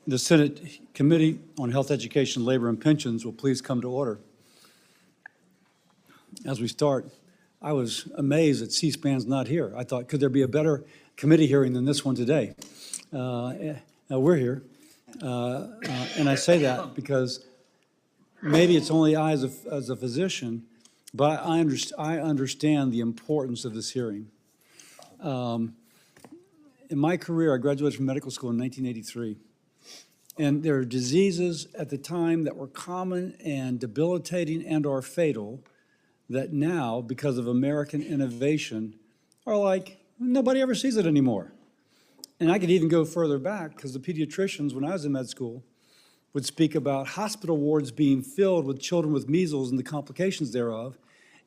The Senate Committee on Health, Education, Labor, and Pensions will please come to order. As we start, I was amazed that C-SPAN's not here. I thought, could there be a better committee hearing than this one today? We're here, and I say that because maybe it's only I as a physician, but I understand the importance of this hearing. In my career, I graduated from medical school in 1983. And there are diseases at the time that were common and debilitating and or fatal that now, because of American innovation, are like, nobody ever sees it anymore. And I could even go further back, because the pediatricians, when I was in med school, would speak about hospital wards being filled with children with measles and the complications thereof.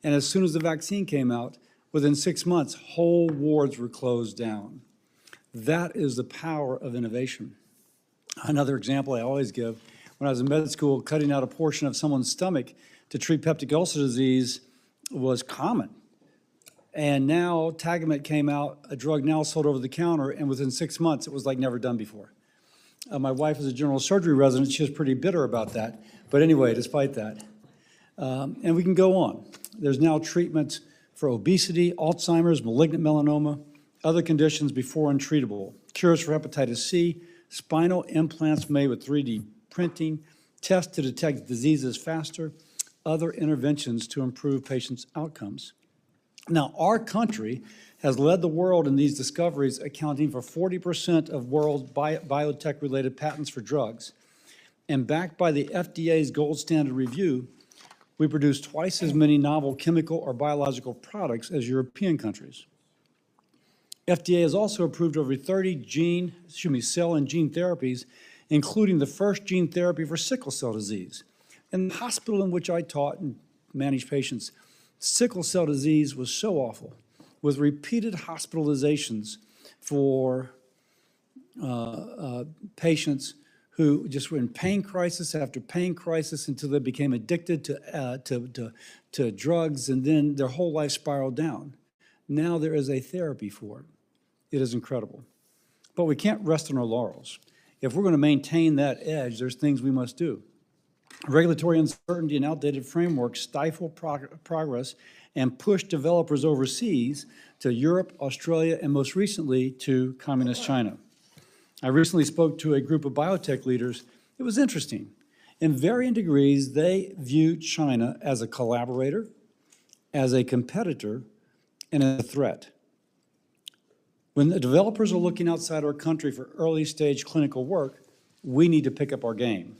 And as soon as the vaccine came out, within 6 months, whole wards were closed down. That is the power of innovation. Another example I always give, when I was in med school, cutting out a portion of someone's stomach to treat peptic ulcer disease was common. And now Tagamet came out, a drug now sold over the counter, and within 6 months, it was like never done before. My wife is a general surgery resident. She was pretty bitter about that. But anyway, despite that, and we can go on. There's now treatments for obesity, Alzheimer's, malignant melanoma, other conditions before untreatable, cures for hepatitis C, spinal implants made with 3D printing, tests to detect diseases faster, other interventions to improve patients' outcomes. Now, our country has led the world in these discoveries, accounting for 40% of world biotech-related patents for drugs. And backed by the FDA's gold standard review, we produce twice as many novel chemical or biological products as European countries. FDA has also approved over 30 cell and gene therapies, including the first gene therapy for sickle cell disease. In the hospital in which I taught and managed patients, sickle cell disease was so awful, with repeated hospitalizations for patients who just were in pain crisis after pain crisis until they became addicted to drugs, and then their whole life spiraled down. Now there is a therapy for it. It is incredible. But we can't rest on our laurels. If we're going to maintain that edge, there's things we must do. Regulatory uncertainty and outdated frameworks stifle progress and push developers overseas to Europe, Australia, and most recently to communist China. I recently spoke to a group of biotech leaders. It was interesting. In varying degrees, they view China as a collaborator, as a competitor, and as a threat. When the developers are looking outside our country for early stage clinical work, we need to pick up our game.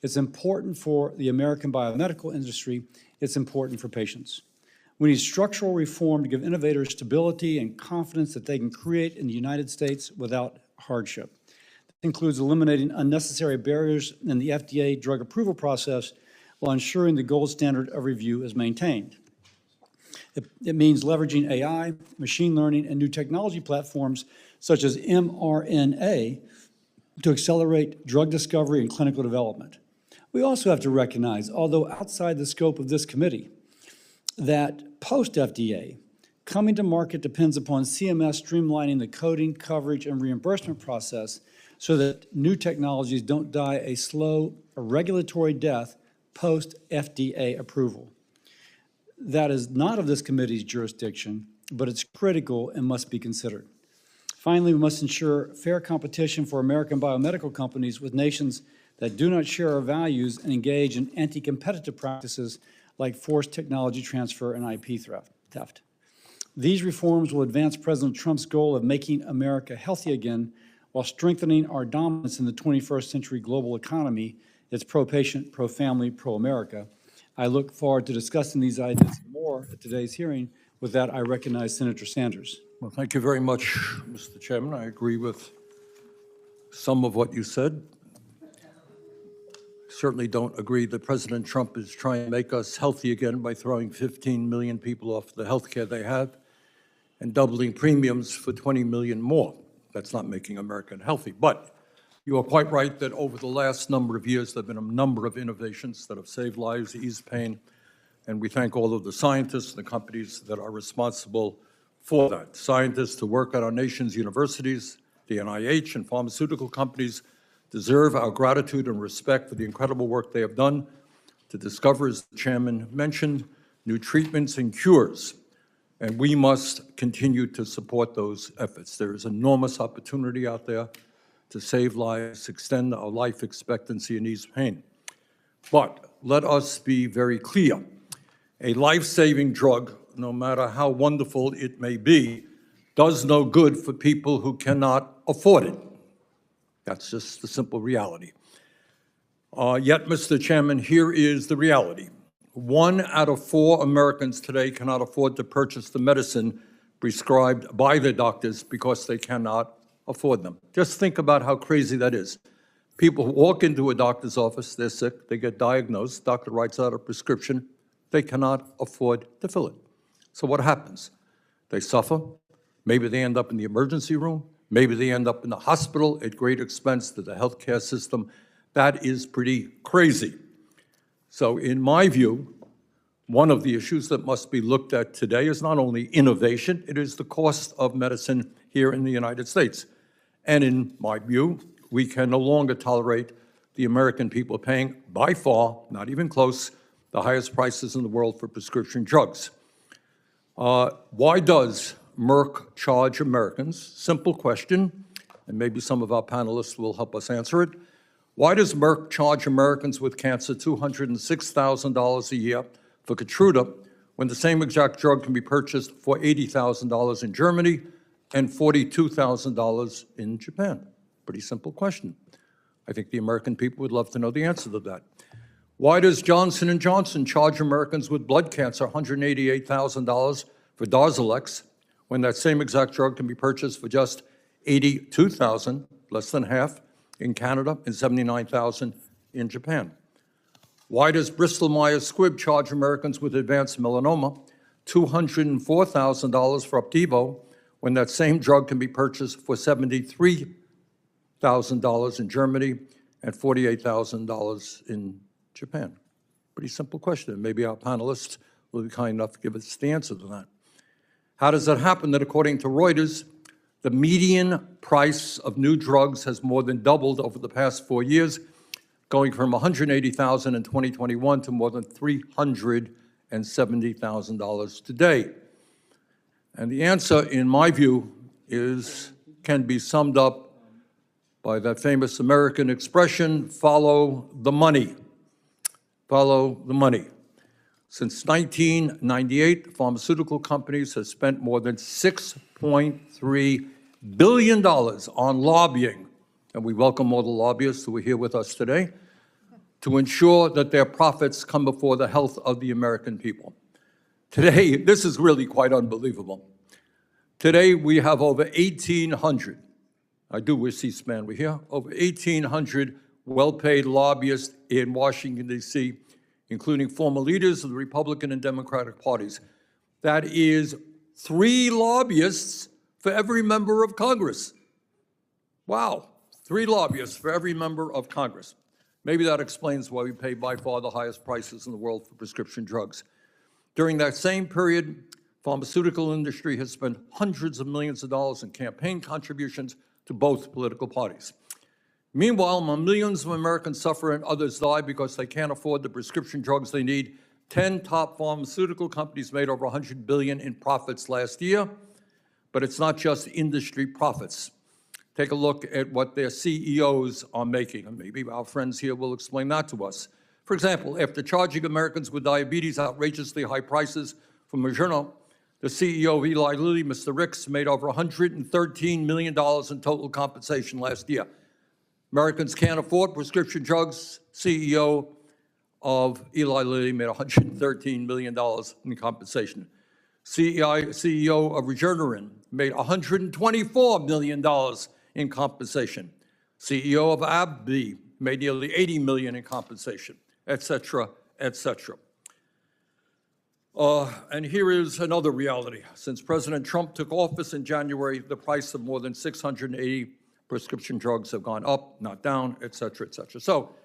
It's important for the American biomedical industry. It's important for patients. We need structural reform to give innovators stability and confidence that they can create in the United States without hardship. This includes eliminating unnecessary barriers in the FDA drug approval process while ensuring the gold standard of review is maintained. It means leveraging AI, machine learning, and new technology platforms such as mRNA to accelerate drug discovery and clinical development. We also have to recognize, although outside the scope of this committee, that post-FDA, coming to market depends upon CMS streamlining the coding, coverage, and reimbursement process so that new technologies don't die a slow regulatory death post-FDA approval. That is not of this committee's jurisdiction, but it's critical and must be considered. Finally, we must ensure fair competition for American biomedical companies with nations that do not share our values and engage in anti-competitive practices like forced technology transfer and IP theft. These reforms will advance President Trump's goal of making America healthy again while strengthening our dominance in the 21st century global economy. It's pro-patient, pro-family, pro-America. I look forward to discussing these ideas more at today's hearing. With that, I recognize Senator Sanders. Well, thank you very much, Mr. Chairman. I agree with some of what you said. Certainly don't agree that President Trump is trying to make us healthy again by throwing 15 million people off the health care they have and doubling premiums for 20 million more. That's not making America healthy. But you are quite right that over the last number of years, there have been a number of innovations that have saved lives, eased pain, and we thank all of the scientists and the companies that are responsible for that. Scientists who work at our nation's universities, the NIH and pharmaceutical companies deserve our gratitude and respect for the incredible work they have done to discover, as the chairman mentioned, new treatments and cures. And we must continue to support those efforts. There is enormous opportunity out there to save lives, extend our life expectancy, and ease pain. But let us be very clear. A life-saving drug, no matter how wonderful it may be, does no good for people who cannot afford it. That's just the simple reality. Yet, Mr. Chairman, here is the reality. 1 out of 4 Americans today cannot afford to purchase the medicine prescribed by their doctors because they cannot afford them. Just think about how crazy that is. People walk into a doctor's office, they're sick, they get diagnosed, doctor writes out a prescription, they cannot afford to fill it. So what happens? They suffer. Maybe they end up in the emergency room. Maybe they end up in the hospital at great expense to the healthcare system. That is pretty crazy. So in my view, one of the issues that must be looked at today is not only innovation, it is the cost of medicine here in the United States. And in my view, we can no longer tolerate the American people paying, by far, not even close, the highest prices in the world for prescription drugs. Why does Merck charge Americans? Simple question, and maybe some of our panelists will help us answer it. Why does Merck charge Americans with cancer $206,000 a year for Keytruda when the same exact drug can be purchased for $80,000 in Germany and $42,000 in Japan? Pretty simple question. I think the American people would love to know the answer to that. Why does Johnson & Johnson charge Americans with blood cancer $188,000 for Darzalex when that same exact drug can be purchased for just $82,000, less than half, in Canada and $79,000 in Japan? Why does Bristol-Myers Squibb charge Americans with advanced melanoma $204,000 for Opdivo when that same drug can be purchased for $73,000 in Germany and $48,000 in Japan? Pretty simple question. Maybe our panelists will be kind enough to give us the answer to that. How does it happen that, according to Reuters, the median price of new drugs has more than doubled over the past 4 years, going from $180,000 in 2021 to more than $370,000 today? And the answer, in my view, can be summed up by that famous American expression, follow the money. Follow the money. Since 1998, pharmaceutical companies have spent more than $6.3 billion on lobbying, and we welcome all the lobbyists who are here with us today, to ensure that their profits come before the health of the American people. Today, this is really quite unbelievable. Today, we have over 1,800, I do wish C-SPAN were here, over 1,800 well-paid lobbyists in Washington, D.C., including former leaders of the Republican and Democratic parties. That is 3 lobbyists for every member of Congress. Wow, 3 lobbyists for every member of Congress. Maybe that explains why we pay by far the highest prices in the world for prescription drugs. During that same period, pharmaceutical industry has spent hundreds of millions of dollars in campaign contributions to both political parties. Meanwhile, millions of Americans suffer and others die because they can't afford the prescription drugs they need. 10 top pharmaceutical companies made over $100 billion in profits last year, but it's not just industry profits. Take a look at what their CEOs are making, and maybe our friends here will explain that to us. For example, after charging Americans with diabetes outrageously high prices for Moderna, the CEO of Eli Lilly, Mr. Ricks, made over $113 million in total compensation last year. Americans can't afford prescription drugs. CEO of Eli Lilly made $113 million in compensation. CEO of Regeneron made $124 million in compensation. CEO of AbbVie made nearly $80 million in compensation, et cetera, et cetera. And here is another reality. Since President Trump took office in January, the price of more than 680 prescription drugs have gone up, not down, et cetera, et cetera. So,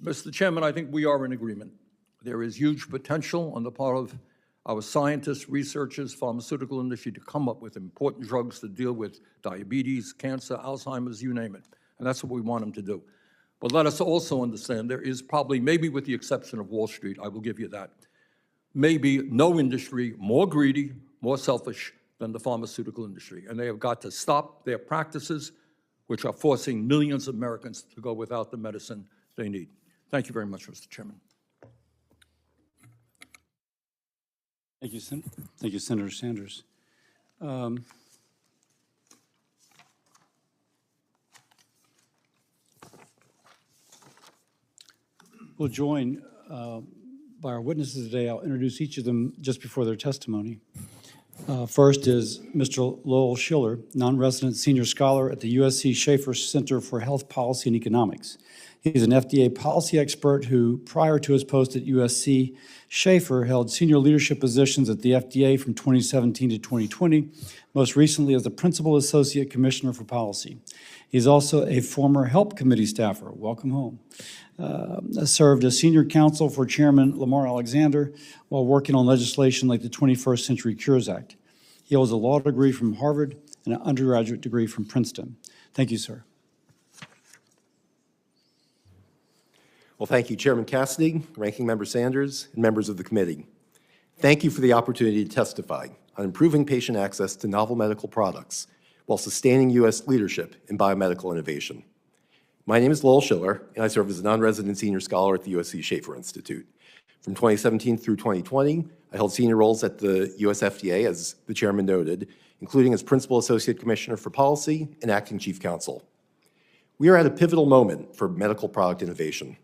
Mr. Chairman, I think we are in agreement. There is huge potential on the part of our scientists, researchers, pharmaceutical industry to come up with important drugs to deal with diabetes, cancer, Alzheimer's, you name it. And that's what we want them to do. But let us also understand there is probably, maybe with the exception of Wall Street, I will give you that, maybe no industry more greedy, more selfish than the pharmaceutical industry. And they have got to stop their practices, which are forcing millions of Americans to go without the medicine they need. Thank you very much, Mr. Chairman. Thank you, Senator Sanders. We'll join by our witnesses today. I'll introduce each of them just before their testimony. First is Mr. Lowell Schiller, non-resident senior scholar at the USC Schaeffer Center for Health Policy and Economics. He's an FDA policy expert who, prior to his post at USC Schaeffer, held senior leadership positions at the FDA from 2017 to 2020, most recently as the Principal Associate Commissioner for Policy. He's also a former HELP Committee staffer. Welcome home. Served as senior counsel for Chairman Lamar Alexander while working on legislation like the 21st Century Cures Act. He holds a law degree from Harvard and an undergraduate degree from Princeton. Thank you, sir. Well, thank you, Chairman Cassidy, Ranking Member Sanders, and members of the committee. Thank you for the opportunity to testify on improving patient access to novel medical products while sustaining U.S. leadership in biomedical innovation. My name is Lowell Schiller, and I serve as a non-resident senior scholar at the USC Schaeffer Institute. From 2017 through 2020, I held senior roles at the US FDA, as the chairman noted, including as Principal Associate Commissioner for Policy and Acting Chief Counsel. We are at a pivotal moment for medical product innovation.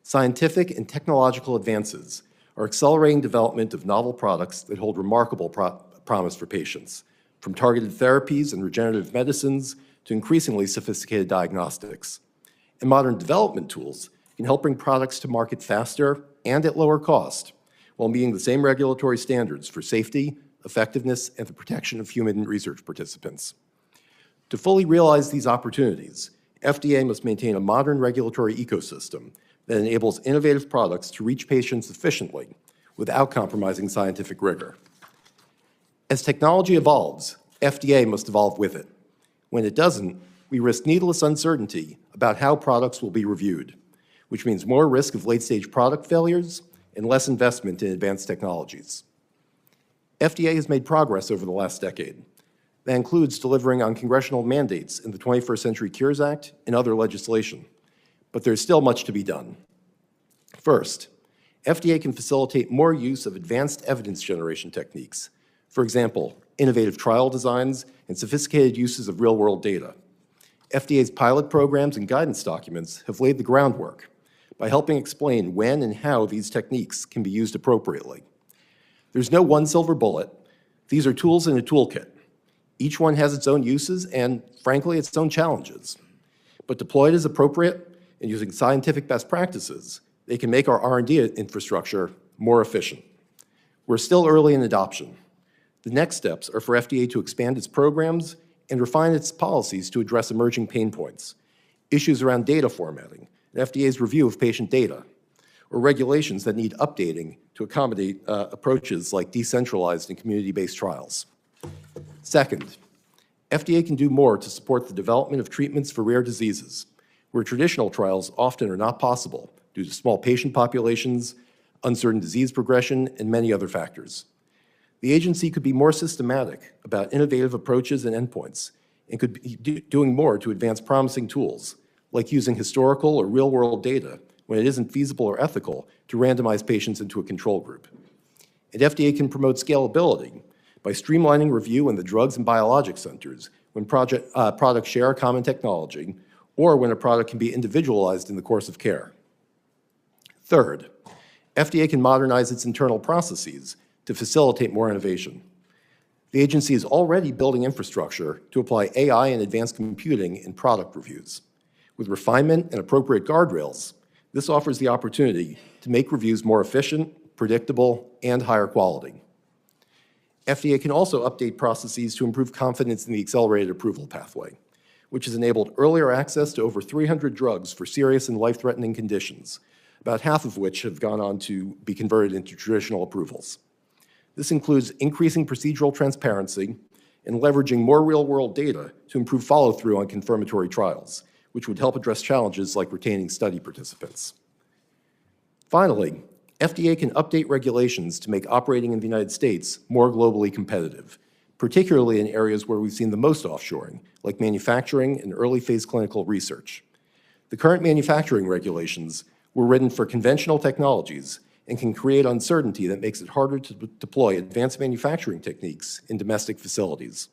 Scientific and technological advances are accelerating development of novel products that hold remarkable promise for patients, from targeted therapies and regenerative medicines to increasingly sophisticated diagnostics. And modern development tools can help bring products to market faster and at lower cost, while meeting the same regulatory standards for safety, effectiveness, and the protection of human research participants. To fully realize these opportunities, FDA must maintain a modern regulatory ecosystem that enables innovative products to reach patients efficiently without compromising scientific rigor. As technology evolves, FDA must evolve with it. When it doesn't, we risk needless uncertainty about how products will be reviewed, which means more risk of late-stage product failures and less investment in advanced technologies. FDA has made progress over the last decade. That includes delivering on congressional mandates in the 21st Century Cures Act and other legislation. But there's still much to be done. First, FDA can facilitate more use of advanced evidence generation techniques. For example, innovative trial designs and sophisticated uses of real-world data. FDA's pilot programs and guidance documents have laid the groundwork by helping explain when and how these techniques can be used appropriately. There's no one silver bullet. These are tools in a toolkit. Each one has its own uses and, frankly, its own challenges. But deployed as appropriate and using scientific best practices, they can make our R&D infrastructure more efficient. We're still early in adoption. The next steps are for FDA to expand its programs and refine its policies to address emerging pain points, issues around data formatting, and FDA's review of patient data, or regulations that need updating to accommodate approaches like decentralized and community-based trials. Second, FDA can do more to support the development of treatments for rare diseases, where traditional trials often are not possible due to small patient populations, uncertain disease progression, and many other factors. The agency could be more systematic about innovative approaches and endpoints, and could be doing more to advance promising tools, like using historical or real-world data when it isn't feasible or ethical to randomize patients into a control group. And FDA can promote scalability by streamlining review in the drugs and biologics centers when products share a common technology, or when a product can be individualized in the course of care. Third, FDA can modernize its internal processes to facilitate more innovation. The agency is already building infrastructure to apply AI and advanced computing in product reviews. With refinement and appropriate guardrails, this offers the opportunity to make reviews more efficient, predictable, and higher quality. FDA can also update processes to improve confidence in the accelerated approval pathway, which has enabled earlier access to over 300 drugs for serious and life-threatening conditions, about half of which have gone on to be converted into traditional approvals. This includes increasing procedural transparency and leveraging more real-world data to improve follow-through on confirmatory trials, which would help address challenges like retaining study participants. Finally, FDA can update regulations to make operating in the United States more globally competitive, particularly in areas where we've seen the most offshoring, like manufacturing and early-phase clinical research. The current manufacturing regulations were written for conventional technologies and can create uncertainty that makes it harder to deploy advanced manufacturing techniques in domestic facilities.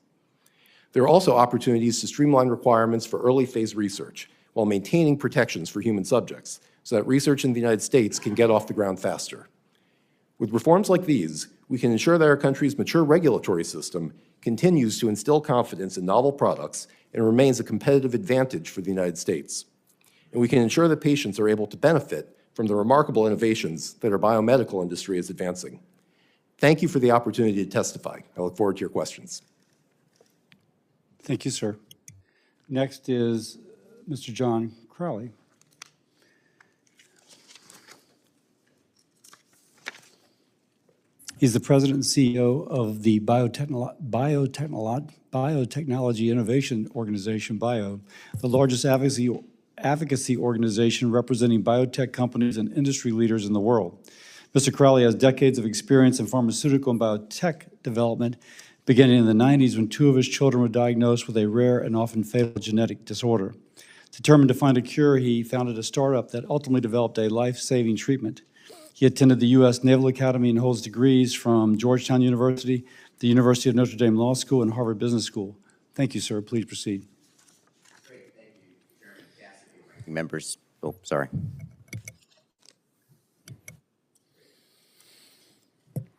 There are also opportunities to streamline requirements for early-phase research while maintaining protections for human subjects so that research in the United States can get off the ground faster. With reforms like these, we can ensure that our country's mature regulatory system continues to instill confidence in novel products and remains a competitive advantage for the United States. And we can ensure that patients are able to benefit from the remarkable innovations that our biomedical industry is advancing. Thank you for the opportunity to testify. I look forward to your questions. Thank you, sir. Next is Mr. John Crowley. He's the president and CEO of the Biotechnology Innovation Organization, BIO, the largest advocacy organization representing biotech companies and industry leaders in the world. Mr. Crowley has decades of experience in pharmaceutical and biotech development, beginning in the 90s when 2 of his children were diagnosed with a rare and often fatal genetic disorder. Determined to find a cure, he founded a startup that ultimately developed a life-saving treatment. He attended the U.S. Naval Academy and holds degrees from Georgetown University, the University of Notre Dame Law School, and Harvard Business School. Thank you, sir. Please proceed. Great. Thank you, Chairman Cassidy, ranking members. Oh, sorry.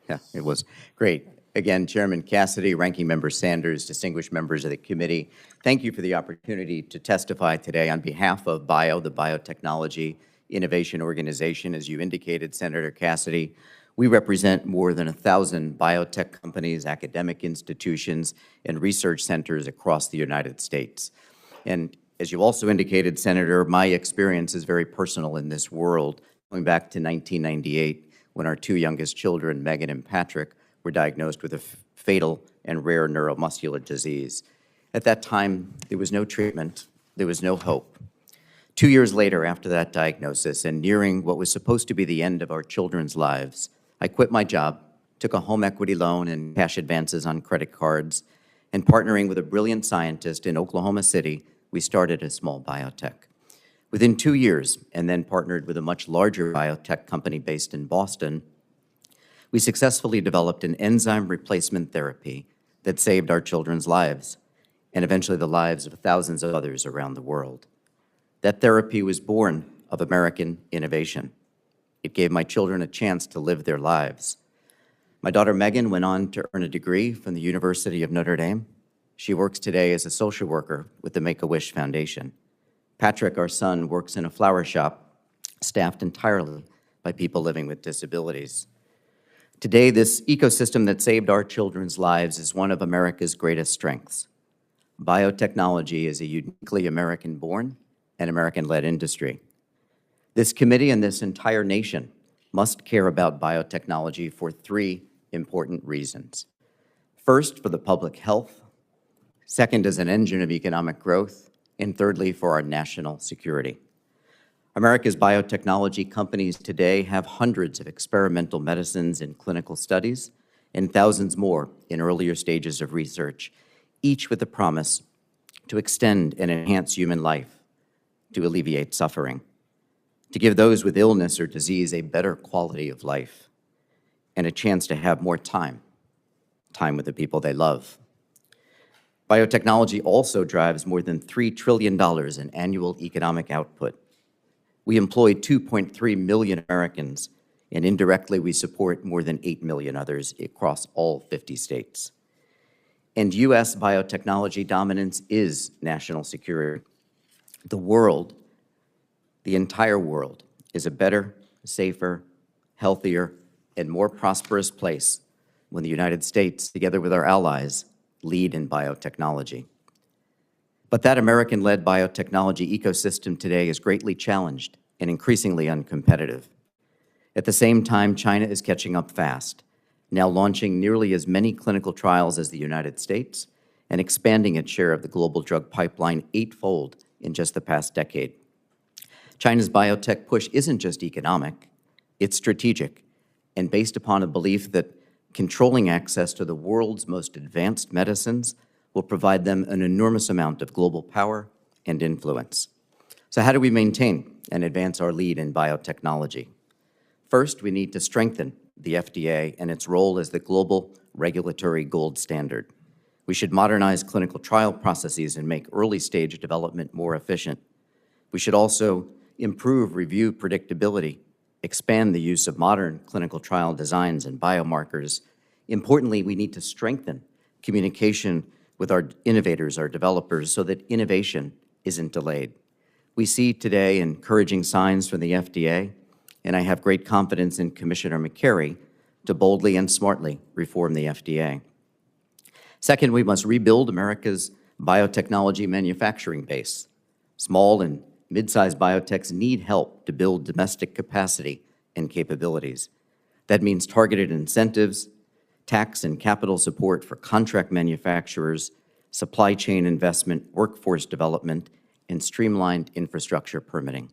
Yeah, it was great. Again, Chairman Cassidy, Ranking Member Sanders, distinguished members of the committee, thank you for the opportunity to testify today on behalf of BIO, the Biotechnology Innovation Organization. As you indicated, Senator Cassidy, we represent more than 1,000 biotech companies, academic institutions, and research centers across the United States. And as you also indicated, Senator, my experience is very personal in this world, going back to 1998, when our 2 youngest children, Megan and Patrick, were diagnosed with a fatal and rare neuromuscular disease. At that time, there was no treatment, there was no hope. 2 years later, after that diagnosis and nearing what was supposed to be the end of our children's lives, I quit my job, took a home equity loan and cash advances on credit cards, and partnering with a brilliant scientist in Oklahoma City, we started a small biotech. Within 2 years, and then partnered with a much larger biotech company based in Boston, we successfully developed an enzyme replacement therapy that saved our children's lives, and eventually the lives of thousands of others around the world. That therapy was born of American innovation. It gave my children a chance to live their lives. My daughter Megan went on to earn a degree from the University of Notre Dame. She works today as a social worker with the Make-A-Wish Foundation. Patrick, our son, works in a flower shop staffed entirely by people living with disabilities. Today, this ecosystem that saved our children's lives is one of America's greatest strengths. Biotechnology is a uniquely American-born and American-led industry. This committee and this entire nation must care about biotechnology for 3 important reasons. First, for the public health. Second, as an engine of economic growth. And thirdly, for our national security. America's biotechnology companies today have hundreds of experimental medicines in clinical studies and thousands more in earlier stages of research, each with the promise to extend and enhance human life, to alleviate suffering, to give those with illness or disease a better quality of life, and a chance to have more time with the people they love. Biotechnology also drives more than $3 trillion in annual economic output. We employ 2.3 million Americans, and indirectly we support more than 8 million others across all 50 states. And U.S. biotechnology dominance is national security. The world, the entire world, is a better, safer, healthier, and more prosperous place when the United States, together with our allies, lead in biotechnology. But that American-led biotechnology ecosystem today is greatly challenged and increasingly uncompetitive. At the same time, China is catching up fast, now launching nearly as many clinical trials as the United States and expanding its share of the global drug pipeline 8-fold in just the past decade. China's biotech push isn't just economic, it's strategic, and based upon a belief that controlling access to the world's most advanced medicines will provide them an enormous amount of global power and influence. So how do we maintain and advance our lead in biotechnology? First, we need to strengthen the FDA and its role as the global regulatory gold standard. We should modernize clinical trial processes and make early-stage development more efficient. We should also improve review predictability, expand the use of modern clinical trial designs and biomarkers. Importantly, we need to strengthen communication with our innovators, our developers, so that innovation isn't delayed. We see today encouraging signs from the FDA, and I have great confidence in Commissioner McCary to boldly and smartly reform the FDA. Second, we must rebuild America's biotechnology manufacturing base. Small and mid-sized biotechs need help to build domestic capacity and capabilities. That means targeted incentives, tax and capital support for contract manufacturers, supply chain investment, workforce development, and streamlined infrastructure permitting.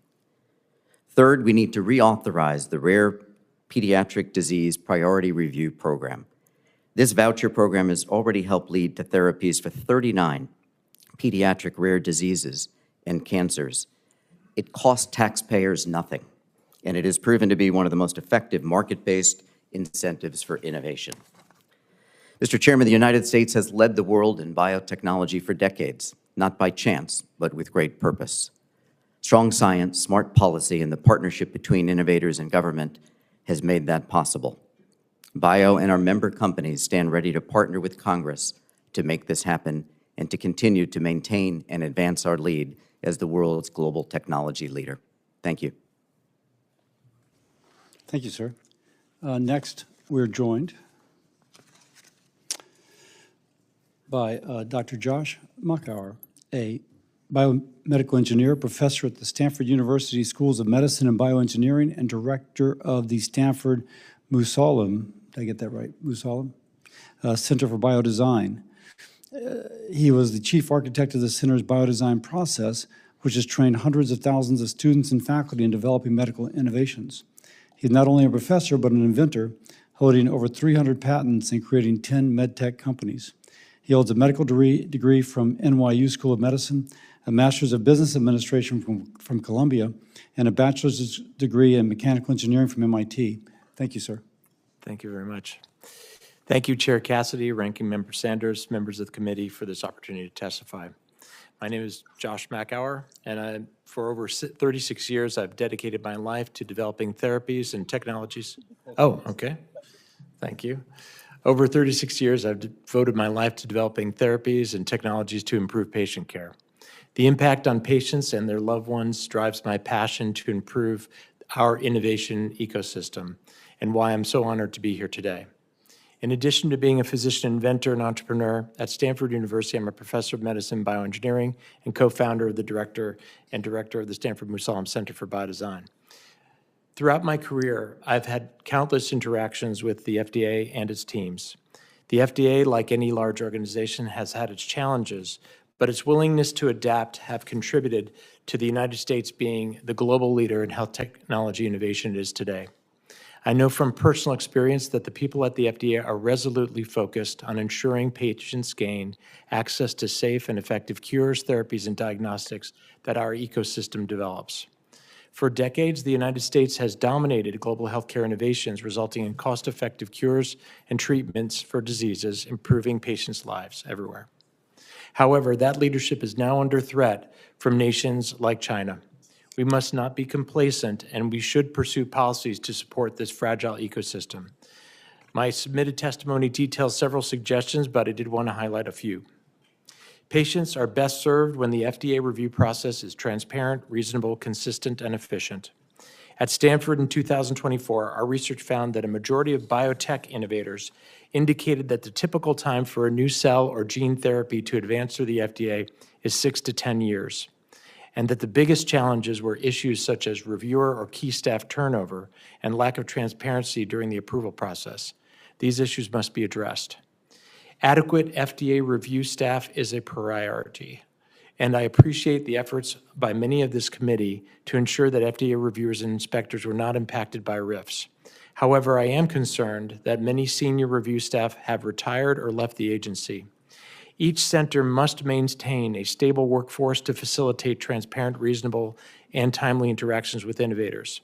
Third, we need to reauthorize the Rare Pediatric Disease Priority Review Program. This voucher program has already helped lead to therapies for 39 pediatric rare diseases and cancers. It costs taxpayers nothing, and it has proven to be one of the most effective market-based incentives for innovation. Mr. Chairman, the United States has led the world in biotechnology for decades, not by chance, but with great purpose. Strong science, smart policy, and the partnership between innovators and government has made that possible. Bio and our member companies stand ready to partner with Congress to make this happen and to continue to maintain and advance our lead as the world's global technology leader. Thank you. Thank you, sir. Next, we're joined by Dr. Josh Makower, a biomedical engineer, professor at the Stanford University Schools of Medicine and Bioengineering, and director of the Stanford Mussallem, did I get that right, Mussallem? Center for Biodesign. He was the chief architect of the center's biodesign process, which has trained hundreds of thousands of students and faculty in developing medical innovations. He's not only a professor, but an inventor, holding over 300 patents and creating 10 medtech companies. He holds a medical degree from NYU School of Medicine, a master's of business administration from Columbia, and a bachelor's degree in mechanical engineering from MIT. Thank you, sir. Thank you very much. Thank you, Chair Cassidy, Ranking Member Sanders, members of the committee for this opportunity to testify. My name is Josh Makower, and for over 36 years, I've dedicated my life to developing therapies and technologies. Oh, okay. Thank you. Over 36 years, I've devoted my life to developing therapies and technologies to improve patient care. The impact on patients and their loved ones drives my passion to improve our innovation ecosystem, and why I'm so honored to be here today. In addition to being a physician, inventor, and entrepreneur, at Stanford University, I'm a professor of medicine and bioengineering and co-founder of the director of the Stanford Mussallem Center for Biodesign. Throughout my career, I've had countless interactions with the FDA and its teams. The FDA, like any large organization, has had its challenges, but its willingness to adapt have contributed to the United States being the global leader in health technology innovation it is today. I know from personal experience that the people at the FDA are resolutely focused on ensuring patients gain access to safe and effective cures, therapies, and diagnostics that our ecosystem develops. For decades, the United States has dominated global healthcare innovations, resulting in cost-effective cures and treatments for diseases, improving patients' lives everywhere. However, that leadership is now under threat from nations like China. We must not be complacent, and we should pursue policies to support this fragile ecosystem. My submitted testimony details several suggestions, but I did want to highlight a few. Patients are best served when the FDA review process is transparent, reasonable, consistent, and efficient. At Stanford in 2024, our research found that a majority of biotech innovators indicated that the typical time for a new cell or gene therapy to advance through the FDA is 6 to 10 years, and that the biggest challenges were issues such as reviewer or key staff turnover and lack of transparency during the approval process. These issues must be addressed. Adequate FDA review staff is a priority. and I appreciate the efforts by many of this committee to ensure that FDA reviewers and inspectors were not impacted by RIFs. However, I am concerned that many senior review staff have retired or left the agency. Each center must maintain a stable workforce to facilitate transparent, reasonable, and timely interactions with innovators.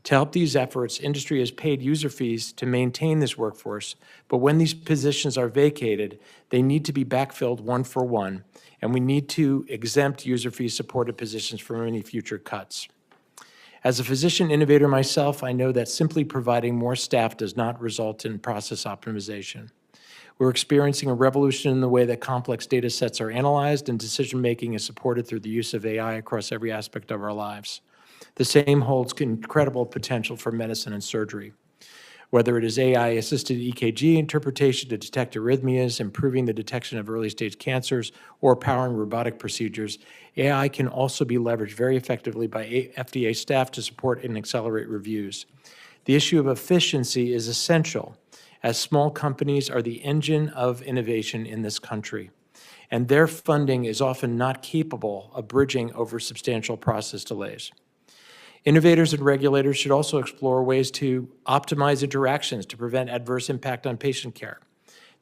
To help these efforts, industry has paid user fees to maintain this workforce, but when these positions are vacated, they need to be backfilled one for one, and we need to exempt user fee-supported positions from any future cuts. As a physician innovator myself, I know that simply providing more staff does not result in process optimization. We're experiencing a revolution in the way that complex data sets are analyzed, and decision-making is supported through the use of AI across every aspect of our lives. The same holds incredible potential for medicine and surgery. Whether it is AI-assisted EKG interpretation to detect arrhythmias, improving the detection of early-stage cancers, or powering robotic procedures, AI can also be leveraged very effectively by FDA staff to support and accelerate reviews. The issue of efficiency is essential, as small companies are the engine of innovation in this country, and their funding is often not capable of bridging over substantial process delays. Innovators and regulators should also explore ways to optimize interactions to prevent adverse impact on patient care.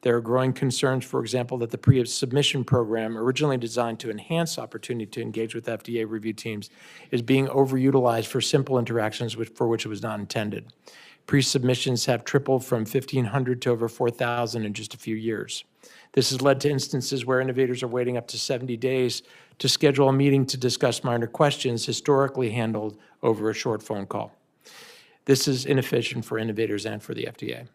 There are growing concerns, for example, that the pre-submission program, originally designed to enhance opportunity to engage with FDA review teams, is being overutilized for simple interactions for which it was not intended. Pre-submissions have tripled from 1,500 to over 4,000 in just a few years. This has led to instances where innovators are waiting up to 70 days to schedule a meeting to discuss minor questions historically handled over a short phone call. This is inefficient for innovators and for the FDA.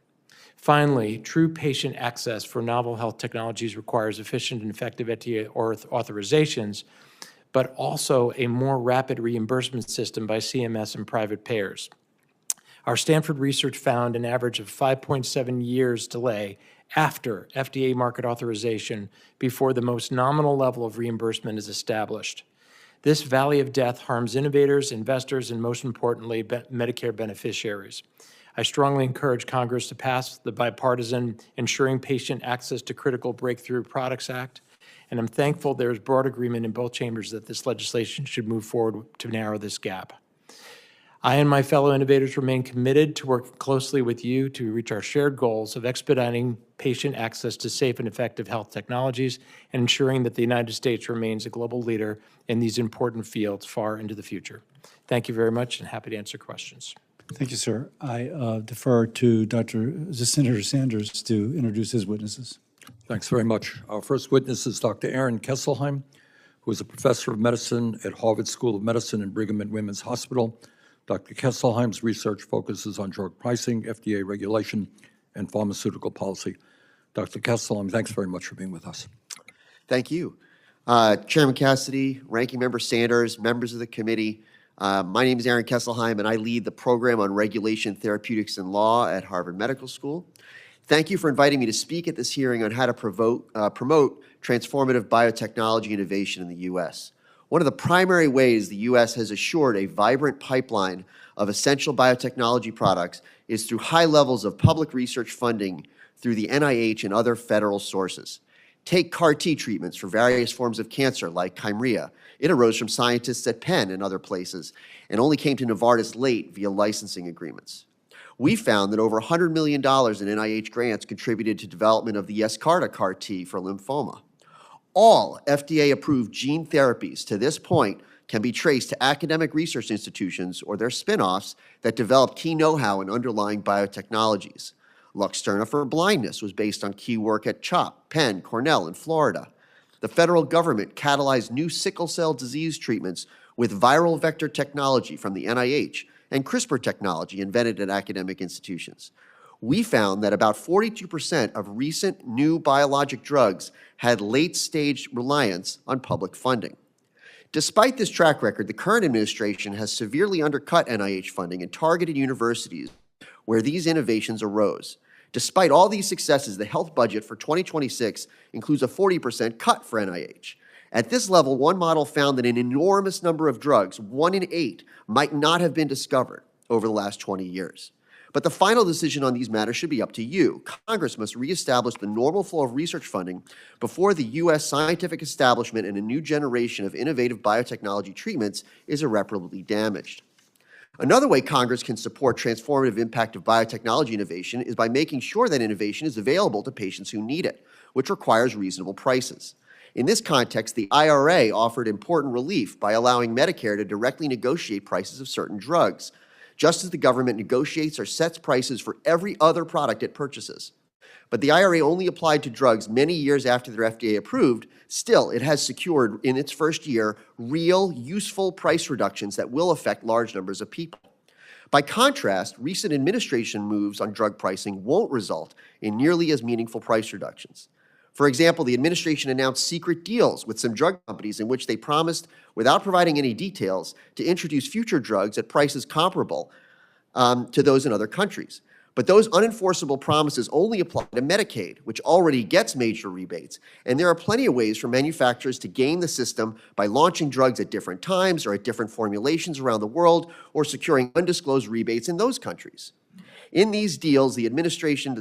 Finally, true patient access for novel health technologies requires efficient and effective FDA authorizations, but also a more rapid reimbursement system by CMS and private payers. Our Stanford research found an average of 5.7 years delay after FDA market authorization before the most nominal level of reimbursement is established. This valley of death harms innovators, investors, and most importantly, Medicare beneficiaries. I strongly encourage Congress to pass the bipartisan Ensuring Patient Access to Critical Breakthrough Products Act, and I'm thankful there is broad agreement in both chambers that this legislation should move forward to narrow this gap. I and my fellow innovators remain committed to work closely with you to reach our shared goals of expediting patient access to safe and effective health technologies and ensuring that the United States remains a global leader in these important fields far into the future. Thank you very much, and happy to answer questions. Thank you, sir. I defer to Senator Sanders to introduce his witnesses. Thanks very much. Our first witness is Dr. Aaron Kesselheim, who is a professor of medicine at Harvard School of Medicine and Brigham and Women's Hospital. Dr. Kesselheim's research focuses on drug pricing, FDA regulation, and pharmaceutical policy. Dr. Kesselheim, thanks very much for being with us. Thank you. Chairman Cassidy, Ranking Member Sanders, members of the committee, my name is Aaron Kesselheim, and I lead the program on regulation, therapeutics, and law at Harvard Medical School. Thank you for inviting me to speak at this hearing on how to promote transformative biotechnology innovation in the U.S. One of the primary ways the U.S. has assured a vibrant pipeline of essential biotechnology products is through high levels of public research funding through the NIH and other federal sources. Take CAR-T treatments for various forms of cancer like Kymriah. It arose from scientists at Penn and other places and only came to Novartis late via licensing agreements. We found that over $100 million in NIH grants contributed to development of the Yescarta CAR-T for lymphoma. All FDA-approved gene therapies to this point can be traced to academic research institutions or their spin-offs that develop key know-how in underlying biotechnologies. Luxturna for blindness was based on key work at CHOP, Penn, Cornell, and Florida. The federal government catalyzed new sickle cell disease treatments with viral vector technology from the NIH and CRISPR technology invented at academic institutions. We found that about 42% of recent new biologic drugs had late-stage reliance on public funding. Despite this track record, the current administration has severely undercut NIH funding and targeted universities where these innovations arose. Despite all these successes, the health budget for 2026 includes a 40% cut for NIH. At this level, one model found that an enormous number of drugs, 1 in 8, might not have been discovered over the last 20 years. But the final decision on these matters should be up to you. Congress must reestablish the normal flow of research funding before the U.S. scientific establishment and a new generation of innovative biotechnology treatments is irreparably damaged. Another way Congress can support transformative impact of biotechnology innovation is by making sure that innovation is available to patients who need it, which requires reasonable prices. In this context, the IRA offered important relief by allowing Medicare to directly negotiate prices of certain drugs, just as the government negotiates or sets prices for every other product it purchases. But the IRA only applied to drugs many years after they're FDA approved. Still, it has secured in its first year real, useful price reductions that will affect large numbers of people. By contrast, recent administration moves on drug pricing won't result in nearly as meaningful price reductions. For example, the administration announced secret deals with some drug companies in which they promised, without providing any details, to introduce future drugs at prices comparable to those in other countries. But those unenforceable promises only apply to Medicaid, which already gets major rebates, and there are plenty of ways for manufacturers to game the system by launching drugs at different times or at different formulations around the world, or securing undisclosed rebates in those countries. In these deals, the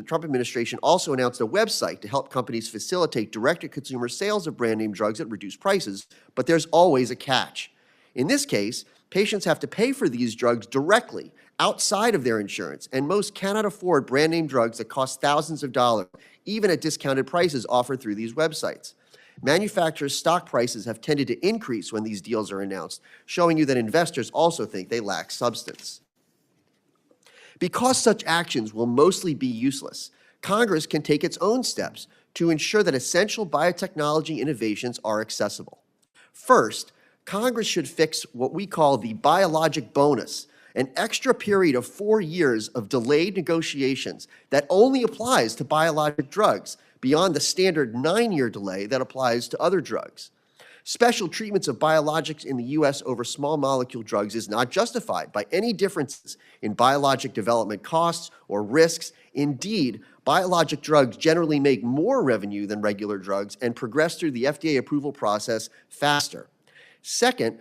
Trump administration also announced a website to help companies facilitate direct-to-consumer sales of brand-name drugs at reduced prices, but there's always a catch. In this case, patients have to pay for these drugs directly, outside of their insurance, and most cannot afford brand-name drugs that cost thousands of dollars, even at discounted prices offered through these websites. Manufacturers' stock prices have tended to increase when these deals are announced, showing you that investors also think they lack substance. Because such actions will mostly be useless, Congress can take its own steps to ensure that essential biotechnology innovations are accessible. First, Congress should fix what we call the biologic bonus, an extra period of 4 years of delayed negotiations that only applies to biologic drugs, beyond the standard 9-year delay that applies to other drugs. Special treatments of biologics in the U.S. over small molecule drugs is not justified by any differences in biologic development costs or risks. Indeed, biologic drugs generally make more revenue than regular drugs and progress through the FDA approval process faster. Second,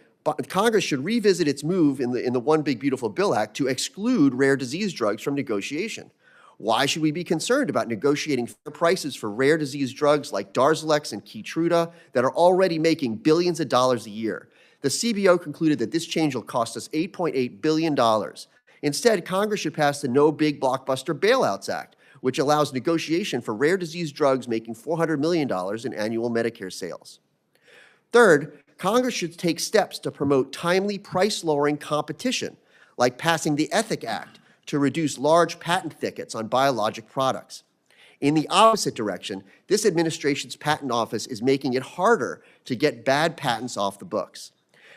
Congress should revisit its move in the One Big Beautiful Bill Act to exclude rare disease drugs from negotiation. Why should we be concerned about negotiating fair prices for rare disease drugs like Darzalex and Keytruda that are already making billions of dollars a year? The CBO concluded that this change will cost us $8.8 billion. Instead, Congress should pass the No Big Blockbuster Bailouts Act, which allows negotiation for rare disease drugs making $400 million in annual Medicare sales. Third, Congress should take steps to promote timely price-lowering competition, like passing the Ethic Act to reduce large patent thickets on biologic products. In the opposite direction, this administration's patent office is making it harder to get bad patents off the books.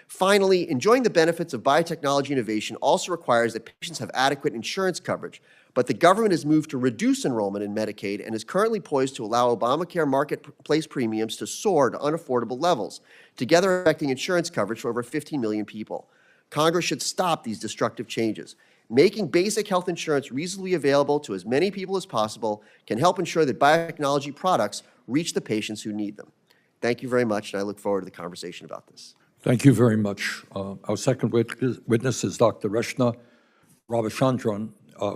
Finally, enjoying the benefits of biotechnology innovation also requires that patients have adequate insurance coverage, but the government has moved to reduce enrollment in Medicaid and is currently poised to allow Obamacare marketplace premiums to soar to unaffordable levels, together affecting insurance coverage for over 15 million people. Congress should stop these destructive changes. Making basic health insurance reasonably available to as many people as possible can help ensure that biotechnology products reach the patients who need them. Thank you very much, and I look forward to the conversation about this. Thank you very much. Our second witness is Dr. Reshma Ramachandran,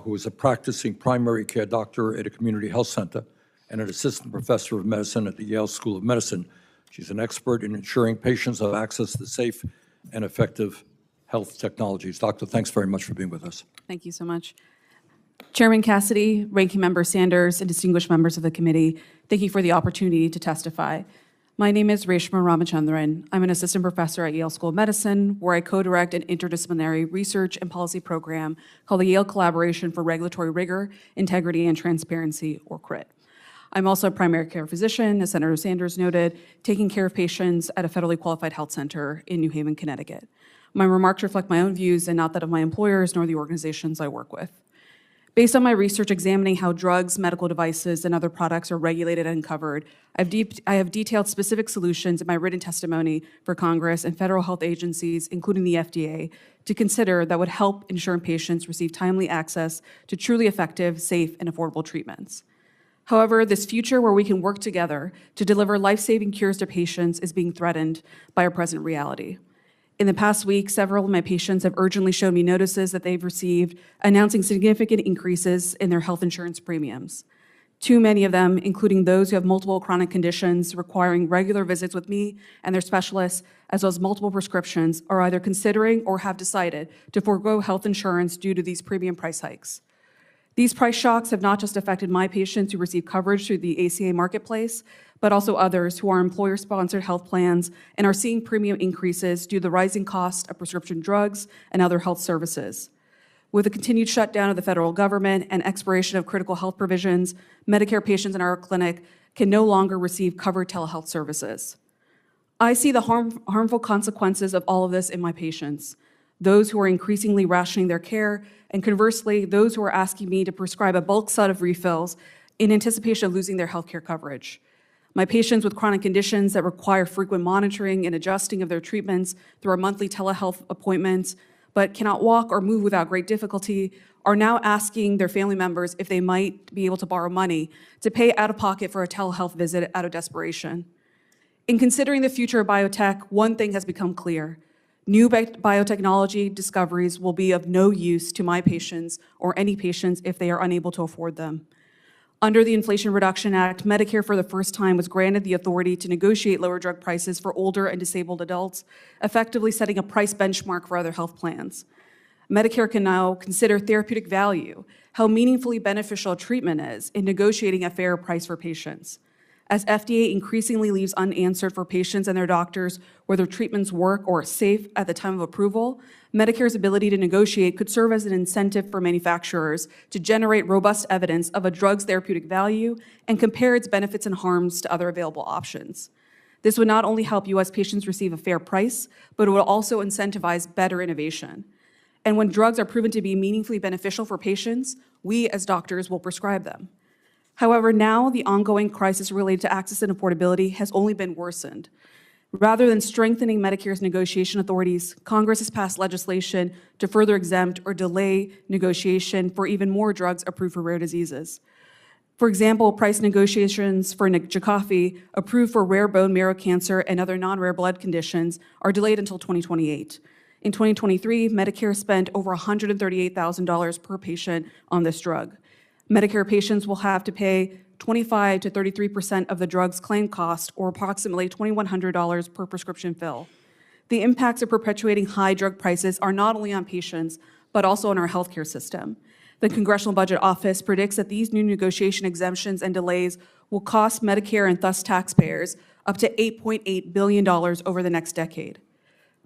who is a practicing primary care doctor at a community health center and an assistant professor of medicine at the Yale School of Medicine. She's an expert in ensuring patients have access to safe and effective health technologies. Doctor, thanks very much for being with us. Thank you so much. Chairman Cassidy, Ranking Member Sanders, and distinguished members of the committee, thank you for the opportunity to testify. My name is Reshma Ramachandran. I'm an assistant professor at Yale School of Medicine, where I co-direct an interdisciplinary research and policy program called the Yale Collaboration for Regulatory Rigor, Integrity, and Transparency, or CRIT. I'm also a primary care physician, as Senator Sanders noted, taking care of patients at a federally qualified health center in New Haven, Connecticut. My remarks reflect my own views and not that of my employers nor the organizations I work with. Based on my research examining how drugs, medical devices, and other products are regulated and covered, I have detailed specific solutions in my written testimony for Congress and federal health agencies, including the FDA, to consider that would help ensure patients receive timely access to truly effective, safe, and affordable treatments. However, this future where we can work together to deliver life-saving cures to patients is being threatened by our present reality. In the past week, several of my patients have urgently shown me notices that they've received announcing significant increases in their health insurance premiums. Too many of them, including those who have multiple chronic conditions requiring regular visits with me and their specialists, as well as multiple prescriptions, are either considering or have decided to forego health insurance due to these premium price hikes. These price shocks have not just affected my patients who receive coverage through the ACA marketplace, but also others who are employer-sponsored health plans and are seeing premium increases due to the rising cost of prescription drugs and other health services. With the continued shutdown of the federal government and expiration of critical health provisions, Medicare patients in our clinic can no longer receive covered telehealth services. I see the harmful consequences of all of this in my patients, those who are increasingly rationing their care, and conversely, those who are asking me to prescribe a bulk set of refills in anticipation of losing their healthcare coverage. My patients with chronic conditions that require frequent monitoring and adjusting of their treatments through our monthly telehealth appointments, but cannot walk or move without great difficulty, are now asking their family members if they might be able to borrow money to pay out of pocket for a telehealth visit out of desperation. In considering the future of biotech, one thing has become clear. New biotechnology discoveries will be of no use to my patients or any patients if they are unable to afford them. Under the Inflation Reduction Act, Medicare for the first time was granted the authority to negotiate lower drug prices for older and disabled adults, effectively setting a price benchmark for other health plans. Medicare can now consider therapeutic value, how meaningfully beneficial treatment is in negotiating a fair price for patients. As FDA increasingly leaves unanswered for patients and their doctors whether treatments work or are safe at the time of approval, Medicare's ability to negotiate could serve as an incentive for manufacturers to generate robust evidence of a drug's therapeutic value and compare its benefits and harms to other available options. This would not only help U.S. patients receive a fair price, but it would also incentivize better innovation. And when drugs are proven to be meaningfully beneficial for patients, we as doctors will prescribe them. However, now the ongoing crisis related to access and affordability has only been worsened. Rather than strengthening Medicare's negotiation authorities, Congress has passed legislation to further exempt or delay negotiation for even more drugs approved for rare diseases. For example, price negotiations for Jakafi, approved for rare bone marrow cancer and other non-rare blood conditions, are delayed until 2028. In 2023, Medicare spent over $138,000 per patient on this drug. Medicare patients will have to pay 25 to 33% of the drug's claim cost, or approximately $2,100 per prescription fill. The impacts of perpetuating high drug prices are not only on patients, but also on our healthcare system. The Congressional Budget Office predicts that these new negotiation exemptions and delays will cost Medicare and thus taxpayers up to $8.8 billion over the next decade.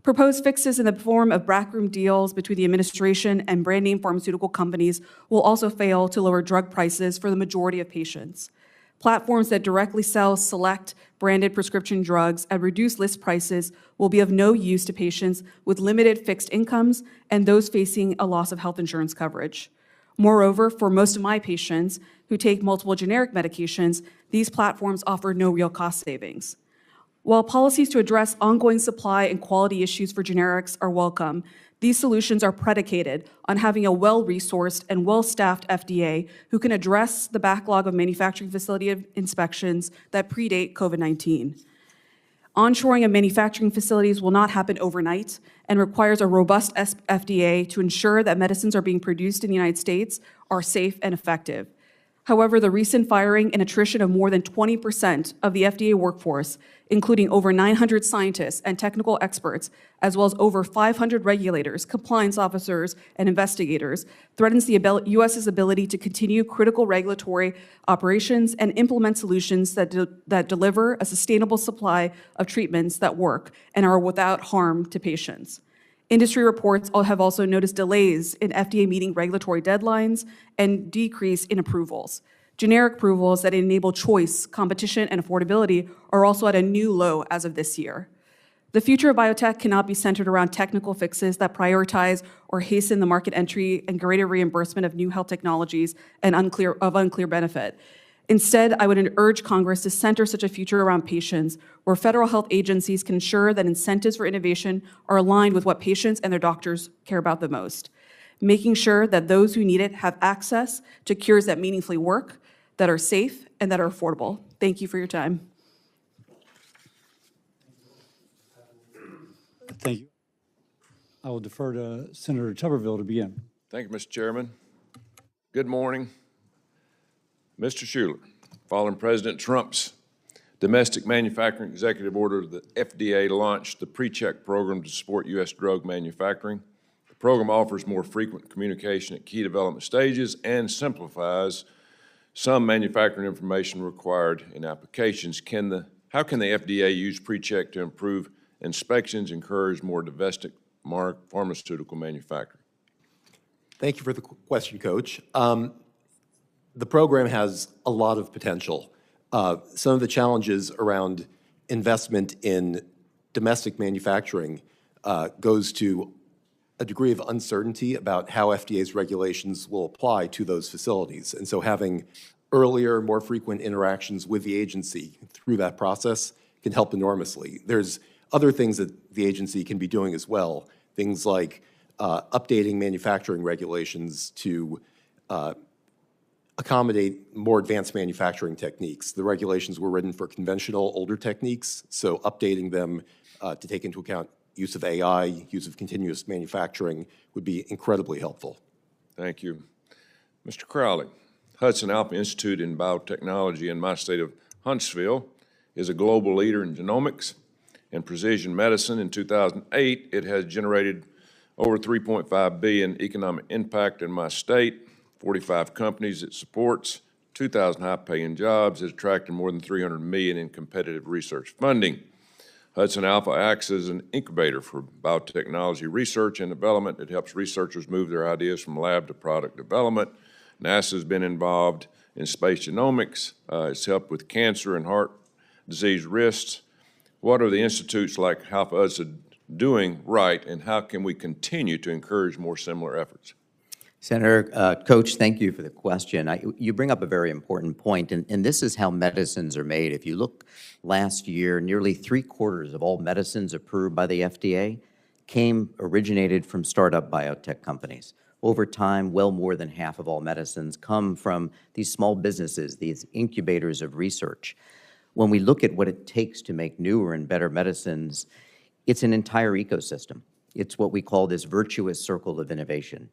Proposed fixes in the form of backroom deals between the administration and brand name pharmaceutical companies will also fail to lower drug prices for the majority of patients. Platforms that directly sell select branded prescription drugs at reduced list prices will be of no use to patients with limited fixed incomes and those facing a loss of health insurance coverage. Moreover, for most of my patients who take multiple generic medications, these platforms offer no real cost savings. While policies to address ongoing supply and quality issues for generics are welcome, these solutions are predicated on having a well-resourced and well-staffed FDA who can address the backlog of manufacturing facility inspections that predate COVID-19. Onshoring of manufacturing facilities will not happen overnight and requires a robust FDA to ensure that medicines are being produced in the United States are safe and effective. However, the recent firing and attrition of more than 20% of the FDA workforce, including over 900 scientists and technical experts, as well as over 500 regulators, compliance officers, and investigators, threatens the U.S.'s ability to continue critical regulatory operations and implement solutions that deliver a sustainable supply of treatments that work and are without harm to patients. Industry reports have also noticed delays in FDA meeting regulatory deadlines and decrease in approvals. Generic approvals that enable choice, competition, and affordability are also at a new low as of this year. The future of biotech cannot be centered around technical fixes that prioritize or hasten the market entry and greater reimbursement of new health technologies and unclear benefit. Instead, I would urge Congress to center such a future around patients, where federal health agencies can ensure that incentives for innovation are aligned with what patients and their doctors care about the most, making sure that those who need it have access to cures that meaningfully work, that are safe, and that are affordable. Thank you for your time. Thank you. I will defer to Senator Tuberville to begin. Thank you, Mr. Chairman. Good morning. Mr. Schiller, following President Trump's domestic manufacturing executive order, the FDA launched the PreCheck program to support U.S. drug manufacturing. The program offers more frequent communication at key development stages and simplifies some manufacturing information required in applications. How can the FDA use PreCheck to improve inspections, encourage more domestic pharmaceutical manufacturing? Thank you for the question, Coach. The program has a lot of potential. Some of the challenges around investment in domestic manufacturing goes to a degree of uncertainty about how FDA's regulations will apply to those facilities. And so having earlier, more frequent interactions with the agency through that process can help enormously. There's other things that the agency can be doing as well, things like updating manufacturing regulations to accommodate more advanced manufacturing techniques. The regulations were written for conventional older techniques, so updating them to take into account use of AI, use of continuous manufacturing would be incredibly helpful. Thank you. Mr. Crowley, Hudson Alpha Institute in Biotechnology in my state of Huntsville is a global leader in genomics and precision medicine. In 2008, it has generated over $3.5 billion economic impact in my state, 45 companies it supports, 2,000 high-paying jobs. It's attracted more than $300 million in competitive research funding. Hudson Alpha acts as an incubator for biotechnology research and development. It helps researchers move their ideas from lab to product development. NASA's been involved in space genomics. It's helped with cancer and heart disease risks. What are the institutes like Alpha Hudson doing right, and how can we continue to encourage more similar efforts? Senator, Coach, thank you for the question. You bring up a very important point, and this is how medicines are made. If you look last year, nearly 3/4 of all medicines approved by the FDA originated from startup biotech companies. Over time, well more than half of all medicines come from these small businesses, these incubators of research. When we look at what it takes to make newer and better medicines, it's an entire ecosystem. It's what we call this virtuous circle of innovation,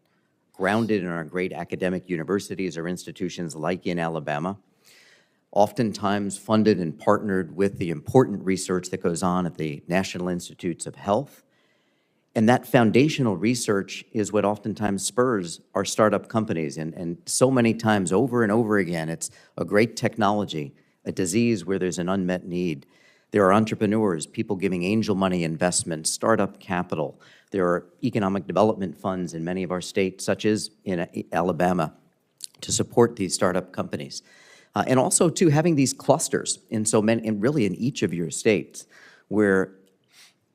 grounded in our great academic universities or institutions like in Alabama, oftentimes funded and partnered with the important research that goes on at the National Institutes of Health. And that foundational research is what oftentimes spurs our startup companies. And so many times over and over again, it's a great technology, a disease where there's an unmet need. There are entrepreneurs, people giving angel money investment, startup capital. There are economic development funds in many of our states, such as in Alabama, to support these startup companies. And also, too, having these clusters in so many, and really in each of your states, where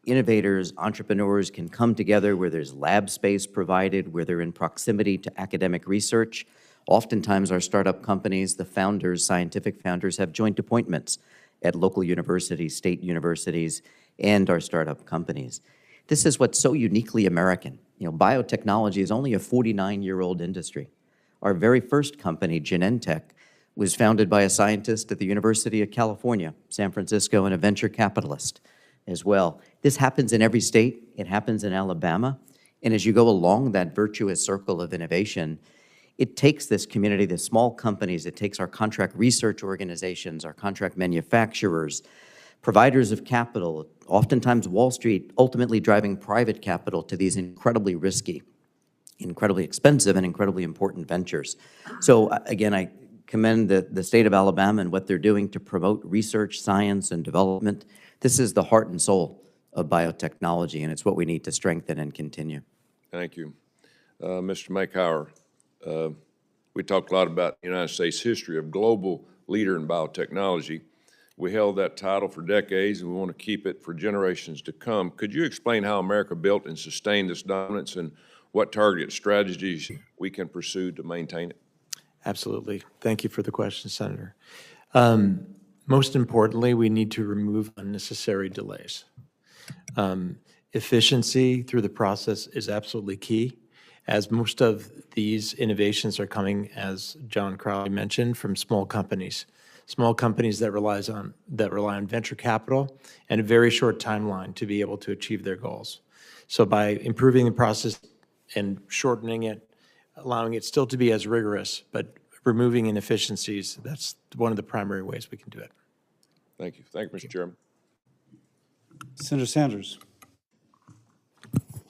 innovators, entrepreneurs can come together, where there's lab space provided, where they're in proximity to academic research. Oftentimes, our startup companies, the founders, scientific founders, have joint appointments at local universities, state universities, and our startup companies. This is what's so uniquely American. You know, biotechnology is only a 49-year-old industry. Our very first company, Genentech, was founded by a scientist at the University of California, San Francisco, and a venture capitalist as well. This happens in every state. It happens in Alabama. And as you go along that virtuous circle of innovation, it takes this community, the small companies, it takes our contract research organizations, our contract manufacturers, providers of capital, oftentimes Wall Street, ultimately driving private capital to these incredibly risky, incredibly expensive, and incredibly important ventures. So again, I commend the state of Alabama and what they're doing to promote research, science, and development. This is the heart and soul of biotechnology, and it's what we need to strengthen and continue. Thank you. Mr. Makower, we talked a lot about the United States' history of global leader in biotechnology. We held that title for decades, and we want to keep it for generations to come. Could you explain how America built and sustained this dominance, and what targeted strategies we can pursue to maintain it? Absolutely. Thank you for the question, Senator. Most importantly, we need to remove unnecessary delays. Efficiency through the process is absolutely key, as most of these innovations are coming, as John Crowley mentioned, from small companies that rely on venture capital and a very short timeline to be able to achieve their goals. So by improving the process and shortening it, allowing it still to be as rigorous, but removing inefficiencies, that's one of the primary ways we can do it. Thank you. Thank you, Mr. Chairman. Senator Sanders.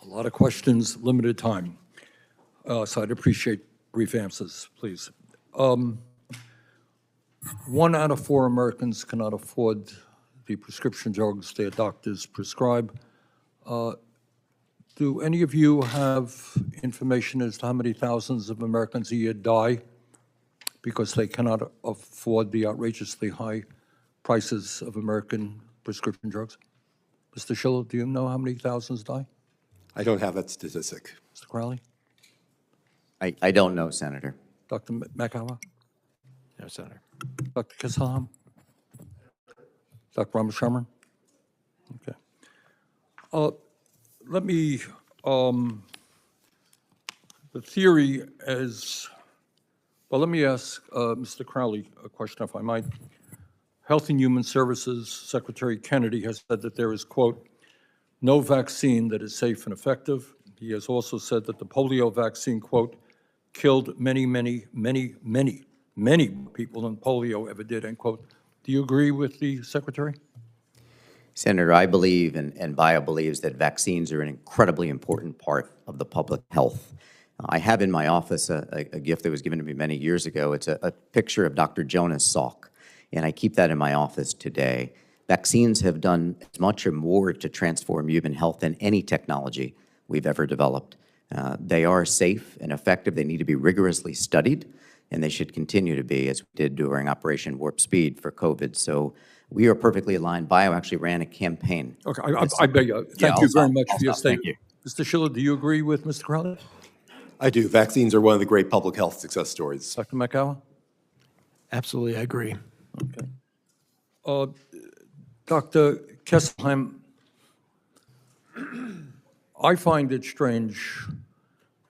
A lot of questions, limited time. So I'd appreciate brief answers, please. 1 out of 4 Americans cannot afford the prescription drugs their doctors prescribe. Do any of you have information as to how many thousands of Americans a year die because they cannot afford the outrageously high prices of American prescription drugs? Mr. Schiller, do you know how many thousands die? I don't have that statistic. Mr. Crowley? I don't know, Senator. Dr. Makower? No, Senator. Dr. Kesselheim? Dr. Ramachandran? Okay. Let me, the theory is, well, let me ask Mr. Crowley a question, if I might. Health and Human Services Secretary Kennedy has said that there is, quote, no vaccine that is safe and effective. He has also said that the polio vaccine, quote, killed many, many, many, many, many more people than polio ever did, end quote. Do you agree with the Secretary? Senator, I believe, and Bio believes, that vaccines are an incredibly important part of the public health. I have in my office a gift that was given to me many years ago. It's a picture of Dr. Jonas Salk, and I keep that in my office today. Vaccines have done as much or more to transform human health than any technology we've ever developed. They are safe and effective. They need to be rigorously studied, and they should continue to be, as we did during Operation Warp Speed for COVID. So we are perfectly aligned. Bio actually ran a campaign. Okay, I beg you. Thank you very much for your Thank statement. Mr. Schiller, do you agree with Mr. Crowley? I do. Vaccines are one of the great public health success stories. Dr. Makower? Absolutely, I agree. Okay. Dr. Kesselheim, I find it strange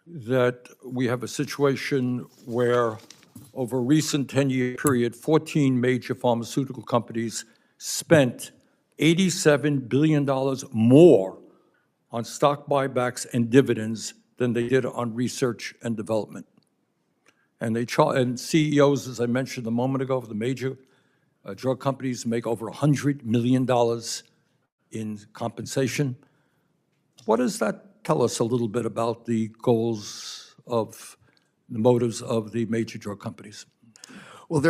that we have a situation where over a recent 10-year period, 14 major pharmaceutical companies spent $87 billion more on stock buybacks and dividends than they did on research and development. And and CEOs, as I mentioned a moment ago, of the major drug companies make over $100 million in compensation. What does that tell us a little bit about the goals of the motives of the major drug companies? Well,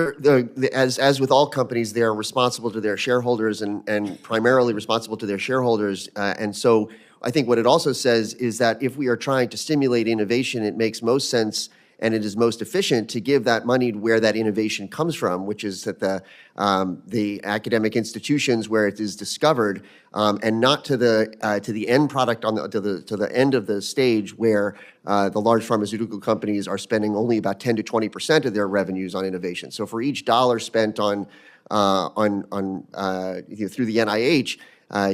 as with all companies, they are responsible to their shareholders and primarily responsible to their shareholders. And so I think what it also says is that if we are trying to stimulate innovation, it makes most sense and it is most efficient to give that money where that innovation comes from, which is at the academic institutions where it is discovered, and not to the end product to the end of the stage where the large pharmaceutical companies are spending only about 10 to 20% of their revenues on innovation. So for each dollar spent through the NIH,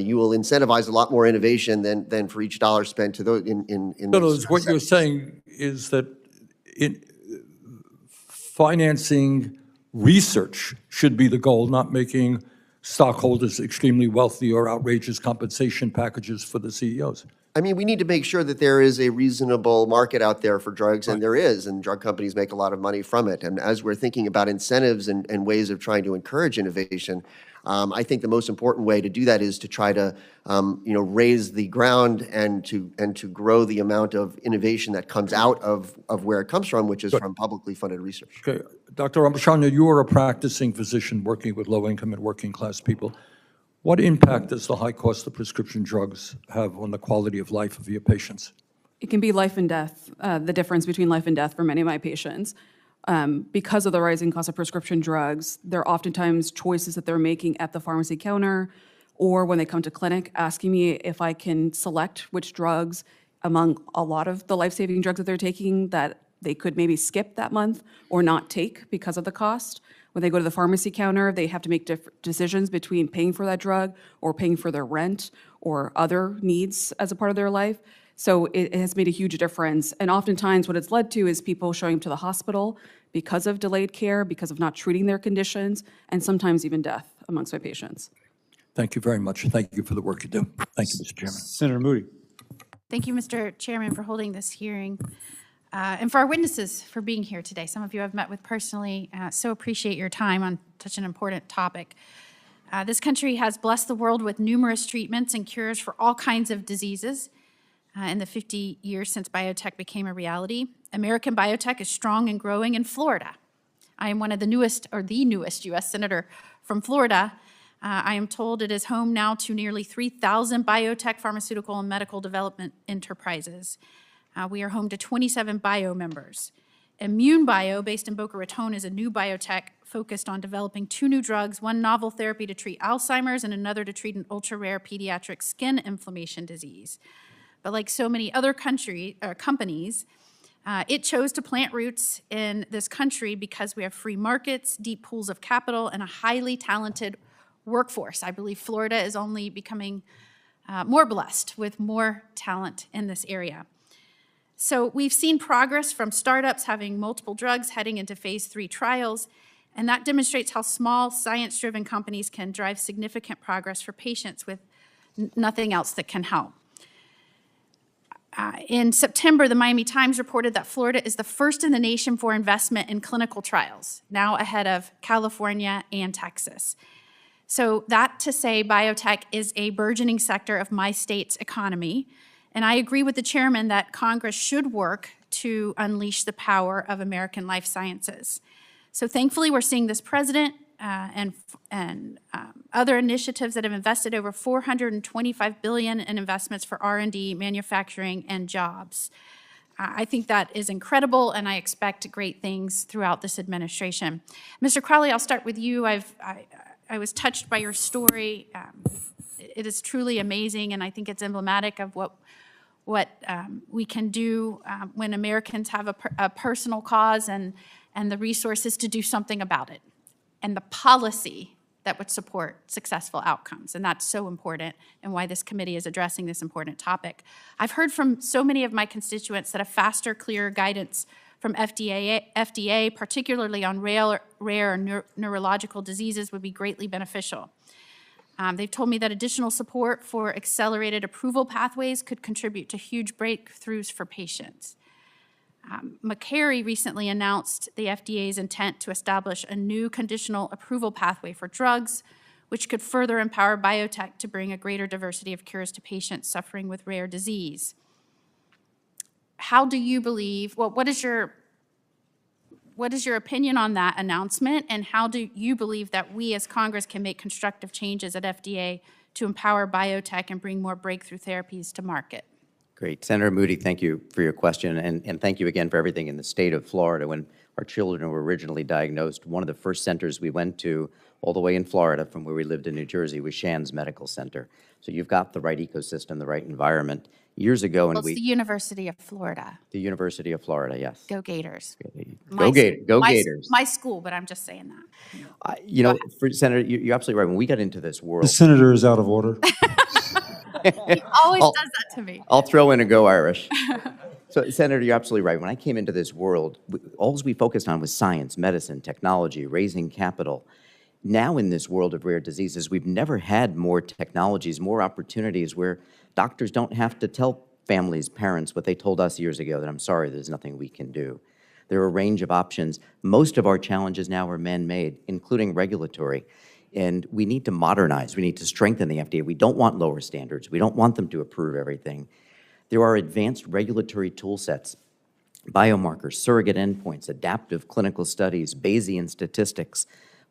you will incentivize a lot more innovation than for each dollar spent to those in those. What you're saying is that financing research should be the goal, not making stockholders extremely wealthy or outrageous compensation packages for the CEOs. I mean, we need to make sure that there is a reasonable market out there for drugs, and there is, and drug companies make a lot of money from it. And as we're thinking about incentives and ways of trying to encourage innovation, I think the most important way to do that is to try to, raise the ground and to grow the amount of innovation that comes out of where it comes from, which is from publicly funded research. Okay, Dr. Ramachandran, you are a practicing physician working with low-income and working-class people. What impact does the high cost of prescription drugs have on the quality of life of your patients? It can be life and death, the difference between life and death for many of my patients. Because of the rising cost of prescription drugs, there are oftentimes choices that they're making at the pharmacy counter or when they come to clinic asking me if I can select which drugs among a lot of the life-saving drugs that they're taking that they could maybe skip that month or not take because of the cost. When they go to the pharmacy counter, they have to make decisions between paying for that drug or paying for their rent or other needs as a part of their life. So it has made a huge difference. And oftentimes what it's led to is people showing up to the hospital because of delayed care, because of not treating their conditions, and sometimes even death amongst my patients. Thank you very much, and thank you for the work you do. Thank you, Mr. Chairman. Senator Moody. Thank you, Mr. Chairman, for holding this hearing, and for our witnesses for being here today. Some of you I've met with personally, so appreciate your time on such an important topic. This country has blessed the world with numerous treatments and cures for all kinds of diseases in the 50 years since biotech became a reality. American biotech is strong and growing in Florida. I am one of the newest U.S. Senator from Florida. I am told it is home now to nearly 3,000 biotech, pharmaceutical, and medical development enterprises. We are home to 27 bio members. Immune Bio, based in Boca Raton, is a new biotech focused on developing 2 new drugs, one novel therapy to treat Alzheimer's and another to treat an ultra-rare pediatric skin inflammation disease. But like so many other companies, it chose to plant roots in this country because we have free markets, deep pools of capital, and a highly talented workforce. I believe Florida is only becoming more blessed with more talent in this area. So we've seen progress from startups having multiple drugs heading into phase 3 trials, and that demonstrates how small science-driven companies can drive significant progress for patients with nothing else that can help. In September, the Miami Times reported that Florida is the first in the nation for investment in clinical trials, now ahead of California and Texas. So that to say biotech is a burgeoning sector of my state's economy, and I agree with the chairman that Congress should work to unleash the power of American life sciences. So thankfully, we're seeing this president and other initiatives that have invested over $425 billion in investments for R&D, manufacturing, and jobs. I think that is incredible, and I expect great things throughout this administration. Mr. Crowley, I'll start with you. I was touched by your story. It is truly amazing, and I think it's emblematic of what we can do when Americans have a personal cause and the resources to do something about it, and the policy that would support successful outcomes. And that's so important, and why this committee is addressing this important topic. I've heard from so many of my constituents that a faster, clearer guidance from FDA, particularly on rare neurological diseases, would be greatly beneficial. They've told me that additional support for accelerated approval pathways could contribute to huge breakthroughs for patients. Makower recently announced the FDA's intent to establish a new conditional approval pathway for drugs, which could further empower biotech to bring a greater diversity of cures to patients suffering with rare disease. How do you believe, well, what is your opinion on that announcement, and how do you believe that we as Congress can make constructive changes at FDA to empower biotech and bring more breakthrough therapies to market? Great. Senator Moody, thank you for your question, and thank you again for everything in the state of Florida. When our children were originally diagnosed, one of the first centers we went to all the way in Florida from where we lived in New Jersey was Shands Medical Center. So you've got the right ecosystem, the right environment. Years ago, Well, it's the University of Florida. The University of Florida, yes. Go Gators. Go Gators. My school, but I'm just saying that. You know, Senator, you're absolutely right. When we got into this world, The senator is out of order. He always does that to me. I'll throw in a Go Irish. So, Senator, you're absolutely right. When I came into this world, all we focused on was science, medicine, technology, raising capital. Now in this world of rare diseases, we've never had more technologies, more opportunities where doctors don't have to tell families, parents, what they told us years ago, that I'm sorry, there's nothing we can do. There are a range of options. Most of our challenges now are man-made, including regulatory. And we need to modernize. We need to strengthen the FDA. We don't want lower standards. We don't want them to approve everything. There are advanced regulatory tool sets, biomarkers, surrogate endpoints, adaptive clinical studies, Bayesian statistics.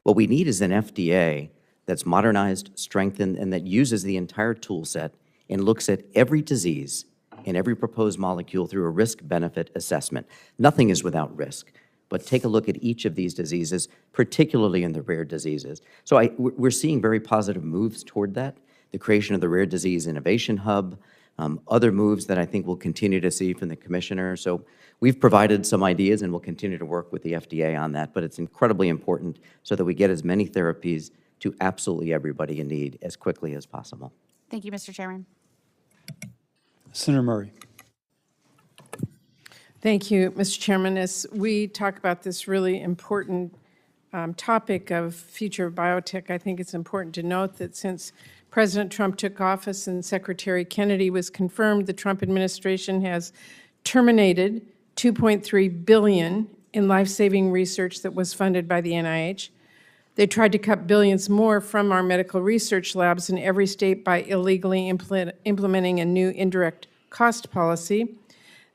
What we need is an FDA that's modernized, strengthened, and that uses the entire tool set and looks at every disease and every proposed molecule through a risk-benefit assessment. Nothing is without risk, but take a look at each of these diseases, particularly in the rare diseases. So we're seeing very positive moves toward that, the creation of the Rare Disease Innovation Hub, other moves that I think we'll continue to see from the commissioner. So we've provided some ideas, and we'll continue to work with the FDA on that, but it's incredibly important so that we get as many therapies to absolutely everybody in need as quickly as possible. Thank you, Mr. Chairman. Senator Murray. Thank you, Mr. Chairman. As we talk about this really important topic of future of biotech, I think it's important to note that since President Trump took office and Secretary Kennedy was confirmed, the Trump administration has terminated $2.3 billion in life-saving research that was funded by the NIH. They tried to cut billions more from our medical research labs in every state by illegally implementing a new indirect cost policy.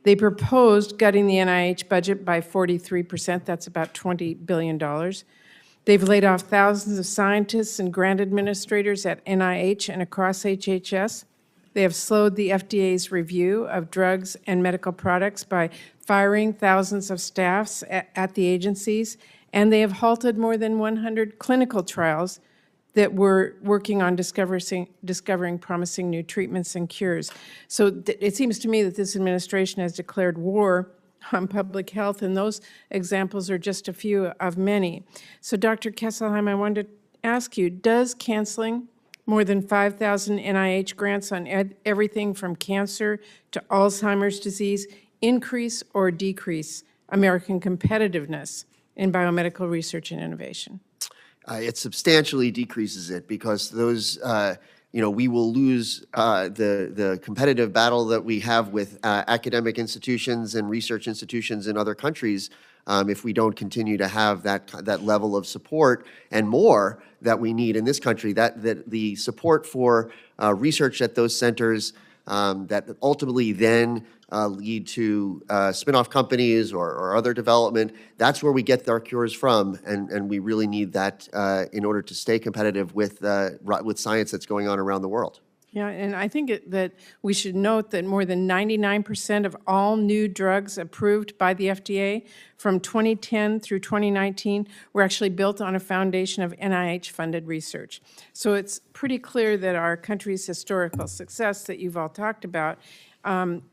They proposed gutting the NIH budget by 43%. That's about $20 billion. They've laid off thousands of scientists and grant administrators at NIH and across HHS. They have slowed the FDA's review of drugs and medical products by firing thousands of staffs at the agencies, and they have halted more than 100 clinical trials that were working on discovering promising new treatments and cures. So it seems to me that this administration has declared war on public health, and those examples are just a few of many. So Dr. Kesselheim, I wanted to ask you, does canceling more than 5,000 NIH grants on everything from cancer to Alzheimer's disease increase or decrease American competitiveness in biomedical research and innovation? It substantially decreases it because those, we will lose the competitive battle that we have with academic institutions and research institutions in other countries if we don't continue to have that level of support and more that we need in this country. That the support for research at those centers that ultimately then lead to spin-off companies or other development. That's where we get our cures from, and we really need that in order to stay competitive with science that's going on around the world. Yeah, and I think that we should note that more than 99% of all new drugs approved by the FDA from 2010 through 2019 were actually built on a foundation of NIH-funded research. So it's pretty clear that our country's historical success that you've all talked about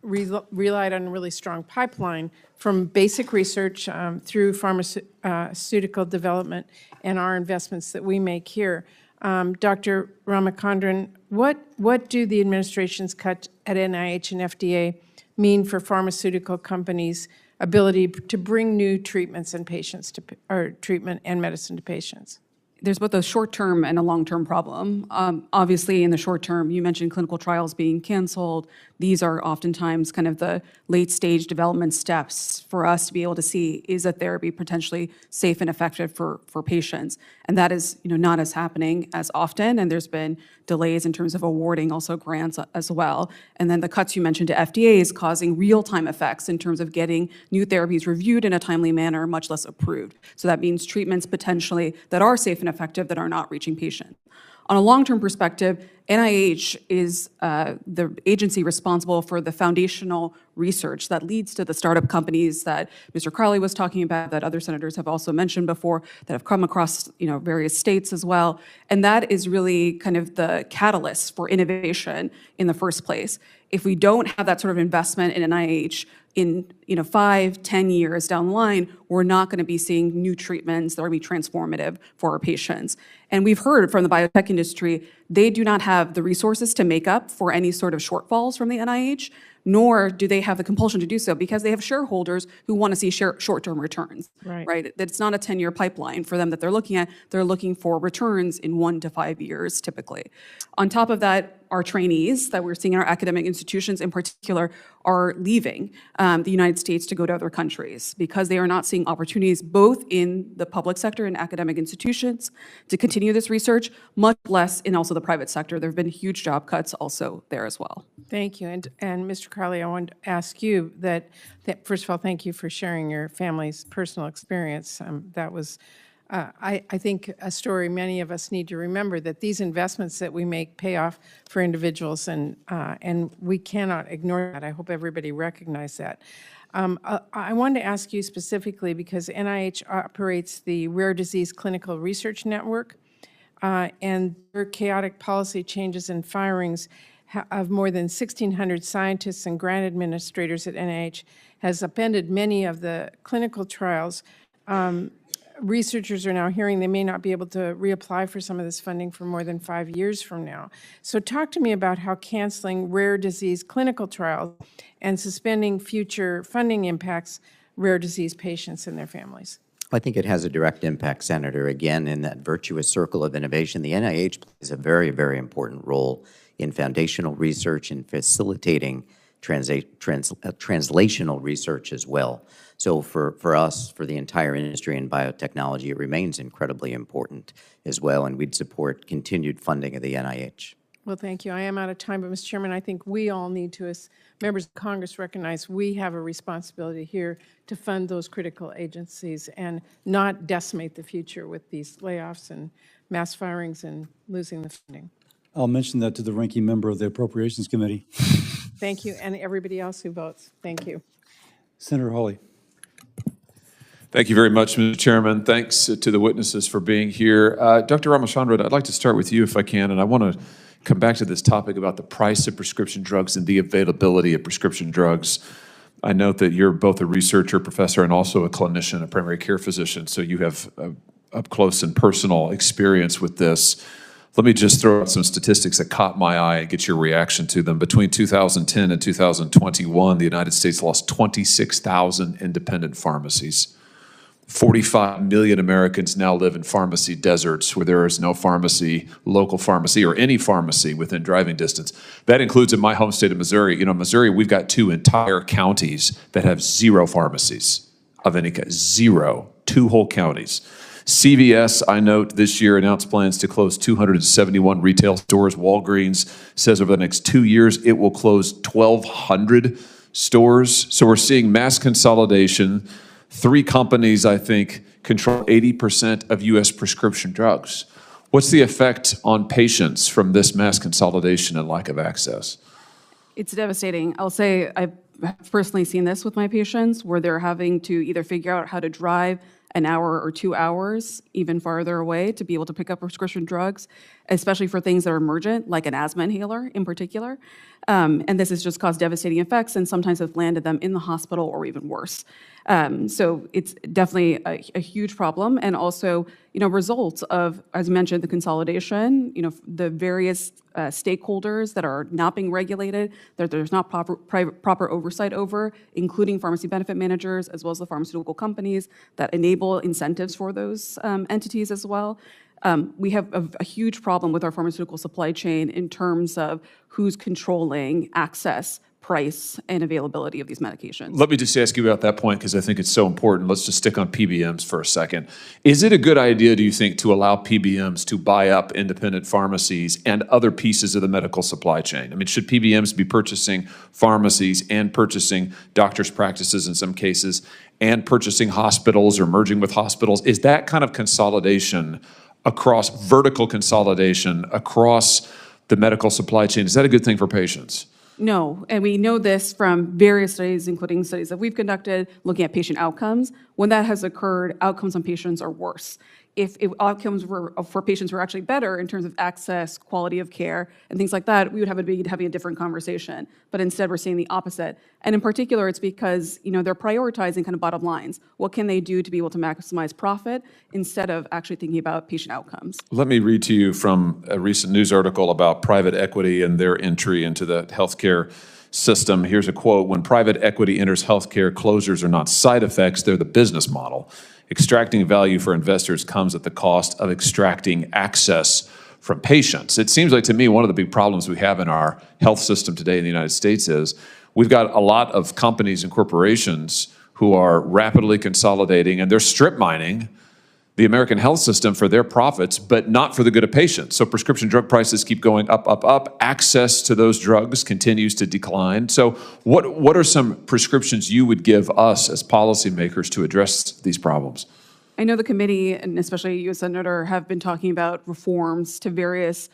relied on a really strong pipeline from basic research through pharmaceutical development and our investments that we make here. Dr. Ramachandran, what do the administration's cut at NIH and FDA mean for pharmaceutical companies' ability to bring new treatments and treatment and medicine to patients? There's both a short-term and a long-term problem. Obviously, in the short term, you mentioned clinical trials being canceled. These are oftentimes kind of the late-stage development steps for us to be able to see, is a therapy potentially safe and effective for patients? And that is, not as happening as often, and there's been delays in terms of awarding also grants as well. And then the cuts you mentioned to FDA is causing real-time effects in terms of getting new therapies reviewed in a timely manner, much less approved. So that means treatments potentially that are safe and effective that are not reaching patients. On a long-term perspective, NIH is the agency responsible for the foundational research that leads to the startup companies that Mr. Crowley was talking about, that other senators have also mentioned before, that have come across various states as well. And that is really kind of the catalyst for innovation in the first place. If we don't have that sort of investment in NIH, in 5-10 years down the line, we're not going to be seeing new treatments that are going to be transformative for our patients. And we've heard from the biotech industry, they do not have the resources to make up for any sort of shortfalls from the NIH, nor do they have the compulsion to do so because they have shareholders who want to see short-term returns, right? It's not a 10-year pipeline for them that they're looking at. They're looking for returns in 1 to 5 years, typically. On top of that, our trainees that we're seeing in our academic institutions in particular are leaving the United States to go to other countries because they are not seeing opportunities both in the public sector and academic institutions to continue this research, much less in also the private sector. There have been huge job cuts also there as well. Thank you. And Mr. Crowley, I wanted to ask you that first of all, thank you for sharing your family's personal experience. That was I think a story many of us need to remember, that these investments that we make pay off for individuals, and we cannot ignore that. I hope everybody recognizes that. I wanted to ask you specifically because NIH operates the Rare Disease Clinical Research Network, and their chaotic policy changes and firings of more than 1,600 scientists and grant administrators at NIH has upended many of the clinical trials. Researchers are now hearing they may not be able to reapply for some of this funding for more than 5 years from now. So talk to me about how canceling rare disease clinical trials and suspending future funding impacts rare disease patients and their families. I think it has a direct impact, Senator. Again, in that virtuous circle of innovation, the NIH plays a very, very important role in foundational research and facilitating translational research as well. So for us, for the entire industry in biotechnology, it remains incredibly important as well, and we'd support continued funding of the NIH. Well, thank you. I am out of time, but Mr. Chairman, I think we all need to, as members of Congress, recognize we have a responsibility here to fund those critical agencies and not decimate the future with these layoffs and mass firings and losing the funding. I'll mention that to the ranking member of the Appropriations Committee. Thank you, and everybody else who votes. Thank you. Senator Hawley. Thank you very much, Mr. Chairman. Thanks to the witnesses for being here. Dr. Ramachandran, I'd like to start with you if I can, and I want to come back to this topic about the price of prescription drugs and the availability of prescription drugs. I note that you're both a researcher, professor, and also a clinician, a primary care physician, so you have up close and personal experience with this. Let me just throw out some statistics that caught my eye and get your reaction to them. Between 2010 and 2021, the United States lost 26,000 independent pharmacies. 45 million Americans now live in pharmacy deserts where there is no pharmacy, local pharmacy, or any pharmacy within driving distance. That includes in my home state of Missouri. You know, Missouri, we've got 2 entire counties that have 0 pharmacies of any kind. 0. 2 whole counties. CVS, I note, this year announced plans to close 271 retail stores. Walgreens says over the next 2 years it will close 1,200 stores. So we're seeing mass consolidation. 3 companies, I think, control 80% of U.S. prescription drugs. What's the effect on patients from this mass consolidation and lack of access? It's devastating. I'll say I've personally seen this with my patients where they're having to either figure out how to drive an hour or 2 hours even farther away to be able to pick up prescription drugs, especially for things that are emergent, like an asthma inhaler in particular. And this has just caused devastating effects and sometimes have landed them in the hospital or even worse. So it's definitely a huge problem, and also, results of, as mentioned, the consolidation, the various stakeholders that are not being regulated, that there's not proper oversight over, including pharmacy benefit managers, as well as the pharmaceutical companies that enable incentives for those entities as well. We have a huge problem with our pharmaceutical supply chain in terms of who's controlling access, price, and availability of these medications. Let me just ask you about that point because I think it's so important. Let's just stick on PBMs for a second. Is it a good idea, do you think, to allow PBMs to buy up independent pharmacies and other pieces of the medical supply chain? I mean, should PBMs be purchasing pharmacies and purchasing doctors' practices in some cases and purchasing hospitals or merging with hospitals? Is that kind of consolidation across vertical consolidation across the medical supply chain, is that a good thing for patients? No, and we know this from various studies, including studies that we've conducted looking at patient outcomes. When that has occurred, outcomes on patients are worse. If outcomes were for patients were actually better in terms of access, quality of care, and things like that, we would be having a different conversation. But instead, we're seeing the opposite. And in particular, it's because they're prioritizing kind of bottom lines. What can they do to be able to maximize profit instead of actually thinking about patient outcomes? Let me read to you from a recent news article about private equity and their entry into the healthcare system. Here's a quote: "When private equity enters healthcare, closures are not side effects, they're the business model. Extracting value for investors comes at the cost of extracting access from patients." It seems like to me one of the big problems we have in our health system today in the United States is we've got a lot of companies and corporations who are rapidly consolidating, and they're strip mining the American health system for their profits, but not for the good of patients. So prescription drug prices keep going up, up, up. Access to those drugs continues to decline. So what are some prescriptions you would give us as policymakers to address these problems? I know the committee, and especially you as Senator, have been talking about reforms to various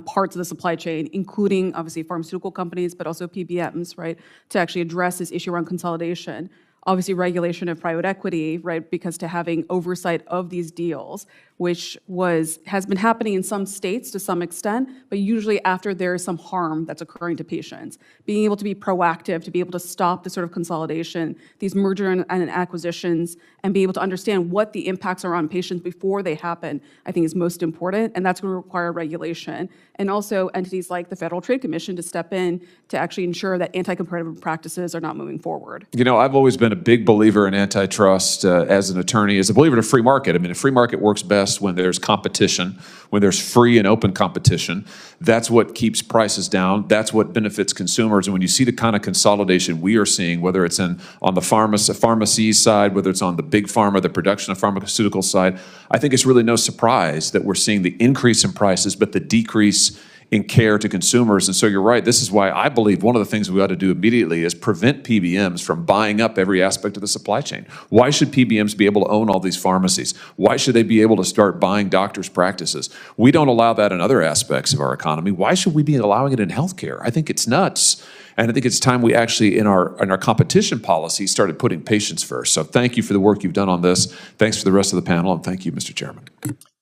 parts of the supply chain, including obviously pharmaceutical companies, but also PBMs, right, to actually address this issue around consolidation. Obviously, regulation of private equity, right, because to having oversight of these deals, which has been happening in some states to some extent, but usually after there is some harm that's occurring to patients. Being able to be proactive, to be able to stop the sort of consolidation, these merger and acquisitions, and be able to understand what the impacts are on patients before they happen, I think is most important, and that's going to require regulation. And also entities like the Federal Trade Commission to step in to actually ensure that anti-competitive practices are not moving forward. You know, I've always been a big believer in antitrust as an attorney, as a believer in a free market. I mean, a free market works best when there's competition, when there's free and open competition. That's what keeps prices down. That's what benefits consumers. And when you see the kind of consolidation we are seeing, whether it's on the pharmacy side, whether it's on the big pharma, the production of pharmaceutical side, I think it's really no surprise that we're seeing the increase in prices, but the decrease in care to consumers. And so you're right, this is why I believe one of the things we ought to do immediately is prevent PBMs from buying up every aspect of the supply chain. Why should PBMs be able to own all these pharmacies? Why should they be able to start buying doctors' practices? We don't allow that in other aspects of our economy. Why should we be allowing it in healthcare? I think it's nuts. And I think it's time we actually, in our competition policy, started putting patients first. So thank you for the work you've done on this. Thanks for the rest of the panel, and thank you, Mr. Chairman.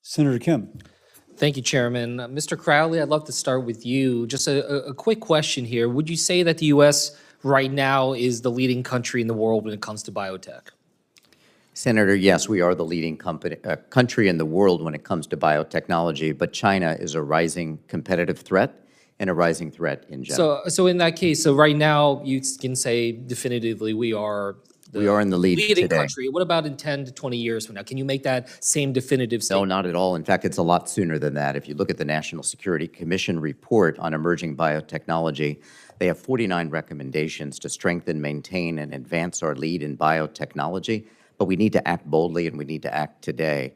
Senator Kim. Thank you, Chairman. Mr. Crowley, I'd love to start with you. Just a quick question here. Would you say that the U.S. right now is the leading country in the world when it comes to biotech? Senator, yes, we are the leading country in the world when it comes to biotechnology, but China is a rising competitive threat and a rising threat in general. So in that case, so right now you can say definitively we are in the lead leading today. country. What about in 10 to 20 years from now? Can you make that same definitive statement? No, not at all. In fact, it's a lot sooner than that. If you look at the National Security Commission report on emerging biotechnology, they have 49 recommendations to strengthen, maintain, and advance our lead in biotechnology. But we need to act boldly, and we need to act today.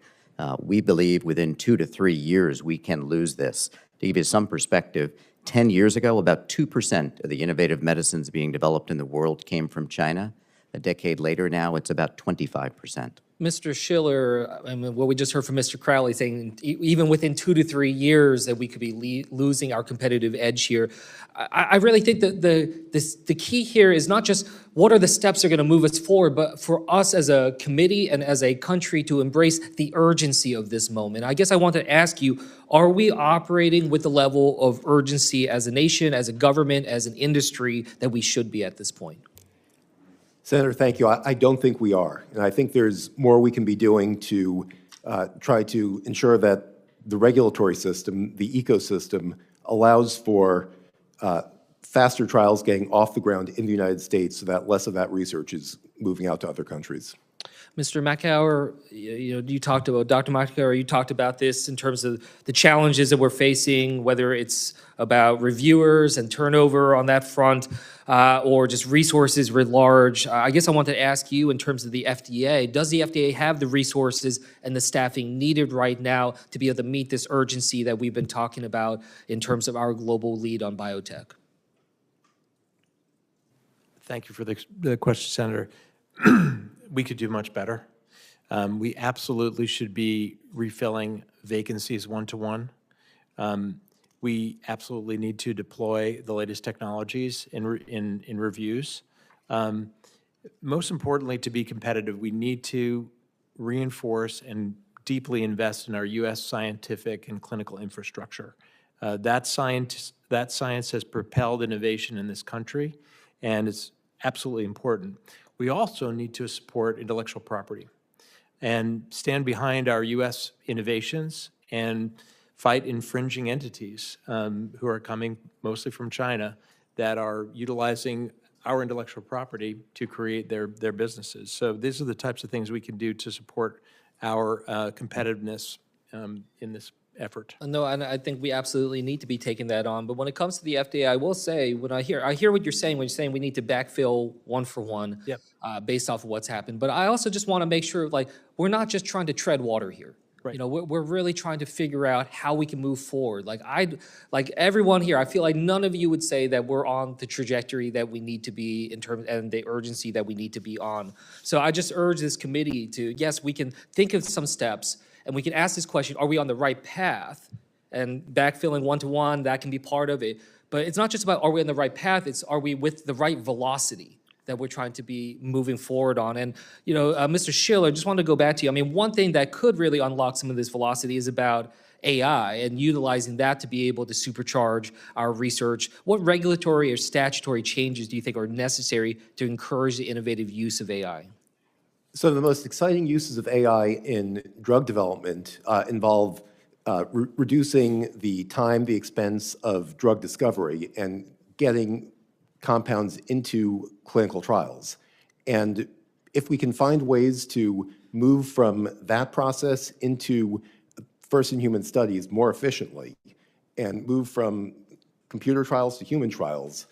We believe within 2 to 3 years we can lose this. To give you some perspective, 10 years ago, about 2% of the innovative medicines being developed in the world came from China. A decade later now, it's about 25%. Mr. Schiller, I mean, what we just heard from Mr. Crowley saying, even within 2 to 3 years that we could be losing our competitive edge here. I really think that the key here is not just what are the steps that are going to move us forward, but for us as a committee and as a country to embrace the urgency of this moment. I guess I want to ask you, are we operating with the level of urgency as a nation, as a government, as an industry that we should be at this point? Senator, thank you. I don't think we are. And I think there's more we can be doing to try to ensure that the regulatory system, the ecosystem, allows for faster trials getting off the ground in the United States so that less of that research is moving out to other countries. Mr. Makower, you talked about, Dr. Makower, you talked about this in terms of the challenges that we're facing, whether it's about reviewers and turnover on that front, or just resources writ large. I guess I want to ask you in terms of the FDA, does the FDA have the resources and the staffing needed right now to be able to meet this urgency that we've been talking about in terms of our global lead on biotech? Thank you for the question, Senator. We could do much better. We absolutely should be refilling vacancies one-to-one. We absolutely need to deploy the latest technologies in reviews. Most importantly, to be competitive, we need to reinforce and deeply invest in our U.S. scientific and clinical infrastructure. That science has propelled innovation in this country, and it's absolutely important. We also need to support intellectual property and stand behind our U.S. innovations and fight infringing entities who are coming mostly from China that are utilizing our intellectual property to create their businesses. So these are the types of things we can do to support our competitiveness in this effort. No, and I think we absolutely need to be taking that on. But when it comes to the FDA, I will say, when I hear what you're saying when you're saying we need to backfill one for one, Yep. Based off of what's happened. But I also just want to make sure, like, we're not just trying to tread water here. Right. You know, we're really trying to figure out how we can move forward. Like everyone here, I feel like none of you would say that we're on the trajectory that we need to be in terms and the urgency that we need to be on. So I just urge this committee to, yes, we can think of some steps and we can ask this question, are we on the right path? And backfilling one-to-one, that can be part of it. But it's not just about are we on the right path, it's are we with the right velocity? that we're trying to be moving forward on. And, Mr. Schiller, just wanted to go back to you. I mean, one thing that could really unlock some of this velocity is about AI and utilizing that to be able to supercharge our research. What regulatory or statutory changes do you think are necessary to encourage the innovative use of AI? So the most exciting uses of AI in drug development involve reducing the time, the expense of drug discovery, and getting compounds into clinical trials. And if we can find ways to move from that process into first-in-human studies more efficiently and move from computer trials to human trials,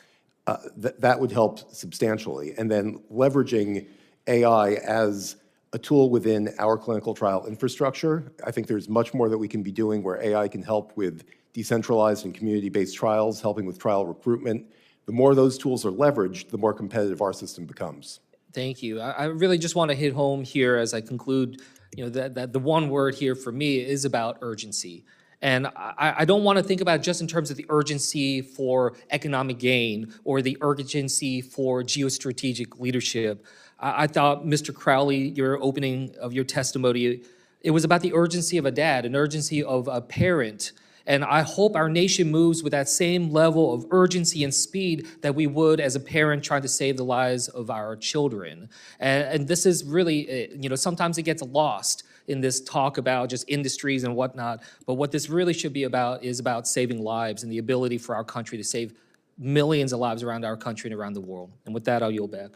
that would help substantially. And then leveraging AI as a tool within our clinical trial infrastructure, I think there's much more that we can be doing where AI can help with decentralized and community-based trials, helping with trial recruitment. The more those tools are leveraged, the more competitive our system becomes. Thank you. I really just want to hit home here as I conclude, that the one word here for me is about urgency. And I don't want to think about it just in terms of the urgency for economic gain or the urgency for geostrategic leadership. I thought, Mr. Crowley, your opening of your testimony, it was about the urgency of a dad, an urgency of a parent. And I hope our nation moves with that same level of urgency and speed that we would as a parent trying to save the lives of our children. And this is really, sometimes it gets lost in this talk about just industries and whatnot. But what this really should be about is about saving lives and the ability for our country to save millions of lives around our country and around the world. And with that, I'll yield back.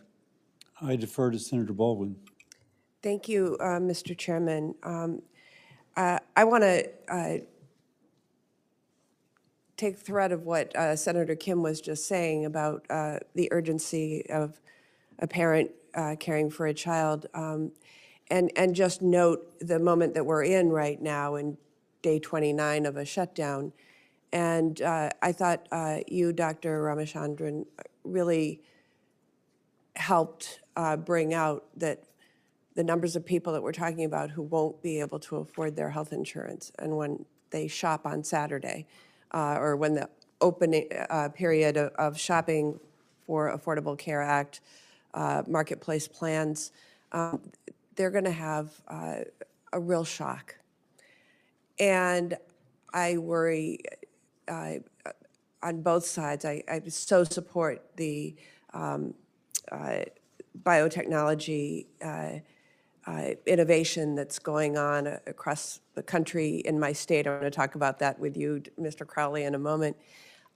I defer to Senator Baldwin. Thank you, Mr. Chairman. I want to take the thread of what Senator Kim was just saying about the urgency of a parent caring for a child, and just note the moment that we're in right now in day 29 of a shutdown. And I thought you, Dr. Ramachandran, really helped bring out that the numbers of people that we're talking about who won't be able to afford their health insurance, and when they shop on Saturday, or when the opening period of shopping for Affordable Care Act marketplace plans, they're going to have a real shock. And I worry on both sides. I so support the biotechnology innovation that's going on across the country in my state. I'm going to talk about that with you, Mr. Crowley, in a moment.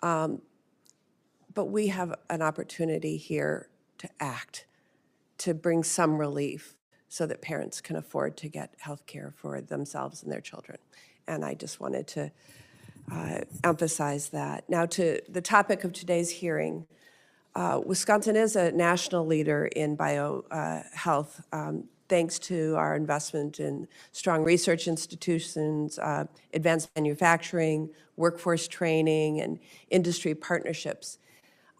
But we have an opportunity here to act, to bring some relief so that parents can afford to get health care for themselves and their children. And I just wanted to emphasize that. Now to the topic of today's hearing. Wisconsin is a national leader in biohealth, thanks to our investment in strong research institutions, advanced manufacturing, workforce training, and industry partnerships.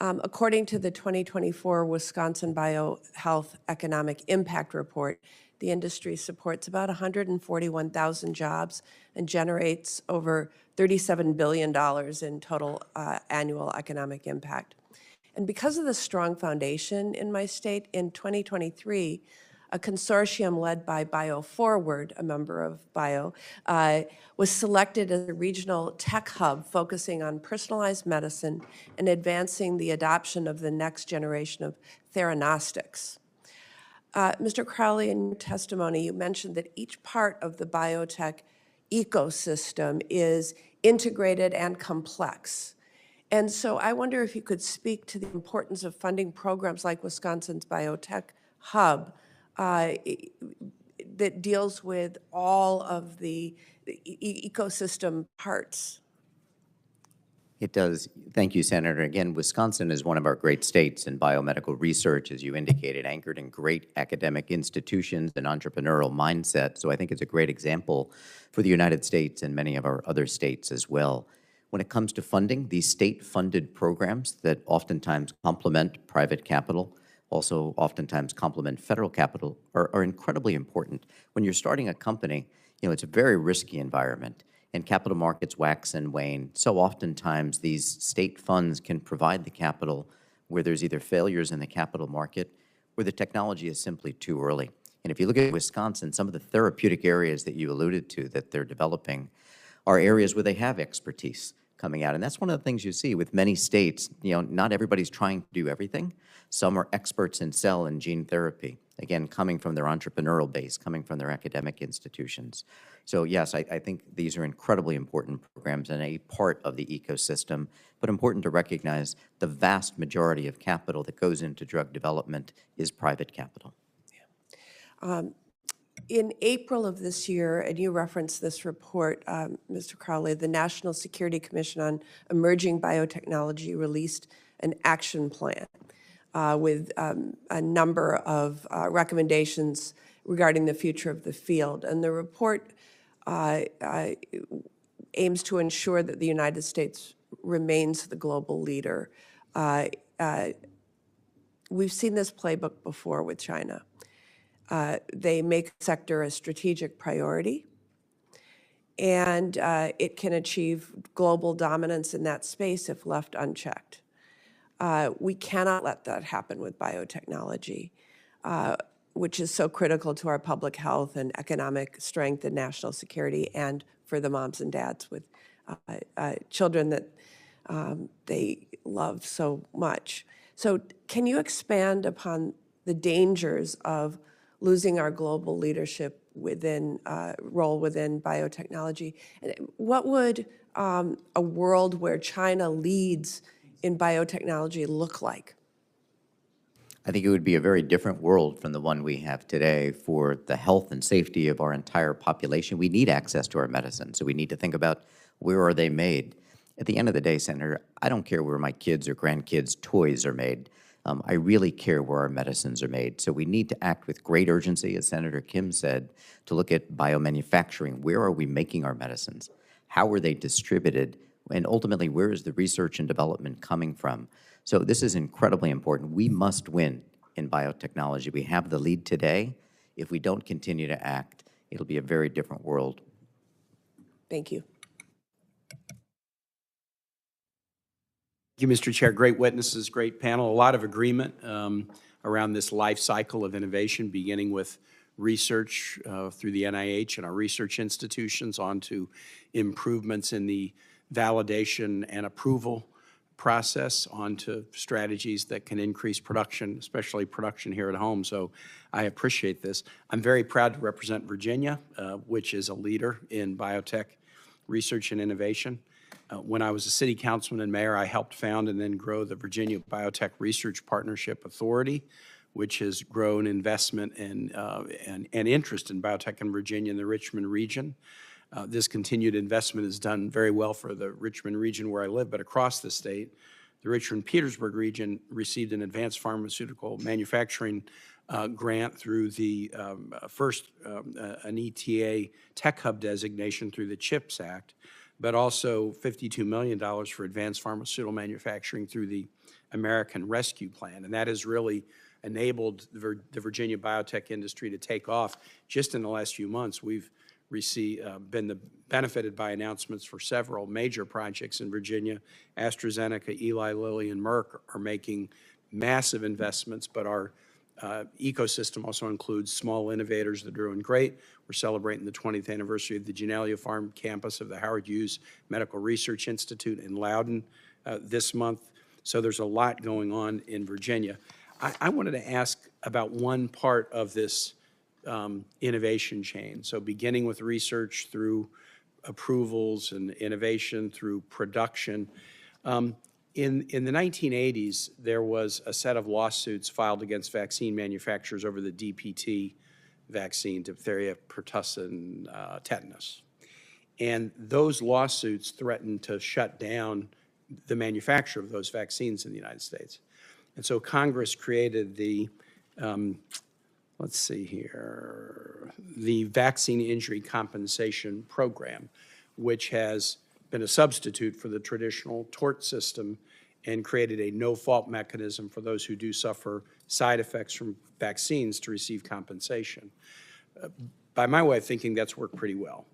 According to the 2024 Wisconsin Biohealth Economic Impact Report, the industry supports about 141,000 jobs and generates over $37 billion in total annual economic impact. And because of the strong foundation in my state, in 2023, a consortium led by BioForward, a member of Bio, was selected as a regional tech hub focusing on personalized medicine and advancing the adoption of the next generation of theranostics. Mr. Crowley, in your testimony, you mentioned that each part of the biotech ecosystem is integrated and complex. And so I wonder if you could speak to the importance of funding programs like Wisconsin's Biotech Hub that deals with all of the ecosystem parts. It does. Thank you, Senator. Again, Wisconsin is one of our great states in biomedical research, as you indicated, anchored in great academic institutions and entrepreneurial mindset. So I think it's a great example for the United States and many of our other states as well. When it comes to funding, these state-funded programs that oftentimes complement private capital, also oftentimes complement federal capital, are incredibly important. When you're starting a company, it's a very risky environment, and capital markets wax and wane. So oftentimes these state funds can provide the capital where there's either failures in the capital market or the technology is simply too early. And if you look at Wisconsin, some of the therapeutic areas that you alluded to that they're developing are areas where they have expertise coming out. And that's one of the things you see with many states. Not everybody's trying to do everything. Some are experts in cell and gene therapy, again, coming from their entrepreneurial base, coming from their academic institutions. So yes, I think these are incredibly important programs and a part of the ecosystem, but important to recognize the vast majority of capital that goes into drug development is private capital. In April of this year, and you referenced this report, Mr. Crowley, the National Security Commission on Emerging Biotechnology released an action plan with a number of recommendations regarding the future of the field. And the report aims to ensure that the United States remains the global leader. We've seen this playbook before with China. They make the sector a strategic priority, and it can achieve global dominance in that space if left unchecked. We cannot let that happen with biotechnology, which is so critical to our public health and economic strength and national security, and for the moms and dads with children that they love so much. So can you expand upon the dangers of losing our global leadership role within biotechnology? And what would a world where China leads in biotechnology look like? I think it would be a very different world from the one we have today for the health and safety of our entire population. We need access to our medicines, so we need to think about where are they made. At the end of the day, Senator, I don't care where my kids' or grandkids' toys are made. I really care where our medicines are made. So we need to act with great urgency, as Senator Kim said, to look at biomanufacturing. Where are we making our medicines? How are they distributed? And ultimately, where is the research and development coming from? So this is incredibly important. We must win in biotechnology. We have the lead today. If we don't continue to act, it'll be a very different world. Thank you. Thank you, Mr. Chair. Great witnesses, great panel. A lot of agreement around this life cycle of innovation, beginning with research through the NIH and our research institutions, on to improvements in the validation and approval process, onto strategies that can increase production, especially production here at home. So I appreciate this. I'm very proud to represent Virginia, which is a leader in biotech research and innovation. When I was a city councilman and mayor, I helped found and then grow the Virginia Biotech Research Partnership Authority, which has grown investment and interest in biotech in Virginia and the Richmond region. This continued investment is done very well for the Richmond region where I live, but across the state. The Richmond-Petersburg region received an advanced pharmaceutical manufacturing grant through the first an ETA Tech Hub designation through the CHIPS Act, but also $52 million for advanced pharmaceutical manufacturing through the American Rescue Plan. And that has really enabled the Virginia biotech industry to take off. Just in the last few months, we've been benefited by announcements for several major projects in Virginia. AstraZeneca, Eli Lilly, and Merck are making massive investments, but our ecosystem also includes small innovators that are doing great. We're celebrating the 20th anniversary of the Genelia Farm campus of the Howard Hughes Medical Research Institute in Loudoun this month. So there's a lot going on in Virginia. I wanted to ask about one part of this innovation chain. So beginning with research through approvals and innovation through production. In the 1980s, there was a set of lawsuits filed against vaccine manufacturers over the DPT vaccine, diphtheria, pertussin, tetanus. And those lawsuits threatened to shut down the manufacture of those vaccines in the United States. And so Congress created the, let's see here, the Vaccine Injury Compensation Program, which has been a substitute for the traditional tort system and created a no-fault mechanism for those who do suffer side effects from vaccines to receive compensation. By my way of thinking, that's worked pretty well.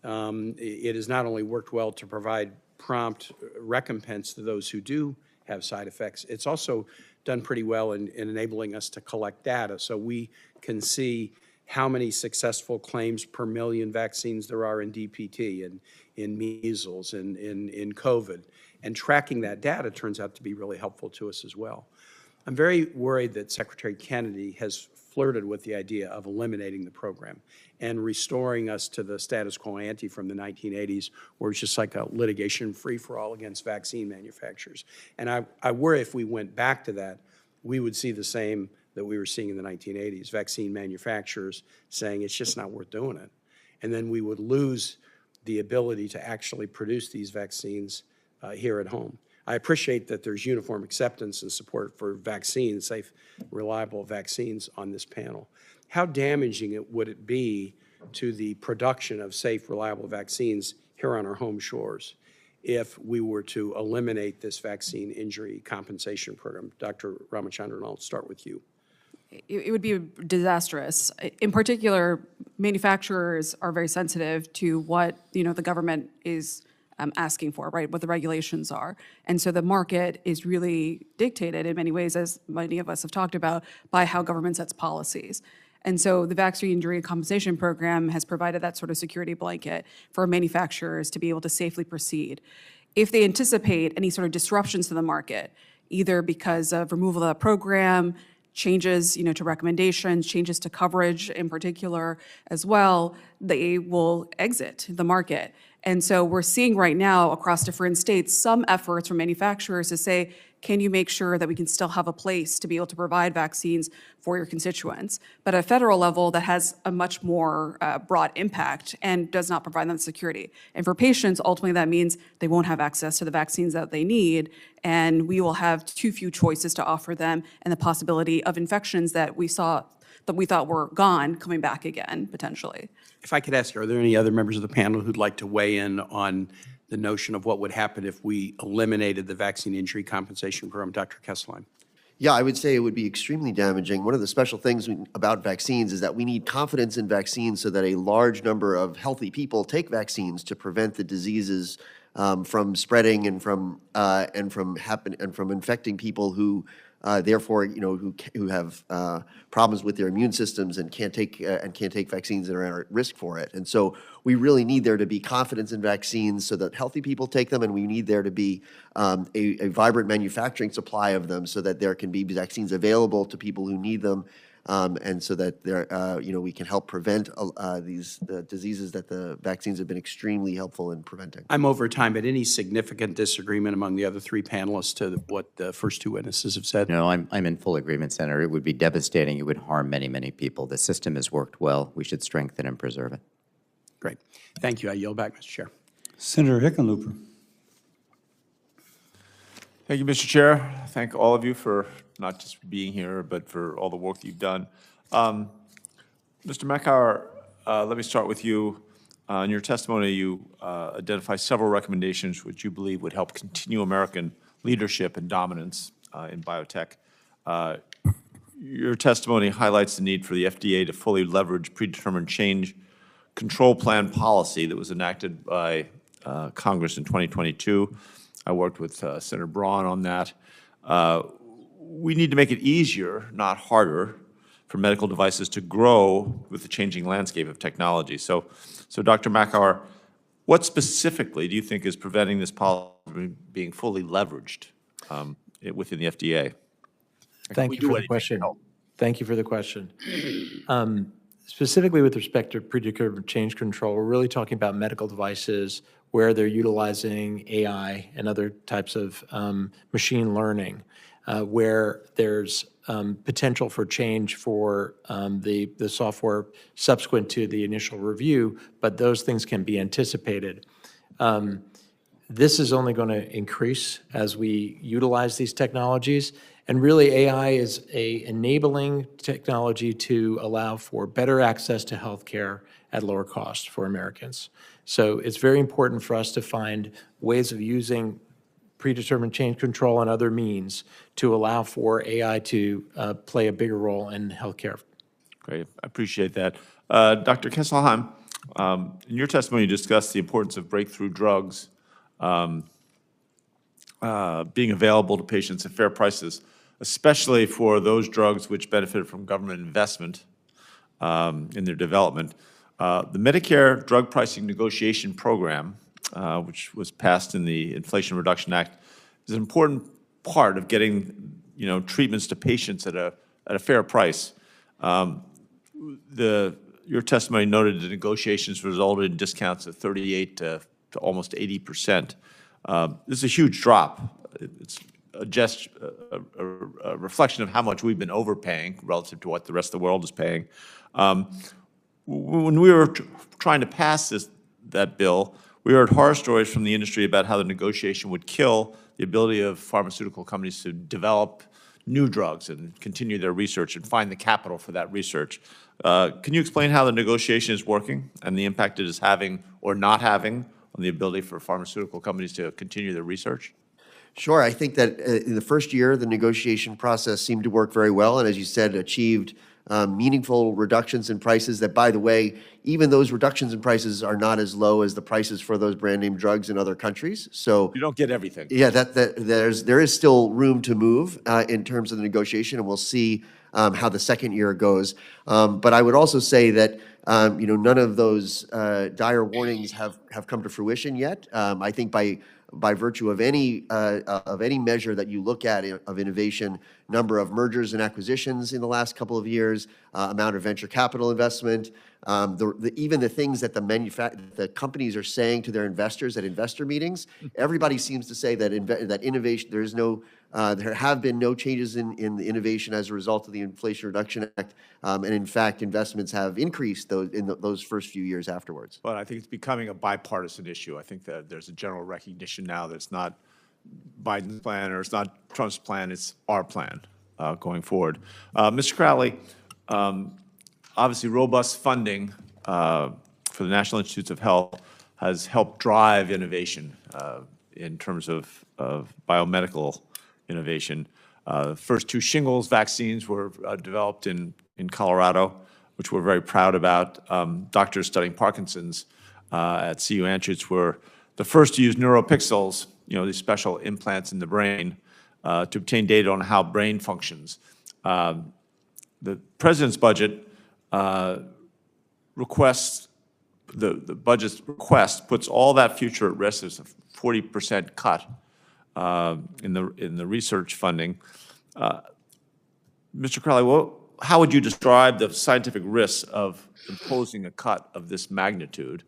It has not only worked well to provide prompt recompense to those who do have side effects. It's also done pretty well in enabling us to collect data, so we can see how many successful claims per million vaccines there are in DPT and in measles and in COVID. And tracking that data turns out to be really helpful to us as well. I'm very worried that Secretary Kennedy has flirted with the idea of eliminating the program and restoring us to the status quo ante from the 1980s, where it's just like a litigation free-for-all against vaccine manufacturers. And I worry if we went back to that, we would see the same that we were seeing in the 1980s, vaccine manufacturers saying it's just not worth doing it. And then we would lose the ability to actually produce these vaccines here at home. I appreciate that there's uniform acceptance and support for vaccines, safe, reliable vaccines on this panel. How damaging would it be to the production of safe, reliable vaccines here on our home shores if we were to eliminate this vaccine injury compensation program? Dr. Ramachandran, I'll start with you. It would be disastrous. In particular, manufacturers are very sensitive to what, the government is asking for, right, what the regulations are. And so the market is really dictated in many ways, as many of us have talked about, by how government sets policies. And so the Vaccine Injury Compensation Program has provided that sort of security blanket for manufacturers to be able to safely proceed. If they anticipate any sort of disruptions to the market, either because of removal of the program, changes, to recommendations, changes to coverage in particular as well, they will exit the market. And so we're seeing right now across different states some efforts from manufacturers to say, can you make sure that we can still have a place to be able to provide vaccines for your constituents? But at a federal level, that has a much more broad impact and does not provide them security. And for patients, ultimately that means they won't have access to the vaccines that they need, and we will have too few choices to offer them, and the possibility of infections that we thought were gone coming back again, potentially. If I could ask, are there any other members of the panel who'd like to weigh in on the notion of what would happen if we eliminated the Vaccine Injury Compensation Program? Dr. Kesselheim. Yeah, I would say it would be extremely damaging. One of the special things about vaccines is that we need confidence in vaccines so that a large number of healthy people take vaccines to prevent the diseases from spreading and from infecting people who therefore, who have problems with their immune systems and can't take vaccines and are at risk for it. And so we really need there to be confidence in vaccines so that healthy people take them, and we need there to be a vibrant manufacturing supply of them so that there can be vaccines available to people who need them, and so that we can help prevent the diseases that the vaccines have been extremely helpful in preventing. I'm over time, but any significant disagreement among the other three panelists to what the first two witnesses have said? No, I'm in full agreement, Senator. It would be devastating. It would harm many, many people. The system has worked well. We should strengthen and preserve it. Great. Thank you. I yield back, Mr. Chair. Senator Hickenlooper. Thank you, Mr. Chair. Thank all of you for not just being here, but for all the work that you've done. Mr. Makower, let me start with you. In your testimony, you identify several recommendations which you believe would help continue American leadership and dominance in biotech. Your testimony highlights the need for the FDA to fully leverage predetermined change control plan policy that was enacted by Congress in 2022. I worked with Senator Braun on that. We need to make it easier, not harder, for medical devices to grow with the changing landscape of technology. So Dr. Makower, what specifically do you think is preventing this policy from being fully leveraged within the FDA? Thank you for the question. Thank you for the question. Specifically with respect to predetermined change control, we're really talking about medical devices where they're utilizing AI and other types of machine learning, where there's potential for change for the software subsequent to the initial review, but those things can be anticipated. This is only going to increase as we utilize these technologies. And really, AI is an enabling technology to allow for better access to healthcare at lower cost for Americans. So it's very important for us to find ways of using predetermined change control and other means to allow for AI to play a bigger role in healthcare. Great, I appreciate that. Dr. Kesselheim, in your testimony, you discussed the importance of breakthrough drugs being available to patients at fair prices, especially for those drugs which benefit from government investment in their development. The Medicare Drug Pricing Negotiation Program, which was passed in the Inflation Reduction Act, is an important part of getting, treatments to patients at a fair price. Your testimony noted the negotiations resulted in discounts of 38 to almost 80%. This is a huge drop. It's a reflection of how much we've been overpaying relative to what the rest of the world is paying. When we were trying to pass that bill, we heard horror stories from the industry about how the negotiation would kill the ability of pharmaceutical companies to develop new drugs and continue their research and find the capital for that research. Can you explain how the negotiation is working and the impact it is having or not having on the ability for pharmaceutical companies to continue their research? Sure. I think that in the first year, the negotiation process seemed to work very well, and as you said, achieved meaningful reductions in prices that, by the way, even those reductions in prices are not as low as the prices for those brand name drugs in other countries. So you don't get everything. Yeah, there is still room to move in terms of the negotiation, and we'll see how the second year goes. But I would also say that none of those dire warnings have come to fruition yet. I think by virtue of any measure that you look at of innovation, number of mergers and acquisitions in the last couple of years, amount of venture capital investment, even the things that the companies are saying to their investors at investor meetings, everybody seems to say that innovation, there have been no changes in the innovation as a result of the Inflation Reduction Act, and in fact, investments have increased in those first few years afterwards. But I think it's becoming a bipartisan issue. I think that there's a general recognition now that it's not Biden's plan or it's not Trump's plan, it's our plan going forward. Mr. Crowley, obviously robust funding for the National Institutes of Health has helped drive innovation in terms of biomedical innovation. The first 2 shingles vaccines were developed in Colorado, which we're very proud about. Doctors studying Parkinson's at CU Anschutz were the first to use neuropixels, these special implants in the brain, to obtain data on how brain functions. The president's budget requests, the budget's request puts all that future at risk. There's a 40% cut in the research funding. Mr. Crowley, how would you describe the scientific risks of imposing a cut of this magnitude,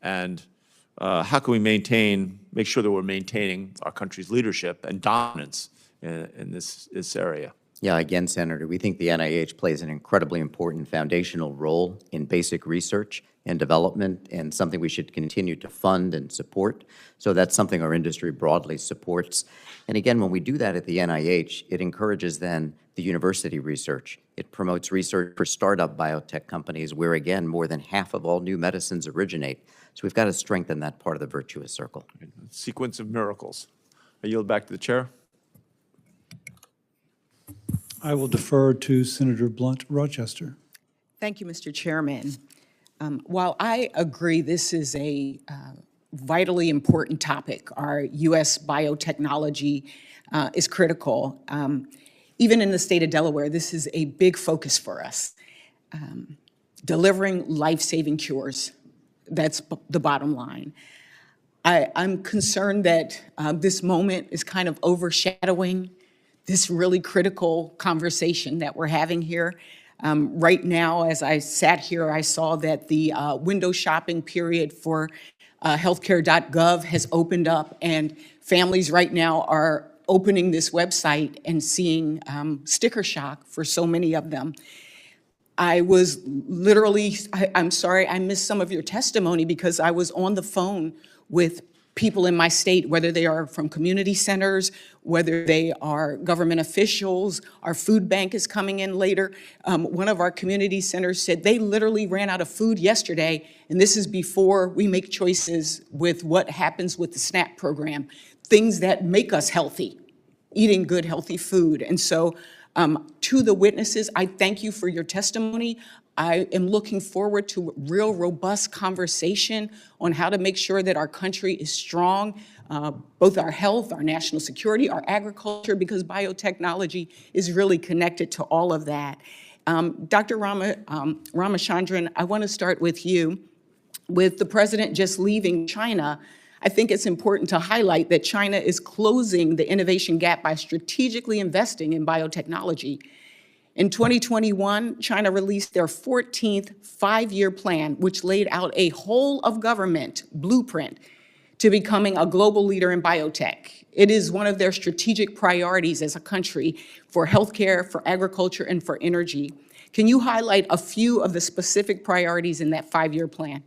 and how can we make sure that we're maintaining our country's leadership and dominance in this area? Yeah, again, Senator, we think the NIH plays an incredibly important foundational role in basic research and development, and something we should continue to fund and support. So that's something our industry broadly supports. And again, when we do that at the NIH, it encourages then the university research. It promotes research for startup biotech companies where, again, more than half of all new medicines originate. So we've got to strengthen that part of the virtuous circle. Sequence of miracles. I yield back to the chair. I will defer to Senator Blunt Rochester. Thank you, Mr. Chairman. While I agree this is a vitally important topic, our U.S. biotechnology is critical. Even in the state of Delaware, this is a big focus for us. Delivering life-saving cures, that's the bottom line. I'm concerned that this moment is kind of overshadowing this really critical conversation that we're having here. Right now, as I sat here, I saw that the window shopping period for healthcare.gov has opened up, and families right now are opening this website and seeing sticker shock for so many of them. I was literally, I'm sorry, I missed some of your testimony because I was on the phone with people in my state, whether they are from community centers, whether they are government officials. Our food bank is coming in later. One of our community centers said they literally ran out of food yesterday, and this is before we make choices with what happens with the SNAP program, things that make us healthy, eating good, healthy food. And so To the witnesses, I thank you for your testimony. I am looking forward to a real robust conversation on how to make sure that our country is strong, both our health, our national security, our agriculture, because biotechnology is really connected to all of that. Dr. Ramachandran, I want to start with you. With the president just leaving China, I think it's important to highlight that China is closing the innovation gap by strategically investing in biotechnology. In 2021, China released their 14th five-year plan, which laid out a whole-of-government blueprint to becoming a global leader in biotech. It is one of their strategic priorities as a country for healthcare, for agriculture, and for energy. Can you highlight a few of the specific priorities in that five-year plan?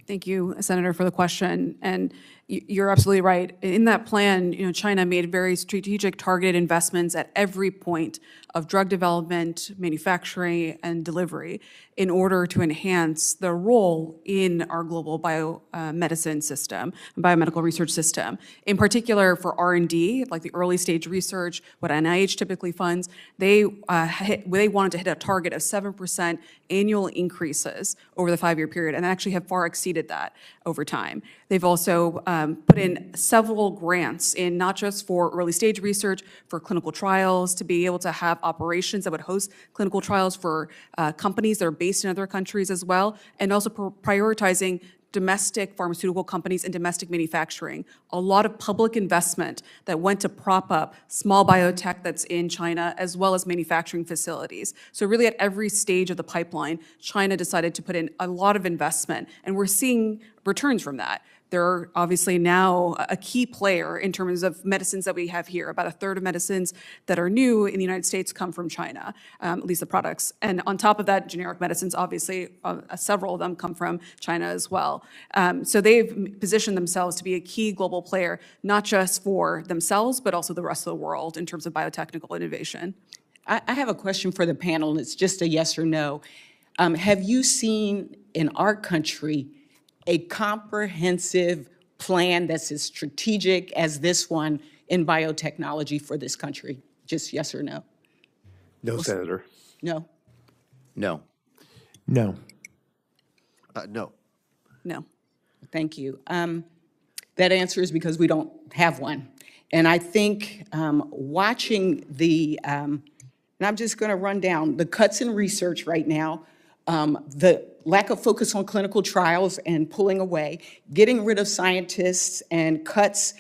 Thank you, Senator, for the question. And you're absolutely right. In that plan, China made very strategic, targeted investments at every point of drug development, manufacturing, and delivery in order to enhance the role in our global biomedicine system, biomedical research system. In particular, for R&D, like the early stage research, what NIH typically funds, they wanted to hit a target of 7% annual increases over the five-year period, and actually have far exceeded that over time. They've also put in several grants in not just for early stage research, for clinical trials, to be able to have operations that would host clinical trials for companies that are based in other countries as well, and also prioritizing domestic pharmaceutical companies and domestic manufacturing. A lot of public investment that went to prop up small biotech that's in China, as well as manufacturing facilities. So really at every stage of the pipeline, China decided to put in a lot of investment, and we're seeing returns from that. They're obviously now a key player in terms of medicines that we have here. About a third of medicines that are new in the United States come from China, at least the products. And on top of that, generic medicines, obviously, several of them come from China as well. So they've positioned themselves to be a key global player, not just for themselves, but also the rest of the world in terms of biotechnical innovation. I have a question for the panel, and it's just a yes or no. Have you seen in our country a comprehensive plan that's as strategic as this one in biotechnology for this country? Just yes or no? No, Senator. No? No. No. No. No. Thank you. That answer is because we don't have one. And I think watching the, and I'm just going to run down the cuts in research right now, the lack of focus on clinical trials and pulling away, getting rid of scientists and cuts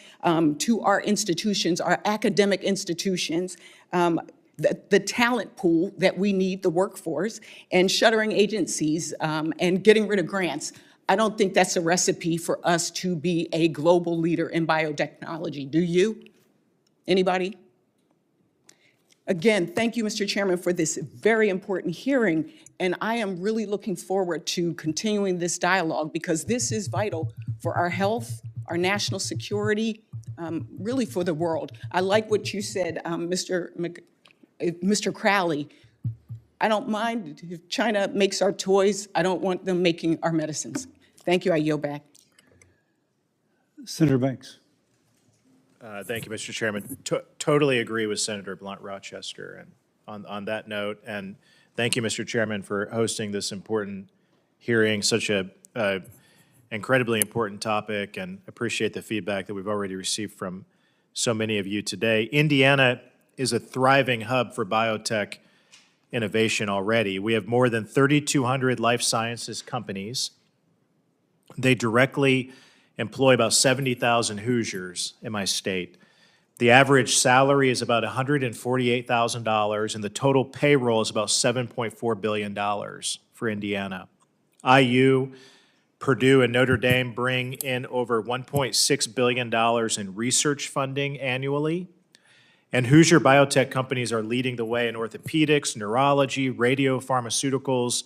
to our institutions, our academic institutions, the talent pool that we need, the workforce, and shuttering agencies and getting rid of grants. I don't think that's a recipe for us to be a global leader in biotechnology. Do you? Anybody? Again, thank you, Mr. Chairman, for this very important hearing, and I am really looking forward to continuing this dialogue because this is vital for our health, our national security, really for the world. I like what you said, Mr. Crowley. I don't mind if China makes our toys. I don't want them making our medicines. Thank you. I yield back. Senator Banks. Thank you, Mr. Chairman. Totally agree with Senator Blunt-Rochester and on that note. And thank you, Mr. Chairman, for hosting this important hearing, such a incredibly important topic, and appreciate the feedback that we've already received from so many of you today. Indiana is a thriving hub for biotech innovation already. We have more than 3,200 life sciences companies. They directly employ about 70,000 Hoosiers in my state. The average salary is about $148,000, and the total payroll is about $7.4 billion for Indiana. IU, Purdue, and Notre Dame bring in over $1.6 billion in research funding annually. And Hoosier biotech companies are leading the way in orthopedics, neurology, radiopharmaceuticals,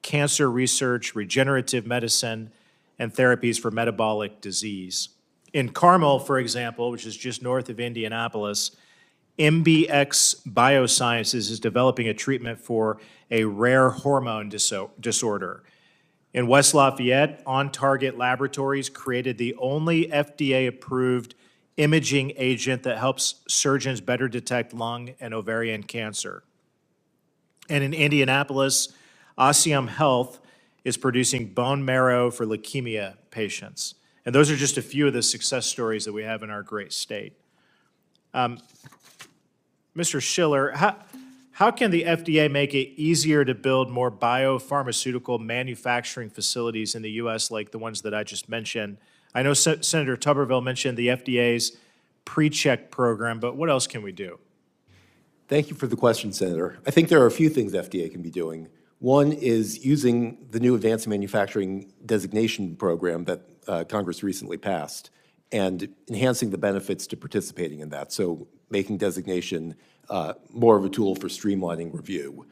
cancer research, regenerative medicine, and therapies for metabolic disease. In Carmel, for example, which is just north of Indianapolis, MBX Biosciences is developing a treatment for a rare hormone disorder. In West Lafayette, On Target Laboratories created the only FDA-approved imaging agent that helps surgeons better detect lung and ovarian cancer. And in Indianapolis, Ossium Health is producing bone marrow for leukemia patients. And those are just a few of the success stories that we have in our great state. Mr. Schiller, how can the FDA make it easier to build more biopharmaceutical manufacturing facilities in the U.S. like the ones that I just mentioned? I know Senator Tuberville mentioned the FDA's pre-check program, but what else can we do? Thank you for the question, Senator. I think there are a few things FDA can be doing. One is using the new Advanced Manufacturing Designation Program that Congress recently passed and enhancing the benefits to participating in that, so making designation more of a tool for streamlining review.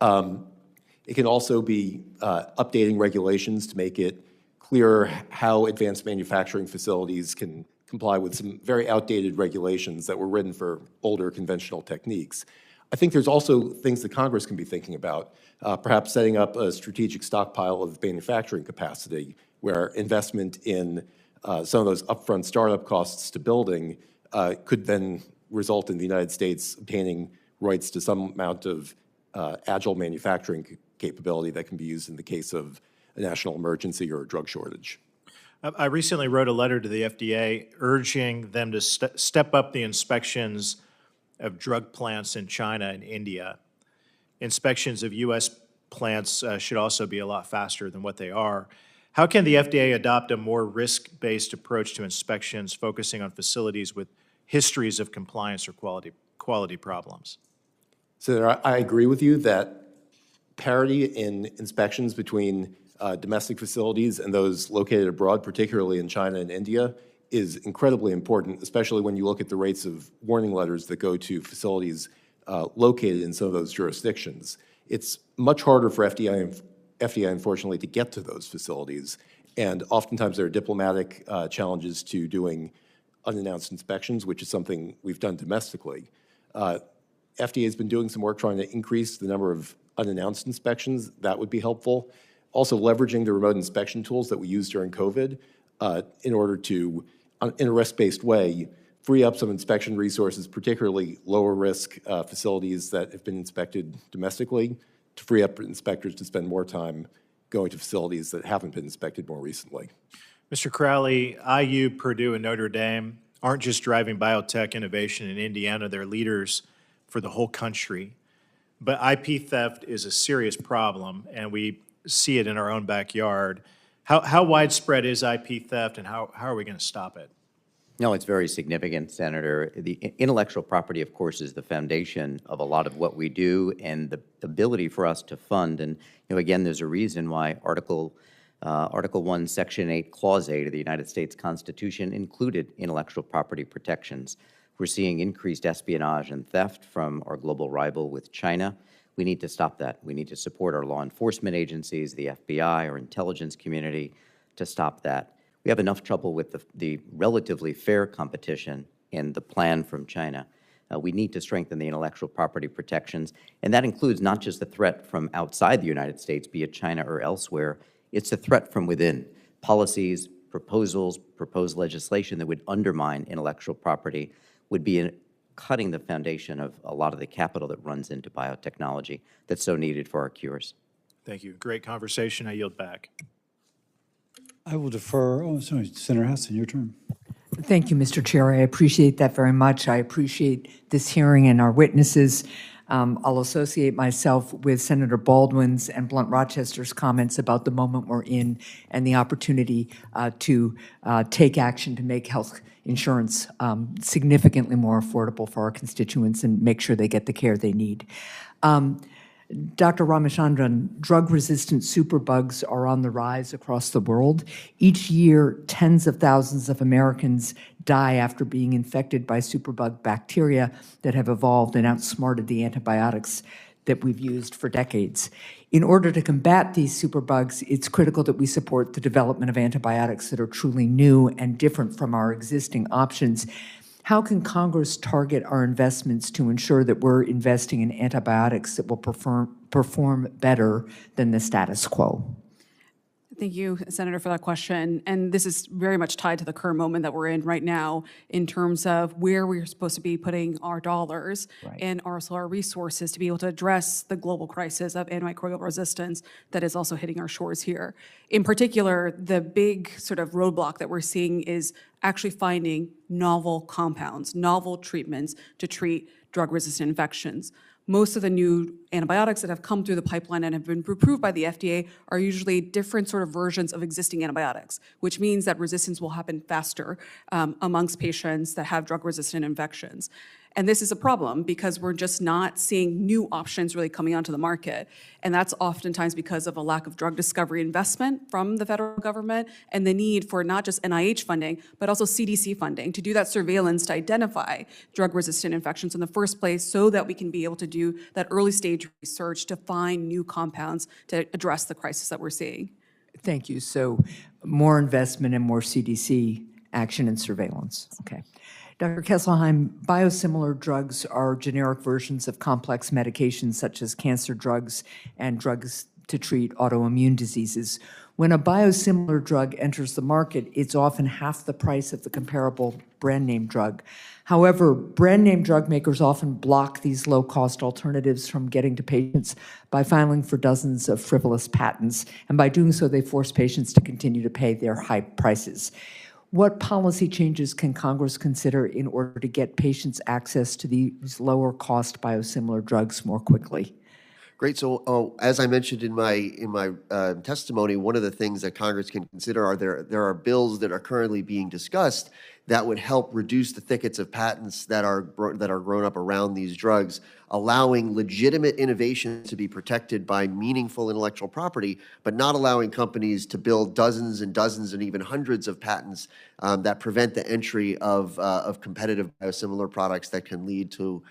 It can also be updating regulations to make it clearer how advanced manufacturing facilities can comply with some very outdated regulations that were written for older conventional techniques. I think there's also things that Congress can be thinking about, perhaps setting up a strategic stockpile of manufacturing capacity where investment in some of those upfront startup costs to building could then result in the United States obtaining rights to some amount of agile manufacturing capability that can be used in the case of a national emergency or a drug shortage. I recently wrote a letter to the FDA urging them to step up the inspections of drug plants in China and India. Inspections of U.S. plants should also be a lot faster than what they are. How can the FDA adopt a more risk-based approach to inspections, focusing on facilities with histories of compliance or quality problems? So I agree with you that parity in inspections between domestic facilities and those located abroad, particularly in China and India, is incredibly important, especially when you look at the rates of warning letters that go to facilities located in some of those jurisdictions. It's much harder for FDA, unfortunately, to get to those facilities, and oftentimes there are diplomatic challenges to doing unannounced inspections, which is something we've done domestically. FDA has been doing some work trying to increase the number of unannounced inspections. That would be helpful. Also leveraging the remote inspection tools that we used during COVID in order to, in a risk-based way, free up some inspection resources, particularly lower risk facilities that have been inspected domestically, to free up inspectors to spend more time going to facilities that haven't been inspected more recently. Mr. Crowley, IU, Purdue, and Notre Dame aren't just driving biotech innovation in Indiana, they're leaders for the whole country. But IP theft is a serious problem, and we see it in our own backyard. How widespread is IP theft, and how are we going to stop it? No, it's very significant, Senator. The intellectual property, of course, is the foundation of a lot of what we do and the ability for us to fund. And again, there's a reason why Article 1, Section 8, Clause 8 of the United States Constitution included intellectual property protections. We're seeing increased espionage and theft from our global rival with China. We need to stop that. We need to support our law enforcement agencies, the FBI, our intelligence community, to stop that. We have enough trouble with the relatively fair competition and the plan from China. We need to strengthen the intellectual property protections, and that includes not just the threat from outside the United States, be it China or elsewhere. It's a threat from within. Policies, proposals, proposed legislation that would undermine intellectual property would be cutting the foundation of a lot of the capital that runs into biotechnology that's so needed for our cures. Thank you. Great conversation. I yield back. I will defer. Oh, sorry, Senator Hassan, your turn. Thank you, Mr. Chair. I appreciate that very much. I appreciate this hearing and our witnesses. I'll associate myself with Senator Baldwin's and Blunt Rochester's comments about the moment we're in and the opportunity to take action to make health insurance significantly more affordable for our constituents and make sure they get the care they need. Dr. Ramachandran, drug-resistant superbugs are on the rise across the world. Each year, tens of thousands of Americans die after being infected by superbug bacteria that have evolved and outsmarted the antibiotics that we've used for decades. In order to combat these superbugs, it's critical that we support the development of antibiotics that are truly new and different from our existing options. How can Congress target our investments to ensure that we're investing in antibiotics that will perform better than the status quo? Thank you, Senator, for that question. And this is very much tied to the current moment that we're in right now in terms of where we're supposed to be putting our dollars and also our resources to be able to address the global crisis of antimicrobial resistance that is also hitting our shores here. In particular, the big sort of roadblock that we're seeing is actually finding novel compounds, novel treatments to treat drug-resistant infections. Most of the new antibiotics that have come through the pipeline and have been approved by the FDA are usually different sort of versions of existing antibiotics, which means that resistance will happen faster amongst patients that have drug-resistant infections. And this is a problem because we're just not seeing new options really coming onto the market. And that's oftentimes because of a lack of drug discovery investment from the federal government and the need for not just NIH funding, but also CDC funding to do that surveillance to identify drug-resistant infections in the first place so that we can be able to do that early stage research to find new compounds to address the crisis that we're seeing. Thank you. So more investment and more CDC action and surveillance. Okay. Dr. Kesselheim, biosimilar drugs are generic versions of complex medications such as cancer drugs and drugs to treat autoimmune diseases. When a biosimilar drug enters the market, it's often half the price of the comparable brand name drug. However, brand name drug makers often block these low-cost alternatives from getting to patients by filing for dozens of frivolous patents, and by doing so, they force patients to continue to pay their high prices. What policy changes can Congress consider in order to get patients access to these lower-cost biosimilar drugs more quickly? Great. So as I mentioned in my testimony, one of the things that Congress can consider are there are bills that are currently being discussed that would help reduce the thickets of patents that are grown up around these drugs, allowing legitimate innovation to be protected by meaningful intellectual property, but not allowing companies to build dozens and dozens and even hundreds of patents that prevent the entry of competitive biosimilar products that can lead to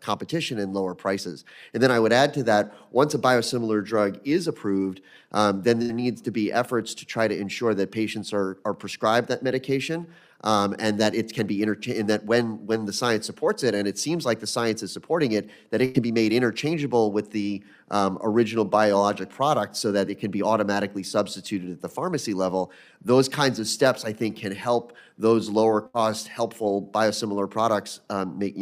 competition and lower prices. And then I would add to that, once a biosimilar drug is approved, then there needs to be efforts to try to ensure that patients are prescribed that medication, and that it can be and that when the science supports it, and it seems like the science is supporting it, that it can be made interchangeable with the original biologic product so that it can be automatically substituted at the pharmacy level. Those kinds of steps, I think, can help those lower cost, helpful biosimilar products make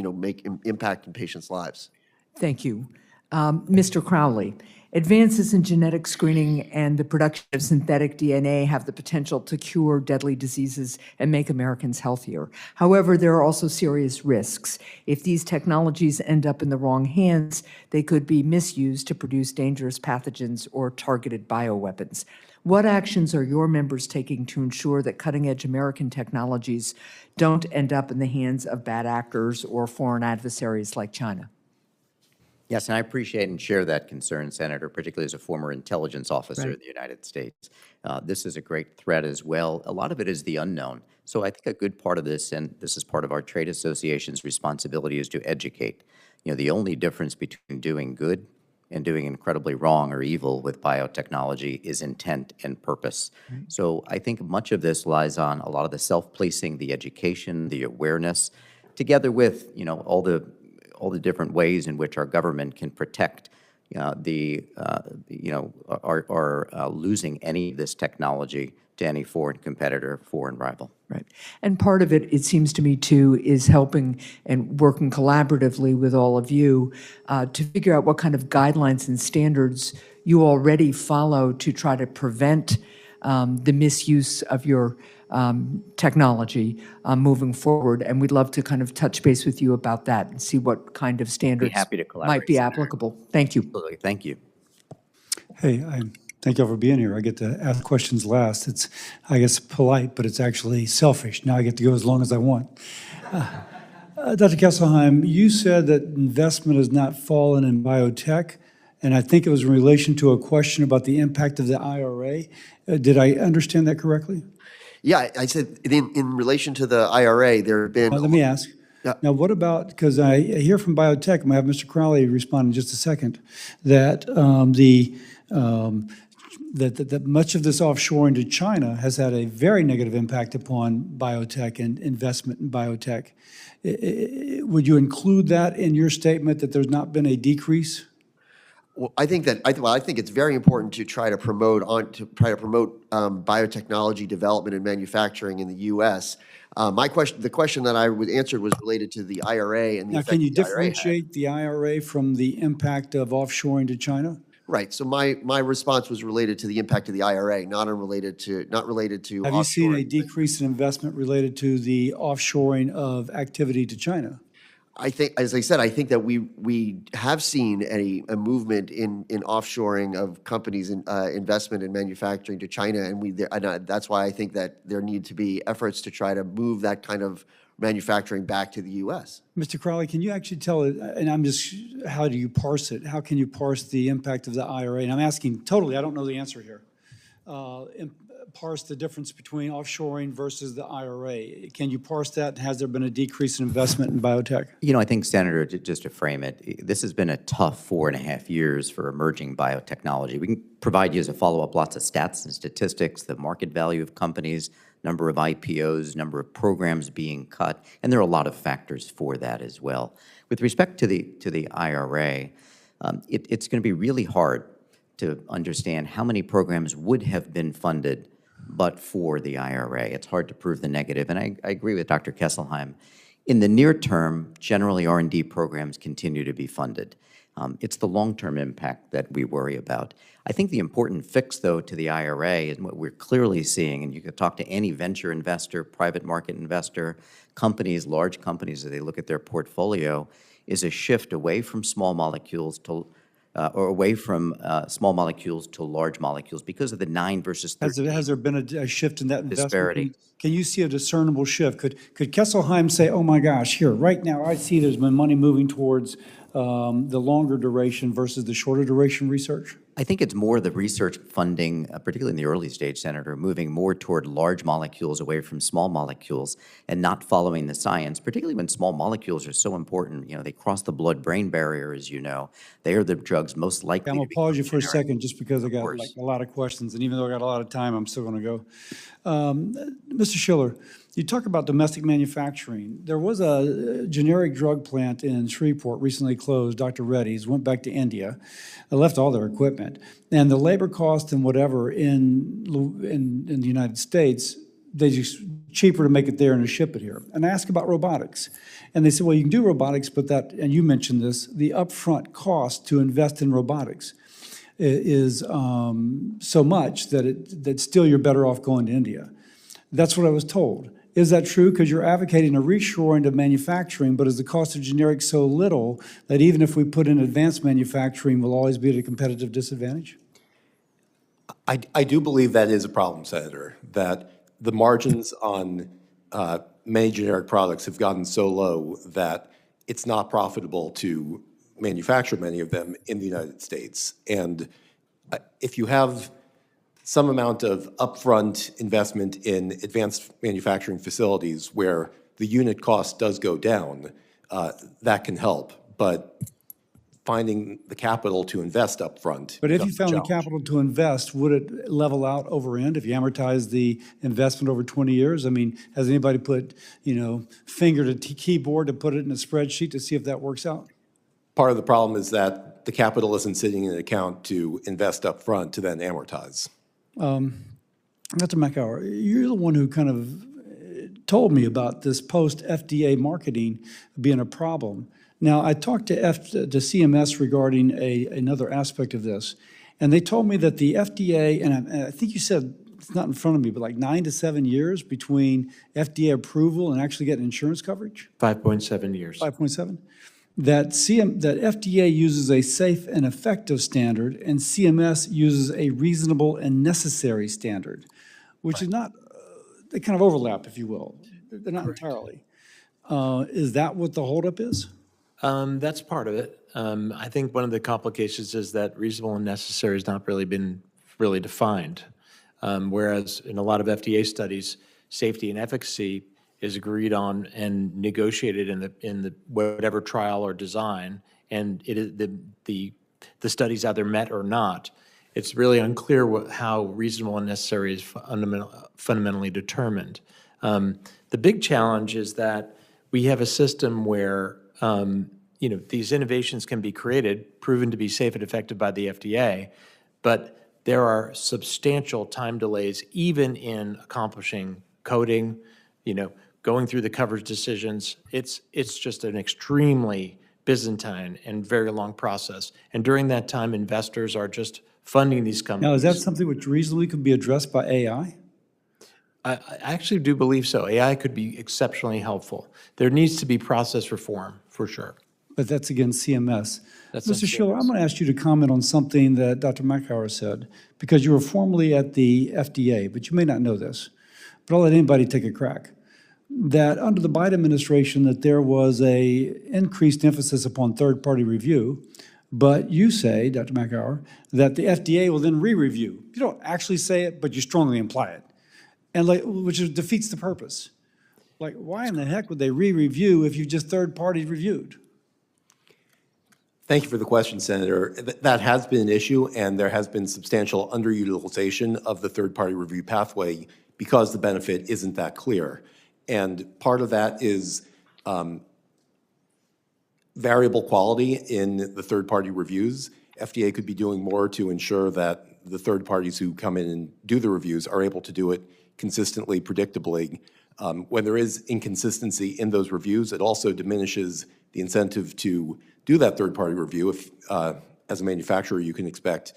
impact in patients' lives. Thank you. Mr. Crowley, advances in genetic screening and the production of synthetic DNA have the potential to cure deadly diseases and make Americans healthier. However, there are also serious risks. If these technologies end up in the wrong hands, they could be misused to produce dangerous pathogens or targeted bioweapons. What actions are your members taking to ensure that cutting-edge American technologies don't end up in the hands of bad actors or foreign adversaries like China? Yes, and I appreciate and share that concern, Senator, particularly as a former intelligence officer in the United States. This is a great threat as well. A lot of it is the unknown. So I think a good part of this, and this is part of our trade association's responsibility, is to educate. You know, the only difference between doing good and doing incredibly wrong or evil with biotechnology is intent and purpose. So I think much of this lies on a lot of the self-policing, the education, the awareness, together with, you know, all the different ways in which our government can protect losing any of this technology to any foreign competitor, foreign rival. Right. And part of it, it seems to me, too, is helping and working collaboratively with all of you to figure out what kind of guidelines and standards you already follow to try to prevent the misuse of your technology moving forward. And we'd love to kind of touch base with you about that and see what kind of standards might be applicable. Thank you. Absolutely. Thank you. Hey, thank you all for being here. I get to ask questions last. It's, I guess, polite, but it's actually selfish. Now I get to go as long as I want. Dr. Kesselheim, you said that investment has not fallen in biotech, and I think it was in relation to a question about the impact of the IRA. Did I understand that correctly? Yeah, I said in relation to the IRA, there have been... let me ask. Yeah. Now, what about, because I hear from Biotech, I'm going to have Mr. Crowley respond in just a second, that that much of this offshoring to China has had a very negative impact upon biotech and investment in biotech. Would you include that in your statement that there's not been a decrease? Well, I think it's very important to try to promote biotechnology development and manufacturing in the U.S. The question that I answered was related to the IRA and the Now, effect can you the IRA had. differentiate the IRA from the impact of offshoring to China? Right. So my response was related to the impact of the IRA, not related to Have you seen a decrease in investment related to the offshoring of activity to China? I think, as I said, I think that we have seen a movement in offshoring of companies' investment in manufacturing to China, and that's why I think that there need to be efforts to try to move that kind of manufacturing back to the U.S. Mr. Crowley, can you actually tell it, and how do you parse it? How can you parse the impact of the IRA? And I'm asking totally, I don't know the answer here. Parse the difference between offshoring versus the IRA. Can you parse that? Has there been a decrease in investment in biotech? You know, I think, Senator, just to frame it, this has been a tough 4.5 years for emerging biotechnology. We can provide you as a follow-up lots of stats and statistics, the market value of companies, number of IPOs, number of programs being cut, and there are a lot of factors for that as well. With respect to the IRA, it's going to be really hard to understand how many programs would have been funded but for the IRA. It's hard to prove the negative, and I agree with Dr. Kesselheim. In the near term, generally R&D programs continue to be funded. It's the long-term impact that we worry about. I think the important fix, though, to the IRA, and what we're clearly seeing, and you could talk to any venture investor, private market investor, companies, large companies, as they look at their portfolio, is a shift away from small molecules to small molecules to large molecules because of the 9 versus 13 Has there been a shift in that investment? disparity. Can you see a discernible shift? Could Kesselheim say, oh my gosh, here, right now, I see there's been money moving towards the longer duration versus the shorter duration research? I think it's more the research funding, particularly in the early stage, Senator, moving more toward large molecules away from small molecules and not following the science, particularly when small molecules are so important. You know, they cross the blood-brain barrier, as you know. They are the drugs most likely I'm going to to pause you for a generic. second just because I got like a lot of questions, and even though I got a lot of time, I'm still going to go. Mr. Schiller, you talk about domestic manufacturing. There was a generic drug plant in Shreveport recently closed, Dr. Reddy's, went back to India, left all their equipment. And the labor cost and whatever in the United States, they just cheaper to make it there and to ship it here. And I asked about robotics. And they said, well, you can do robotics, but that, and you mentioned this, the upfront cost to invest in robotics is so much that still you're better off going to India. That's what I was told. Is that true? Because you're advocating a reshoring of manufacturing, but is the cost of generics so little that even if we put in advanced manufacturing, we'll always be at a competitive disadvantage? I do believe that is a problem, Senator, that the margins on many generic products have gotten so low that it's not profitable to manufacture many of them in the United States. And if you have some amount of upfront investment in advanced manufacturing facilities where the unit cost does go down, that can help. But finding the capital to invest upfront. But if you found the capital to invest, would it level out over end if you amortize the investment over 20 years? I mean, has anybody put, finger to keyboard to put it in a spreadsheet to see if that works out? Part of the problem is that the capital isn't sitting in an account to invest upfront to then amortize. Dr. Makower, you're the one who kind of told me about this post-FDA marketing being a problem. Now, I talked to CMS regarding another aspect of this, and they told me that the FDA, and I think you said, it's not in front of me, but like 9 to 7 years between FDA approval and actually getting insurance coverage? 5.7 years. 5.7? That FDA uses a safe and effective standard, and CMS uses a reasonable and necessary standard, which is not, they kind of overlap, if you will. They're not entirely. Is that what the holdup is? That's part of it. I think one of the complications is that reasonable and necessary has not really been defined. Whereas in a lot of FDA studies, safety and efficacy is agreed on and negotiated in the whatever trial or design, and it is the study's either met or not. It's really unclear how reasonable and necessary is fundamentally determined. The big challenge is that we have a system where these innovations can be created, proven to be safe and effective by the FDA, but there are substantial time delays even in accomplishing coding, going through the coverage decisions. It's just an extremely Byzantine and very long process. And during that time, investors are just funding these companies. Now, is that something which reasonably could be addressed by AI? I actually do believe so. AI could be exceptionally helpful. There needs to be process reform, for sure. But that's against CMS. That's on Mr. Schiller, CMS. I'm going to ask you to comment on something that Dr. Makower said, because you were formerly at the FDA, but you may not know this. But I'll let anybody take a crack. That under the Biden administration, that there was a increased emphasis upon third-party review, but you say, Dr. Makower, that the FDA will then re-review. You don't actually say it, but you strongly imply it, and which defeats the purpose. Why in the heck would they re-review if you just third-party reviewed? Thank you for the question, Senator. That has been an issue, and there has been substantial underutilization of the third-party review pathway because the benefit isn't that clear. And part of that is variable quality in the third-party reviews. FDA could be doing more to ensure that the third parties who come in and do the reviews are able to do it consistently, predictably. When there is inconsistency in those reviews, it also diminishes the incentive to do that third-party review. If, as a manufacturer, you can expect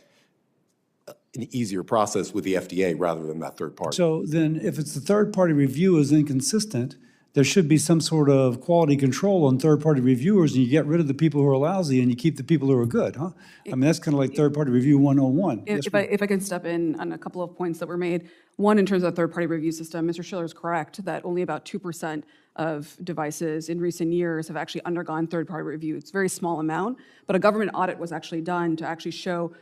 an easier process with the FDA rather than that third party. So then if it's the third-party review is inconsistent, there should be some sort of quality control on third-party reviewers, and you get rid of the people who are lousy and you keep the people who are good, huh? I mean, that's kind of like third-party review 101. If I can step in on a couple of points that were made. One, in terms of the third-party review system, Mr. Schiller is correct that only about 2% of devices in recent years have actually undergone third-party review. It's a very small amount, but a government audit was actually done to actually show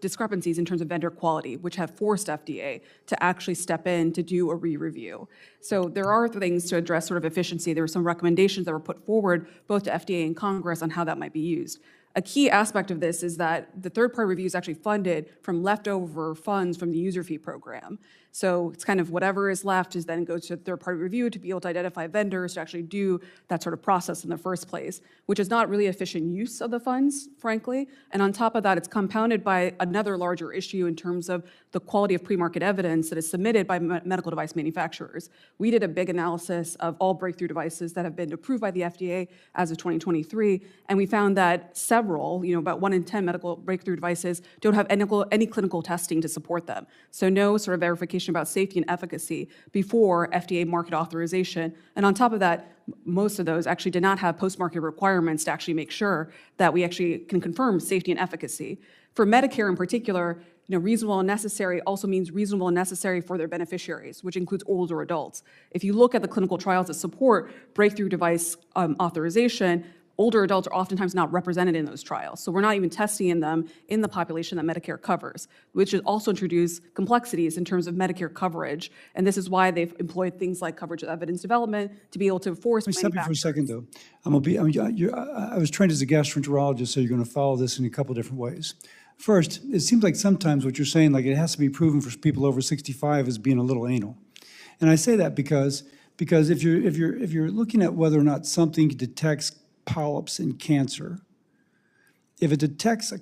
discrepancies in terms of vendor quality, which have forced FDA to actually step in to do a re-review. So there are things to address sort of efficiency. There were some recommendations that were put forward both to FDA and Congress on how that might be used. A key aspect of this is that the third-party review is actually funded from leftover funds from the user fee program. So it's kind of whatever is left is then goes to third-party review to be able to identify vendors to actually do that sort of process in the first place, which is not really efficient use of the funds, frankly. And on top of that, it's compounded by another larger issue in terms of the quality of pre-market evidence that is submitted by medical device manufacturers. We did a big analysis of all breakthrough devices that have been approved by the FDA as of 2023, and we found that several, about 1 in 10 medical breakthrough devices don't have any clinical testing to support them. So no sort of verification about safety and efficacy before FDA market authorization. And on top of that, most of those actually did not have post-market requirements to actually make sure that we actually can confirm safety and efficacy. For Medicare in particular, reasonable and necessary also means reasonable and necessary for their beneficiaries, which includes older adults. If you look at the clinical trials that support breakthrough device authorization, older adults are oftentimes not represented in those trials. So we're not even testing in them in the population that Medicare covers, which has also introduced complexities in terms of Medicare coverage. And this is why they've employed things like coverage of evidence development to be able to force Let me stop you for a second, though. I was trained as a gastroenterologist, so you're going to follow this in a couple different ways. First, it seems like sometimes what you're saying, like it has to be proven for people over 65 as being a little anal. And I say that because if you're looking at whether or not something detects polyps in cancer, if it detects a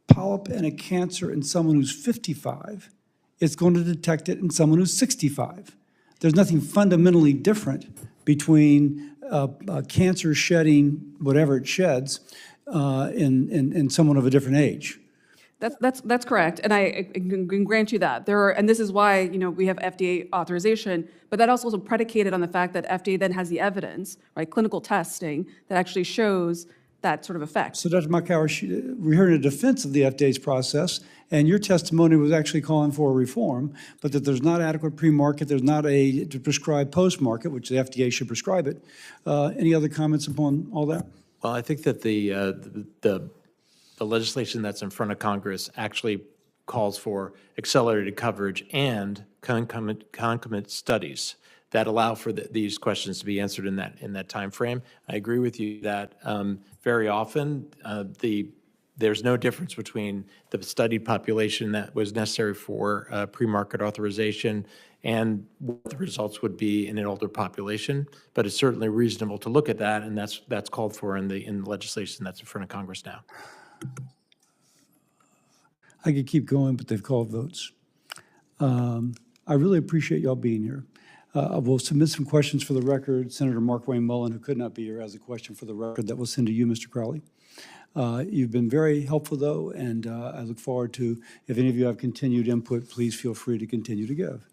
polyp and a cancer in someone who's 55, it's going to detect it in someone who's 65. There's nothing fundamentally different between cancer shedding whatever it sheds in someone of a different age. That's correct, and I can grant you that. And this is why we have FDA authorization, but that also is predicated on the fact that FDA then has the evidence, right, clinical testing that actually shows that sort of effect. So, Dr. Makower, we're hearing a defense of the FDA's process, and your testimony was actually calling for a reform, but that there's not adequate pre-market, there's not to prescribe post-market, which the FDA should prescribe it. Any other comments upon all that? Well, I think that the legislation that's in front of Congress actually calls for accelerated coverage and concomitant studies that allow for these questions to be answered in that time frame. I agree with you that very often the there's no difference between the studied population that was necessary for pre-market authorization and what the results would be in an older population. But it's certainly reasonable to look at that, and that's called for in the legislation that's in front of Congress now. I could keep going, but they've called votes. I really appreciate y'all being here. We'll submit some questions for the record. Senator Mark Wayne Mullen, who could not be here, has a question for the record that we'll send to you, Mr. Crowley. You've been very helpful, though, and I look forward to, if any of you have continued input, please feel free to continue to give.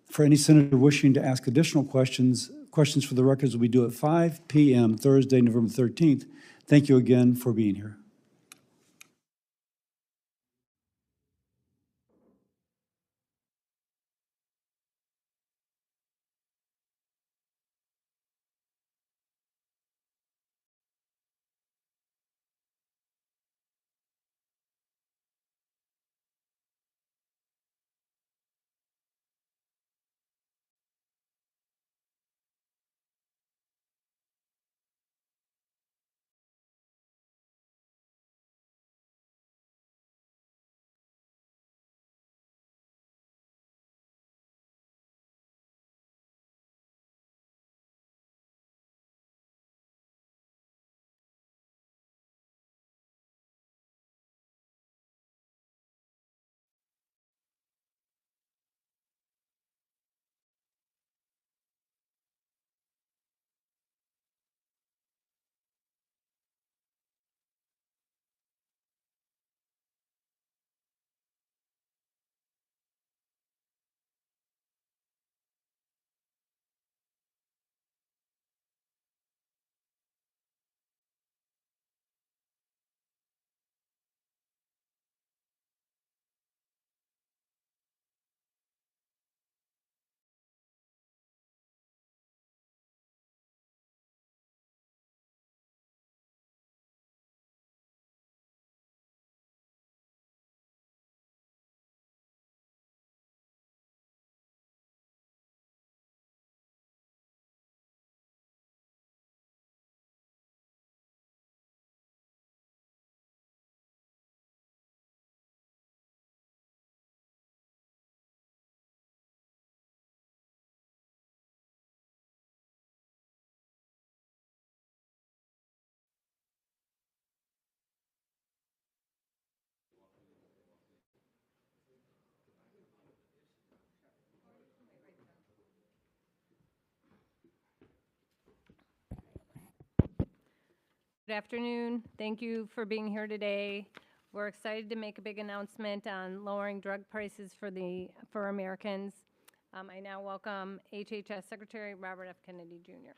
For any senator wishing to ask additional questions for the records will be due at 5 p.m. Thursday, November 13th. Thank you again for being here. Good afternoon. Thank you for being here today. We're excited to make a big announcement on lowering drug prices for Americans. I now welcome HHS Secretary Robert F. Kennedy, Jr.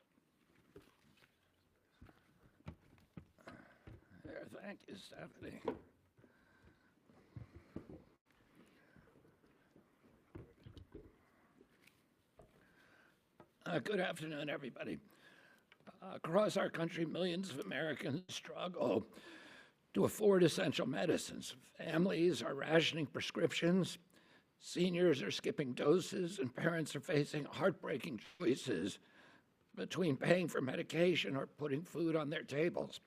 Thank you, Stephanie. Good afternoon, everybody. Across our country, millions of Americans struggle to afford essential medicines. Families are rationing prescriptions, seniors are skipping doses, and parents are facing heartbreaking choices between paying for medication or putting food on their tables.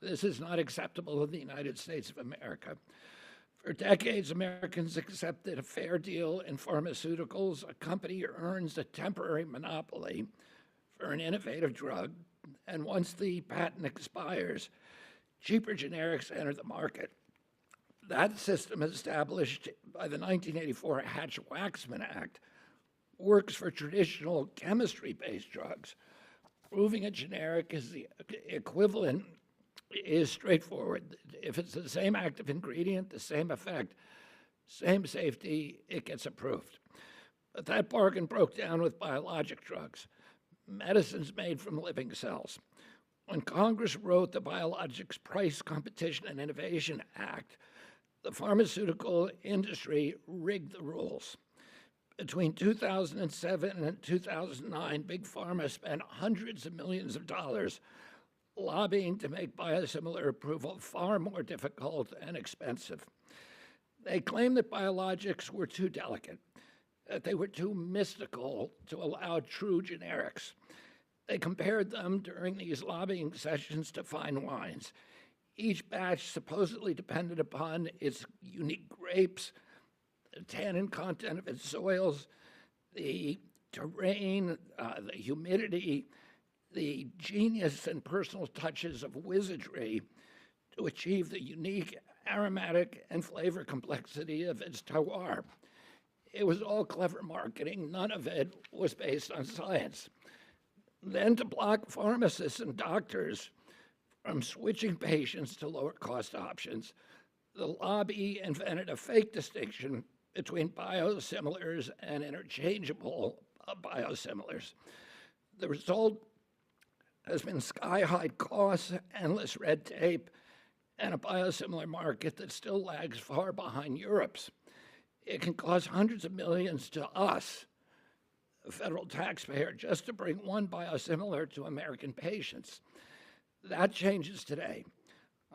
This is not acceptable in the United States of America. For decades, Americans accepted a fair deal in pharmaceuticals. A company earns a temporary monopoly for an innovative drug, and once the patent expires, cheaper generics enter the market. That system, established by the 1984 Hatch-Waxman Act, works for traditional chemistry-based drugs. Proving a generic is the equivalent is straightforward. If it's the same active ingredient, the same effect, same safety, it gets approved. But that bargain broke down with biologic drugs, medicines made from living cells. When Congress wrote the Biologics Price Competition and Innovation Act, the pharmaceutical industry rigged the rules. Between 2007 and 2009, Big Pharma spent hundreds of millions of dollars lobbying to make biosimilar approval far more difficult and expensive. They claimed that biologics were too delicate, that they were too mystical to allow true generics. They compared them during these lobbying sessions to fine wines. each batch supposedly depended upon its unique grapes, the tannin content of its soils, the terrain, the humidity, the genius and personal touches of wizardry to achieve the unique aromatic and flavor complexity of its terroir. It was all clever marketing. None of it was based on science. Then to block pharmacists and doctors from switching patients to lower cost options, the lobby invented a fake distinction between biosimilars and interchangeable biosimilars. The result has been sky-high costs, endless red tape, and a biosimilar market that still lags far behind Europe's. It can cost hundreds of millions to us, the federal taxpayer, just to bring one biosimilar to American patients. That changes today.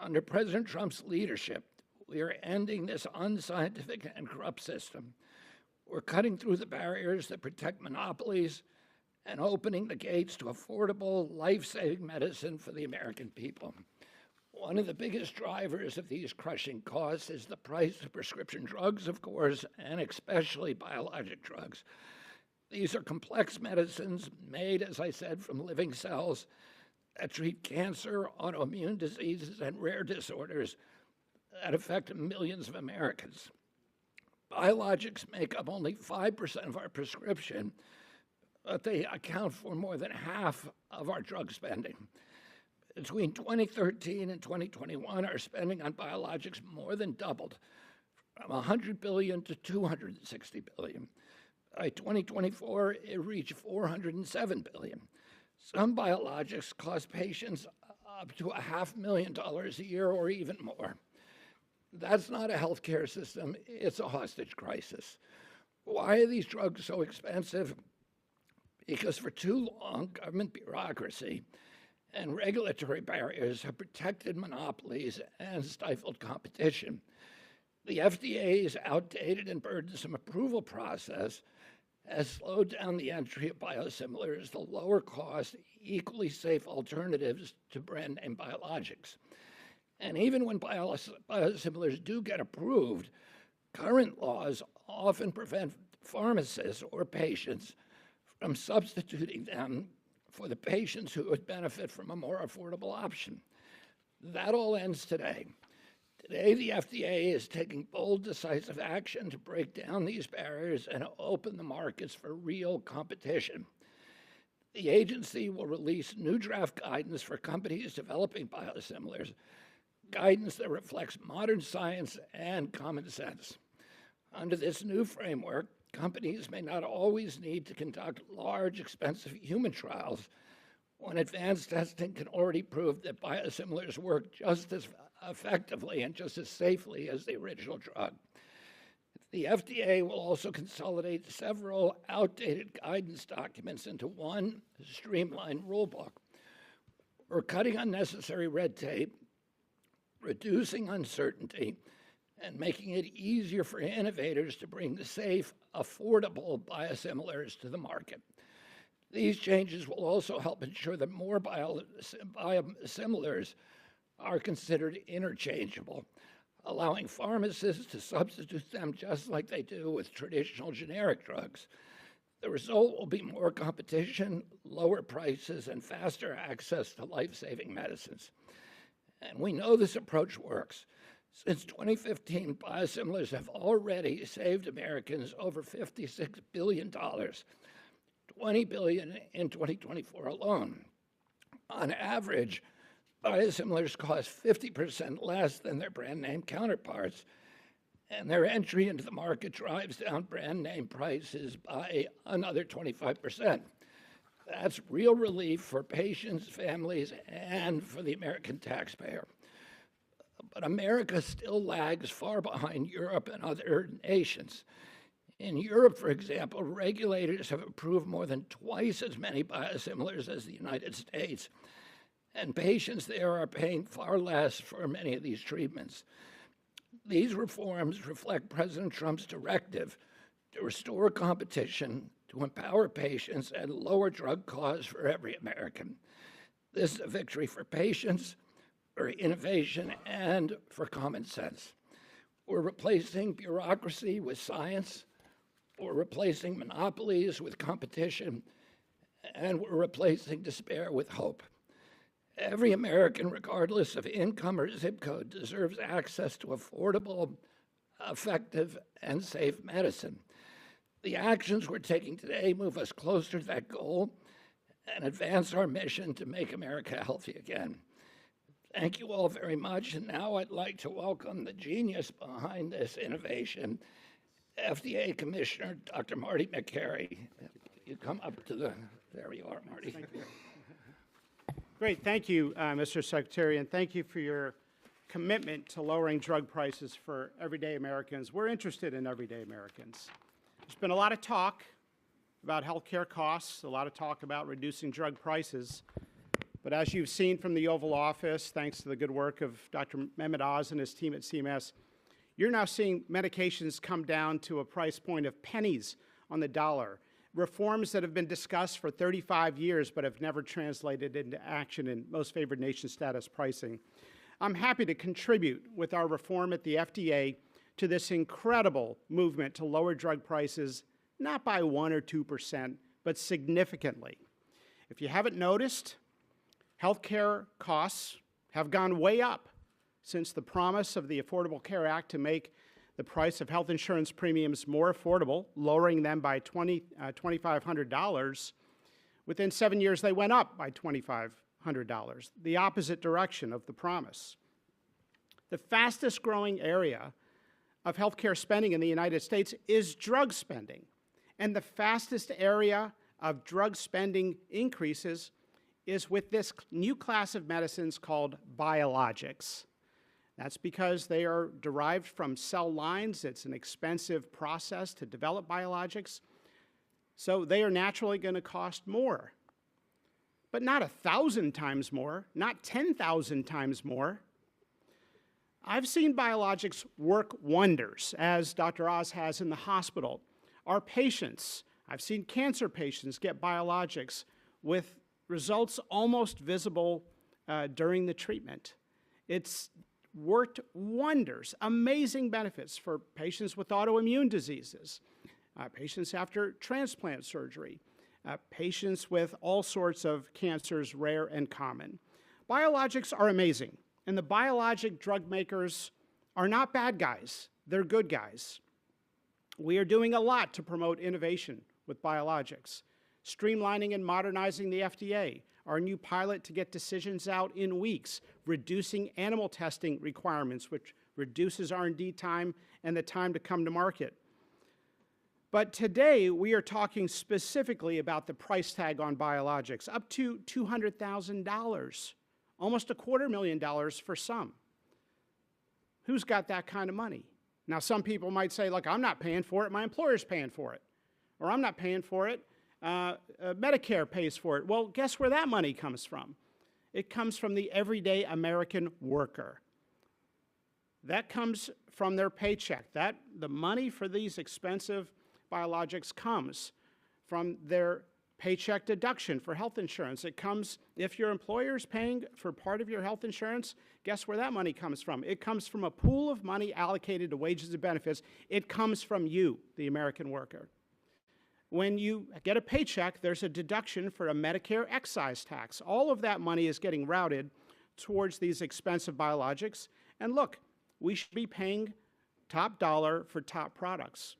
Under President Trump's leadership, we are ending this unscientific and corrupt system. We're cutting through the barriers that protect monopolies and opening the gates to affordable, life-saving medicine for the American people. One of the biggest drivers of these crushing costs is the price of prescription drugs, of course, and especially biologic drugs. These are complex medicines made, as I said, from living cells that treat cancer, autoimmune diseases, and rare disorders that affect millions of Americans. Biologics make up only 5% of our prescription, but they account for more than half of our drug spending. Between 2013 and 2021, our spending on biologics more than doubled, from $100 billion to $260 billion. By 2024, it reached $407 billion. Some biologics cost patients up to $500,000 a year or even more. That's not a healthcare system, it's a hostage crisis. Why are these drugs so expensive? Because for too long, government bureaucracy and regulatory barriers have protected monopolies and stifled competition. The FDA's outdated and burdensome approval process has slowed down the entry of biosimilars, the lower cost, equally safe alternatives to brand name biologics. And even when biosimilars do get approved, current laws often prevent pharmacists or patients from substituting them for the patients who would benefit from a more affordable option. That all ends today. Today, the FDA is taking bold, decisive action to break down these barriers and open the markets for real competition. The agency will release new draft guidance for companies developing biosimilars, guidance that reflects modern science and common sense. Under this new framework, companies may not always need to conduct large, expensive human trials when advanced testing can already prove that biosimilars work just as effectively and just as safely as the original drug. The FDA will also consolidate several outdated guidance documents into one streamlined rulebook. We're cutting unnecessary red tape, reducing uncertainty, and making it easier for innovators to bring the safe, affordable biosimilars to the market. These changes will also help ensure that more biosimilars are considered interchangeable, allowing pharmacists to substitute them just like they do with traditional generic drugs. The result will be more competition, lower prices, and faster access to life-saving medicines. And we know this approach works. Since 2015, biosimilars have already saved Americans over $56 billion, $20 billion in 2024 alone. On average, biosimilars cost 50% less than their brand name counterparts, and their entry into the market drives down brand name prices by another 25%. That's real relief for patients, families, and for the American taxpayer. But America still lags far behind Europe and other nations. In Europe, for example, regulators have approved more than twice as many biosimilars as the United States, and patients there are paying far less for many of these treatments. These reforms reflect President Trump's directive to restore competition, to empower patients, and lower drug costs for every American. This is a victory for patients, for innovation and for common sense. We're replacing bureaucracy with science. We're replacing monopolies with competition. And we're replacing despair with hope. Every American, regardless of income or zip code, deserves access to affordable, effective, and safe medicine. The actions we're taking today move us closer to that goal and advance our mission to make America healthy again. Thank you all very much, and now I'd like to welcome the genius behind this innovation, FDA Commissioner Dr. Marty McCary. You come up to the, there you are, Marty. Thank you. Great, thank you, Mr. Secretary, and thank you for your commitment to lowering drug prices for everyday Americans. We're interested in everyday Americans. There's been a lot of talk about healthcare costs, a lot of talk about reducing drug prices. But as you've seen from the Oval Office, thanks to the good work of Dr. Mehmet Oz and his team at CMS, you're now seeing medications come down to a price point of pennies on the dollar. Reforms that have been discussed for 35 years but have never translated into action in most favored nation status pricing. I'm happy to contribute with our reform at the FDA to this incredible movement to lower drug prices, not by 1 or 2%, but significantly. If you haven't noticed, healthcare costs have gone way up since the promise of the Affordable Care Act to make the price of health insurance premiums more affordable, lowering them by $2,500. Within 7 years, they went up by $2,500, the opposite direction of the promise. The fastest growing area of healthcare spending in the United States is drug spending. And the fastest area of drug spending increases is with this new class of medicines called biologics. That's because they are derived from cell lines. It's an expensive process to develop biologics. So they are naturally going to cost more. But not 1,000 times more, not 10,000 times more. I've seen biologics work wonders, as Dr. Oz has in the hospital. Our patients, I've seen cancer patients get biologics with results almost visible during the treatment. It's worked wonders, amazing benefits for patients with autoimmune diseases, patients after transplant surgery, patients with all sorts of cancers, rare and common. Biologics are amazing, and the biologic drug makers are not bad guys, they're good guys. We are doing a lot to promote innovation with biologics, streamlining and modernizing the FDA, our new pilot to get decisions out in weeks, reducing animal testing requirements, which reduces R&D time and the time to come to market. But today, we are talking specifically about the price tag on biologics, up to $200,000, almost $250,000 for some. Who's got that kind of money? Now, some people might say, look, I'm not paying for it, my employer's paying for it. Or I'm not paying for it, Medicare pays for it. Well, guess where that money comes from? It comes from the everyday American worker. That comes from their paycheck. The money for these expensive biologics comes from their paycheck deduction for health insurance. It comes, if your employer's paying for part of your health insurance, guess where that money comes from? It comes from a pool of money allocated to wages and benefits. It comes from you, the American worker. When you get a paycheck, there's a deduction for a Medicare excise tax. All of that money is getting routed towards these expensive biologics. And look, we should be paying top dollar for top products.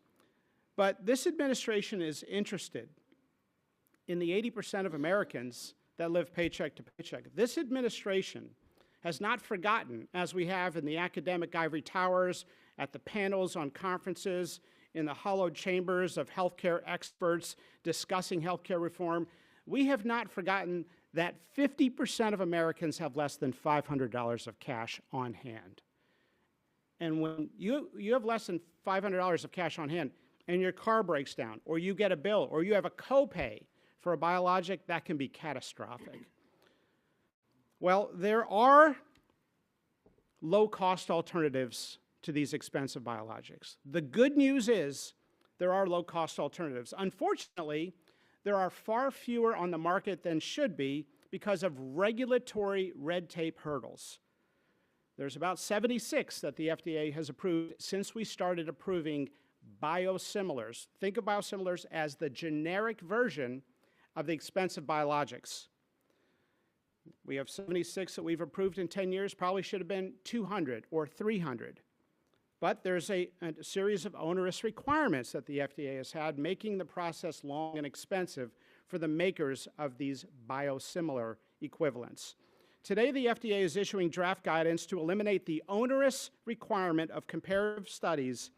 But this administration is interested in the 80% of Americans that live paycheck to paycheck. This administration has not forgotten, as we have in the academic ivory towers, at the panels on conferences, in the hollowed chambers of healthcare experts discussing healthcare reform, we have not forgotten that 50% of Americans have less than $500 of cash on hand. And when you have less than $500 of cash on hand and your car breaks down, or you get a bill, or you have a copay for a biologic, that can be catastrophic. Well, there are low-cost alternatives to these expensive biologics. The good news is there are low-cost alternatives. Unfortunately, there are far fewer on the market than should be because of regulatory red tape hurdles. There's about 76 that the FDA has approved since we started approving biosimilars. Think of biosimilars as the generic version of the expensive biologics. We have 76 that we've approved in 10 years, probably should have been 200 or 300. But there's a series of onerous requirements that the FDA has had, making the process long and expensive for the makers of these biosimilar equivalents. Today, the FDA is issuing draft guidance to eliminate the onerous requirement of comparative studies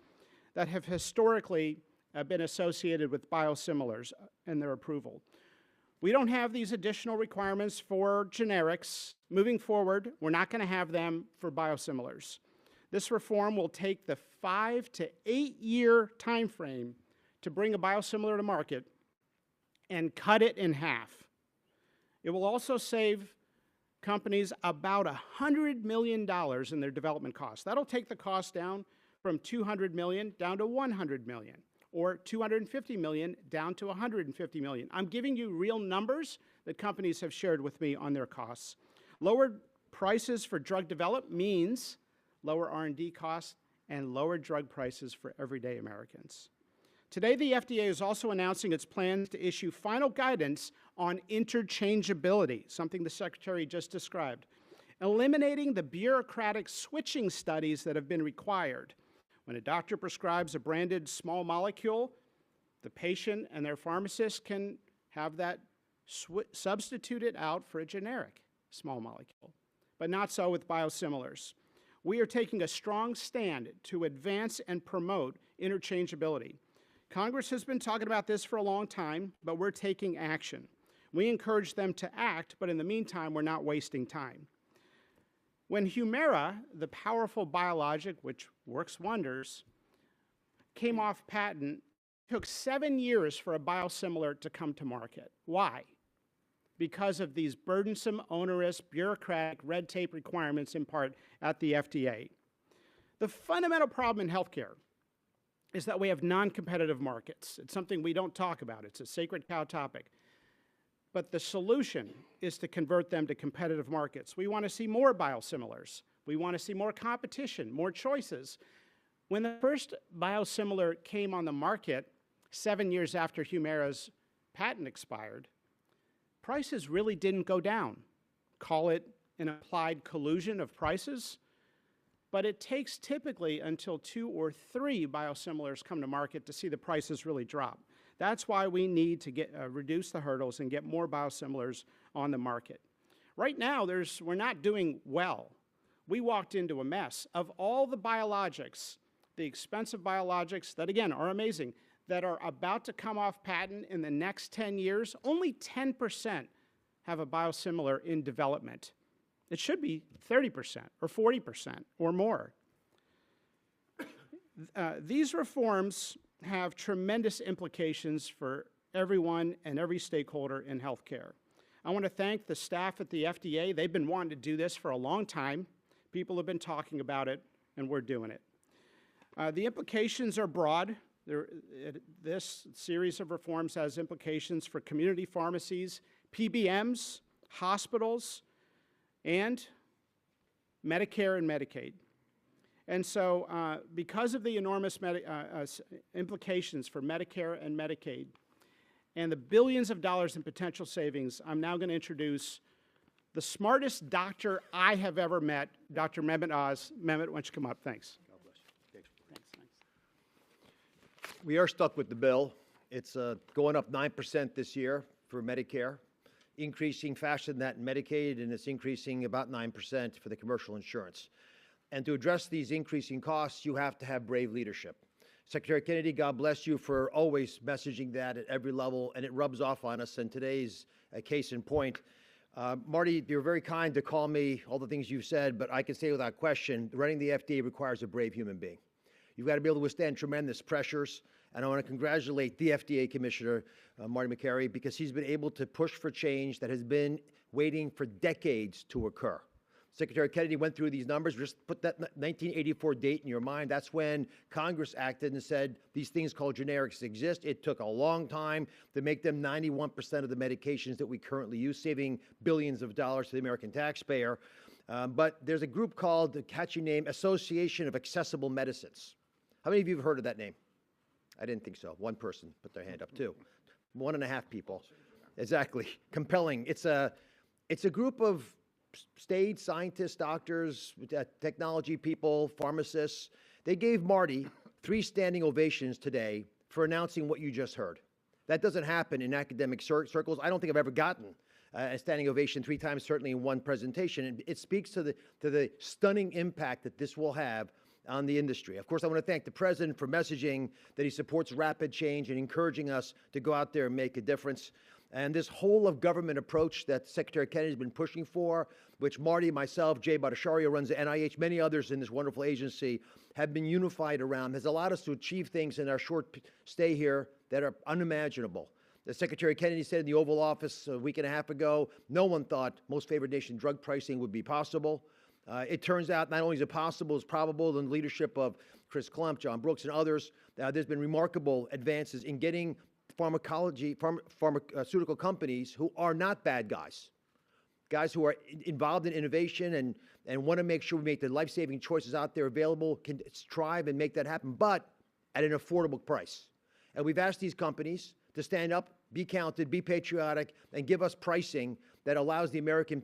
that have historically been associated with biosimilars and their approval. We don't have these additional requirements for generics. Moving forward, we're not going to have them for biosimilars. This reform will take the 5 to 8 year time frame to bring a biosimilar to market and cut it in half. It will also save companies about $100 million in their development costs. That'll take the cost down from $200 million down to $100 million, or $250 million down to $150 million. I'm giving you real numbers that companies have shared with me on their costs. Lower prices for drug development means lower R&D costs and lower drug prices for everyday Americans. Today, the FDA is also announcing its plans to issue final guidance on interchangeability, something the Secretary just described, eliminating the bureaucratic switching studies that have been required. When a doctor prescribes a branded small molecule, the patient and their pharmacist can have that substituted out for a generic small molecule, but not so with biosimilars. We are taking a strong stand to advance and promote interchangeability. Congress has been talking about this for a long time, but we're taking action. We encourage them to act, but in the meantime, we're not wasting time. When Humira, the powerful biologic which works wonders, came off patent, it took 7 years for a biosimilar to come to market. Why? Because of these burdensome, onerous, bureaucratic red tape requirements in part at the FDA. The fundamental problem in healthcare is that we have non-competitive markets. It's something we don't talk about. It's a sacred cow topic. But the solution is to convert them to competitive markets. We want to see more biosimilars. We want to see more competition, more choices. When the first biosimilar came on the market, 7 years after Humira's patent expired, prices really didn't go down. Call it an applied collusion of prices. But it takes typically until 2 or 3 biosimilars come to market to see the prices really drop. That's why we need to reduce the hurdles and get more biosimilars on the market. Right now, we're not doing well. We walked into a mess. Of all the biologics, the expensive biologics that, again, are amazing, that are about to come off patent in the next 10 years, only 10% have a biosimilar in development. It should be 30% or 40% or more. These reforms have tremendous implications for everyone and every stakeholder in healthcare. I want to thank the staff at the FDA. They've been wanting to do this for a long time. People have been talking about it, and we're doing it. The implications are broad. This series of reforms has implications for community pharmacies, PBMs, hospitals, and Medicare and Medicaid. And so because of the enormous implications for Medicare and Medicaid and the billions of dollars in potential savings, I'm now going to introduce the smartest doctor I have ever met, Dr. Mehmet Oz. Mehmet, why don't you come up? Thanks. God bless you. Thanks. We are stuck with the bill. It's going up 9% this year for Medicare, increasing faster than that in Medicaid, and it's increasing about 9% for the commercial insurance. And to address these increasing costs, you have to have brave leadership. Secretary Kennedy, God bless you for always messaging that at every level, and it rubs off on us, and today's a case in point. Marty, you're very kind to call me all the things you've said, but I can say without question, running the FDA requires a brave human being. You've got to be able to withstand tremendous pressures, and I want to congratulate the FDA Commissioner, Marty Makary, because he's been able to push for change that has been waiting for decades to occur. Secretary Kennedy went through these numbers. Just put that 1984 date in your mind. That's when Congress acted and said these things called generics exist. It took a long time to make them 91% of the medications that we currently use, saving billions of dollars to the American taxpayer. But there's a group called, the catchy name, Association of Accessible Medicines. How many of you have heard of that name? I didn't think so. One person put their hand up, too. 1.5 people. Exactly. Compelling. It's a group of staid scientists, doctors, technology people, pharmacists. They gave Marty 3 standing ovations today for announcing what you just heard. That doesn't happen in academic circles. I don't think I've ever gotten a standing ovation 3 times, certainly in one presentation. And it speaks to the stunning impact that this will have on the industry. Of course, I want to thank the President for messaging that he supports rapid change and encouraging us to go out there and make a difference. And this whole of government approach that Secretary Kennedy has been pushing for, which Marty, myself, Jay Bhattacharya runs the NIH, many others in this wonderful agency have been unified around, has allowed us to achieve things in our short stay here that are unimaginable. As Secretary Kennedy said in the Oval Office a week and a half ago, no one thought most favored nation drug pricing would be possible. It turns out not only is it possible, it's probable in the leadership of Chris Klump, John Brooks, and others. There's been remarkable advances in getting pharmaceutical companies who are not bad guys who are involved in innovation and want to make sure we make the life-saving choices out there available, can strive and make that happen, but at an affordable price. And we've asked these companies to stand up, be counted, be patriotic, and give us pricing that allows the American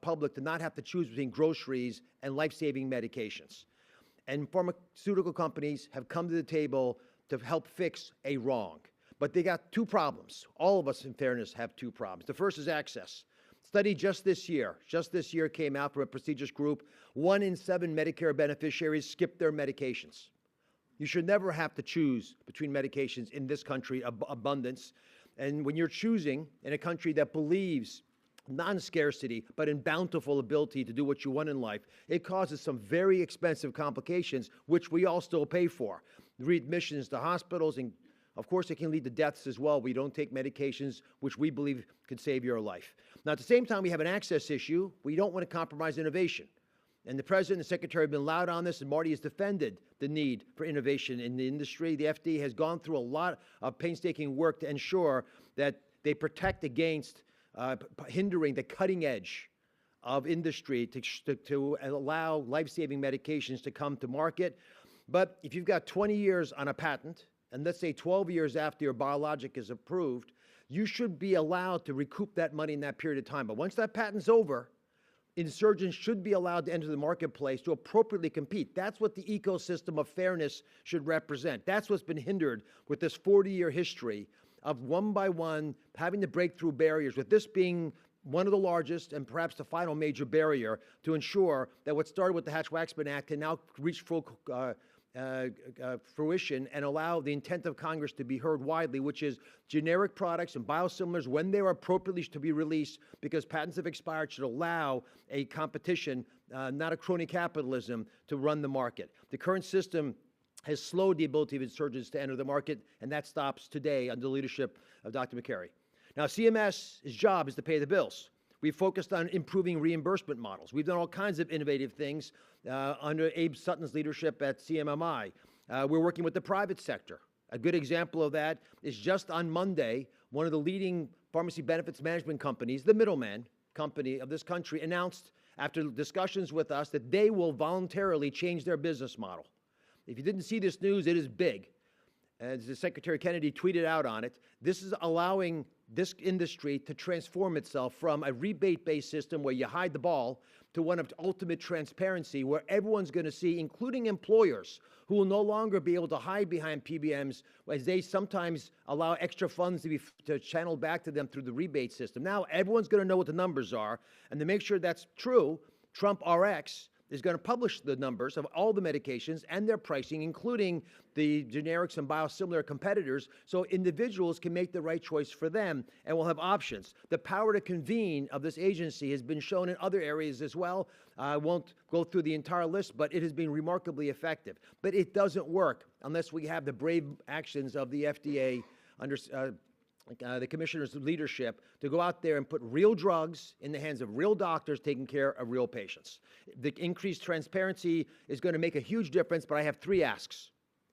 public to not have to choose between groceries and life-saving medications. And pharmaceutical companies have come to the table to help fix a wrong. But they got 2 problems. All of us, in fairness, have 2 problems. The first is access. Study just this year came out from a prestigious group. 1 in 7 Medicare beneficiaries skip their medications. You should never have to choose between medications in this country, abundance. And when you're choosing in a country that believes non-scarcity, but in bountiful ability to do what you want in life, it causes some very expensive complications, which we all still pay for. Readmissions to hospitals, and of course, it can lead to deaths as well. We don't take medications which we believe could save your life. Now, at the same time, we have an access issue. We don't want to compromise innovation. And the President and the Secretary have been loud on this, and Marty has defended the need for innovation in the industry. The FDA has gone through a lot of painstaking work to ensure that they protect against hindering the cutting edge of industry to allow life-saving medications to come to market. But if you've got 20 years on a patent, and let's say 12 years after your biologic is approved, you should be allowed to recoup that money in that period of time. But once that patent's over, insurgents should be allowed to enter the marketplace to appropriately compete. That's what the ecosystem of fairness should represent. That's what's been hindered with this 40-year history of one by one having to break through barriers, with this being one of the largest and perhaps the final major barrier to ensure that what started with the Hatch-Waxman Act can now reach full fruition and allow the intent of Congress to be heard widely, which is generic products and biosimilars, when they are appropriately to be released because patents have expired, should allow a competition, not a crony capitalism, to run the market. The current system has slowed the ability of insurgents to enter the market, and that stops today under the leadership of Dr. McCary. Now, CMS's job is to pay the bills. We've focused on improving reimbursement models. We've done all kinds of innovative things under Abe Sutton's leadership at CMMI. We're working with the private sector. A good example of that is just on Monday, one of the leading pharmacy benefits management companies, the middleman company of this country, announced after discussions with us that they will voluntarily change their business model. If you didn't see this news, it is big. As the Secretary Kennedy tweeted out on it, this is allowing this industry to transform itself from a rebate-based system where you hide the ball to one of ultimate transparency, where everyone's going to see, including employers, who will no longer be able to hide behind PBMs as they sometimes allow extra funds to be channeled back to them through the rebate system. Now everyone's going to know what the numbers are, and to make sure that's true, Trump RX is going to publish the numbers of all the medications and their pricing, including the generics and biosimilar competitors, so individuals can make the right choice for them and will have options. The power to convene of this agency has been shown in other areas as well. I won't go through the entire list, but it has been remarkably effective. But it doesn't work unless we have the brave actions of the FDA under the commissioner's leadership to go out there and put real drugs in the hands of real doctors taking care of real patients. The increased transparency is going to make a huge difference, but I have 3 asks.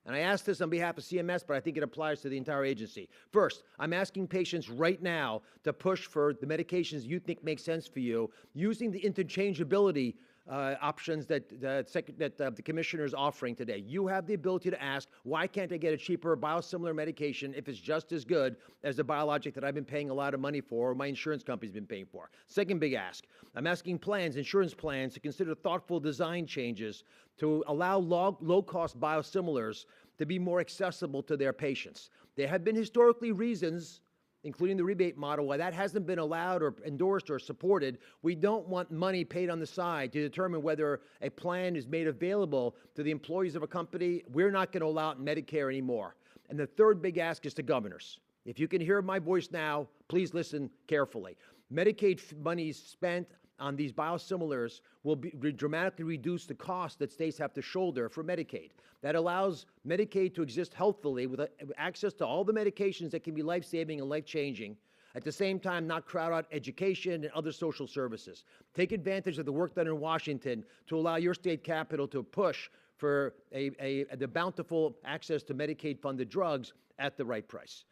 And I ask this on behalf of CMS, but I think it applies to the entire agency. First, I'm asking patients right now to push for the medications you think make sense for you, using the interchangeability options that the commissioner is offering today. You have the ability to ask, why can't I get a cheaper biosimilar medication if it's just as good as the biologic that I've been paying a lot of money for or my insurance company's been paying for? Second big ask, I'm asking insurance plans to consider thoughtful design changes to allow low-cost biosimilars to be more accessible to their patients. There have been historically reasons, including the rebate model, why that hasn't been allowed or endorsed or supported. We don't want money paid on the side to determine whether a plan is made available to the employees of a company. We're not going to allow it in Medicare anymore. And the third big ask is to governors. If you can hear my voice now, please listen carefully. Medicaid money spent on these biosimilars will dramatically reduce the cost that states have to shoulder for Medicaid. That allows Medicaid to exist healthily with access to all the medications that can be life-saving and life-changing, at the same time not crowd out education and other social services. Take advantage of the work done in Washington to allow your state capital to push for the bountiful access to Medicaid-funded drugs at the right price.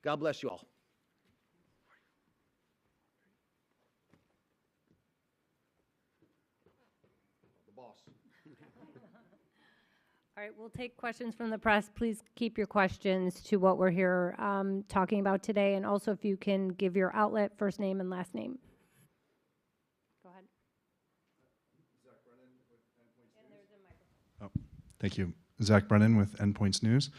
God bless you all. All right, we'll take questions from the press. Please keep your questions to what we're here talking about today. And also, if you can give your outlet, first name and last name. Go ahead. Oh, thank you. Zach Brennan with Endpoints News.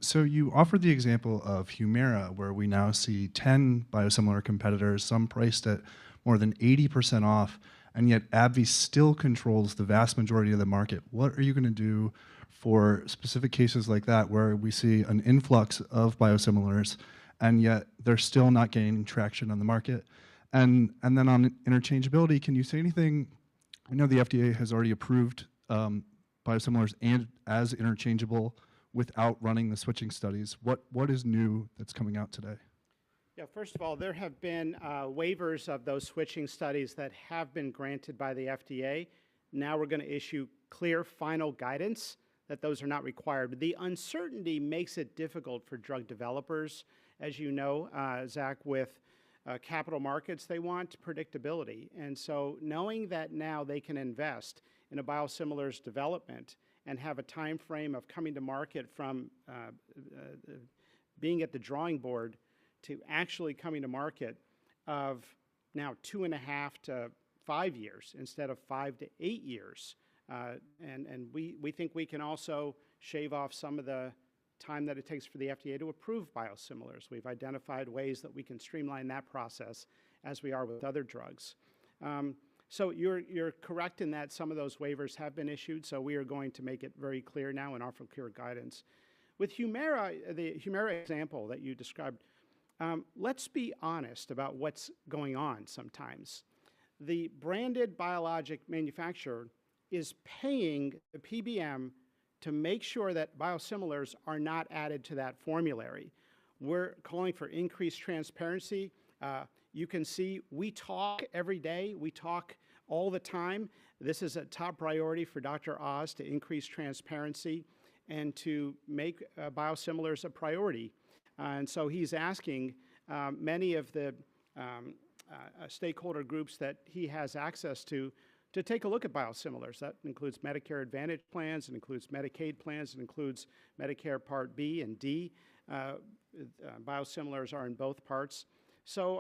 So you offered the example of Humira, where we now see 10 biosimilar competitors, some priced at more than 80% off, and yet AbbVie still controls the vast majority of the market. What are you going to do for specific cases like that, where we see an influx of biosimilars, and yet they're still not gaining traction on the market? And then on interchangeability, can you say anything? I know the FDA has already approved biosimilars and as interchangeable without running the switching studies. What is new that's coming out today? Yeah, first of all, there have been waivers of those switching studies that have been granted by the FDA. Now we're going to issue clear final guidance that those are not required. The uncertainty makes it difficult for drug developers. As you know, Zach, with capital markets, they want predictability. And so knowing that now they can invest in a biosimilars development and have a time frame of coming to market from being at the drawing board to actually coming to market of now 2.5 to 5 years instead of 5 to 8 years. And we think we can also shave off some of the time that it takes for the FDA to approve biosimilars. We've identified ways that we can streamline that process as we are with other drugs. So you're correct in that some of those waivers have been issued, so we are going to make it very clear now and offer clear guidance. With Humira, the Humira example that you described, let's be honest about what's going on sometimes. The branded biologic manufacturer is paying the PBM to make sure that biosimilars are not added to that formulary. We're calling for increased transparency. You can see we talk every day. We talk all the time. This is a top priority for Dr. Oz to increase transparency and to make biosimilars a priority. And so he's asking many of the stakeholder groups that he has access to take a look at biosimilars. That includes Medicare Advantage plans, it includes Medicaid plans, it includes Medicare Part B and D. Biosimilars are in both parts. So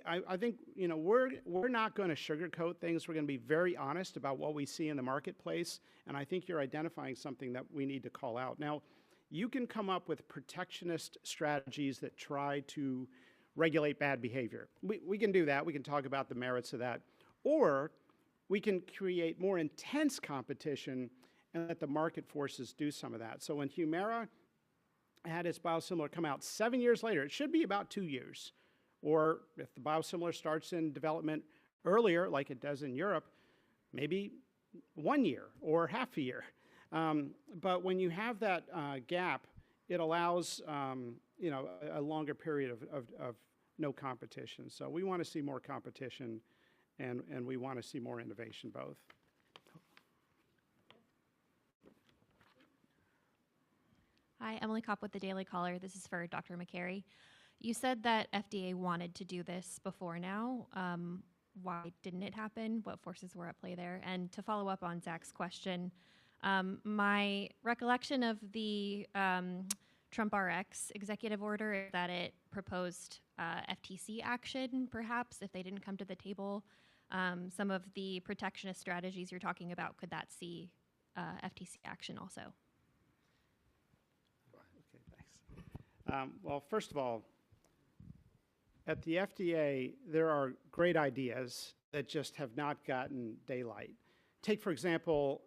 I think we're not going to sugarcoat things. We're going to be very honest about what we see in the marketplace, and I think you're identifying something that we need to call out. Now, you can come up with protectionist strategies that try to regulate bad behavior. We can do that. We can talk about the merits of that. Or we can create more intense competition and let the market forces do some of that. So when Humira had its biosimilar come out 7 years later, it should be about 2 years. Or if the biosimilar starts in development earlier, like it does in Europe, maybe 1 year or half a year. But when you have that gap, it allows a longer period of no competition. So we want to see more competition, and we want to see more innovation both. Hi, Emily Kopp with the Daily Caller. This is for Dr. McCary. You said that FDA wanted to do this before now. why didn't it happen? What forces were at play there? And to follow up on Zach's question, my recollection of the Trump RX executive order is that it proposed FTC action, perhaps, if they didn't come to the table. Some of the protectionist strategies you're talking about, could that see FTC action also? Okay, thanks. Well, first of all, at the FDA, there are great ideas that just have not gotten daylight. Take, for example,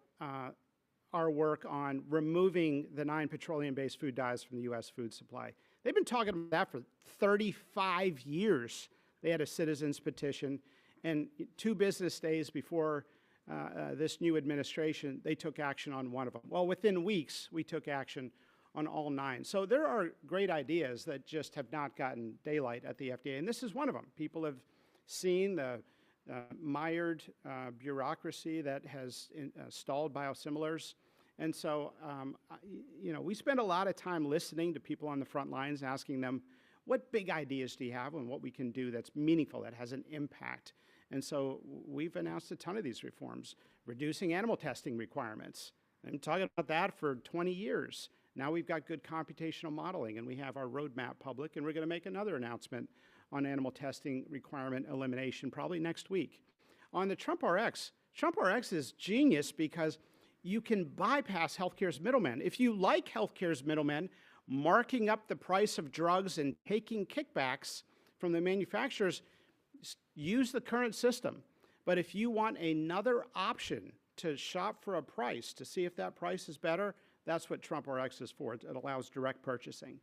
our work on removing the 9 petroleum-based food dyes from the U.S. food supply. They've been talking about that for 35 years. They had a citizens petition, and 2 business days before this new administration, they took action on one of them. Well, within weeks, we took action on all 9. So there are great ideas that just have not gotten daylight at the FDA, and this is one of them. People have seen the mired bureaucracy that has stalled biosimilars. And so, you know, we spend a lot of time listening to people on the front lines, asking them, what big ideas do you have and what we can do that's meaningful, that has an impact? And so we've announced a ton of these reforms, reducing animal testing requirements. I've been talking about that for 20 years. Now we've got good computational modeling, and we have our roadmap public, and we're going to make another announcement on animal testing requirement elimination probably next week. On the Trump RX is genius because you can bypass healthcare's middlemen. If you like healthcare's middlemen marking up the price of drugs and taking kickbacks from the manufacturers, use the current system. But if you want another option to shop for a price, to see if that price is better, that's what Trump RX is for. It allows direct purchasing.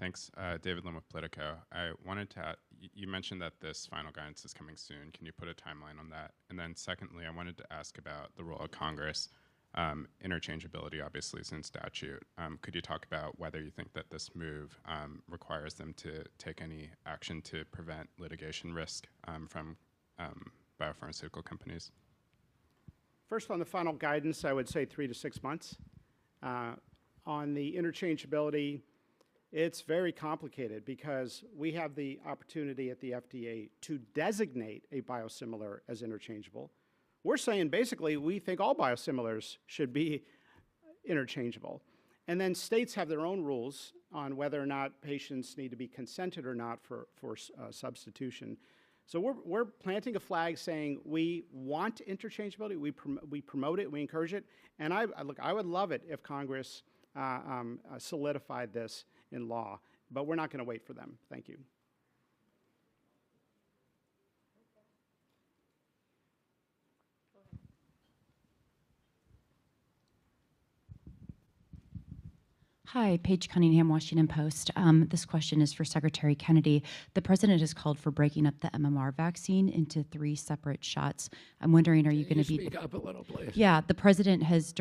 Thanks. David Lim with Politico. I wanted to, you mentioned that this final guidance is coming soon. Can you put a timeline on that? And then secondly, I wanted to ask about the role of Congress. Interchangeability obviously is in statute. Could you talk about whether you think that this move requires them to take any action to prevent litigation risk from biopharmaceutical companies? First, on the final guidance, I would say 3 to 6 months. On the interchangeability, it's very complicated because we have the opportunity at the FDA to designate a biosimilar as interchangeable. We're saying basically we think all biosimilars should be interchangeable. And then states have their own rules on whether or not patients need to be consented or not for substitution. So we're planting a flag saying we want interchangeability, we promote it, we encourage it, and I would love it if Congress solidified this in law, but we're not going to wait for them. Thank you. Hi, Paige Cunningham, Washington Post. This question is for Secretary Kennedy. The president has called for breaking up the MMR vaccine into 3 separate shots. I'm wondering, are you going to be— Speak up a little, please. Yeah, the president has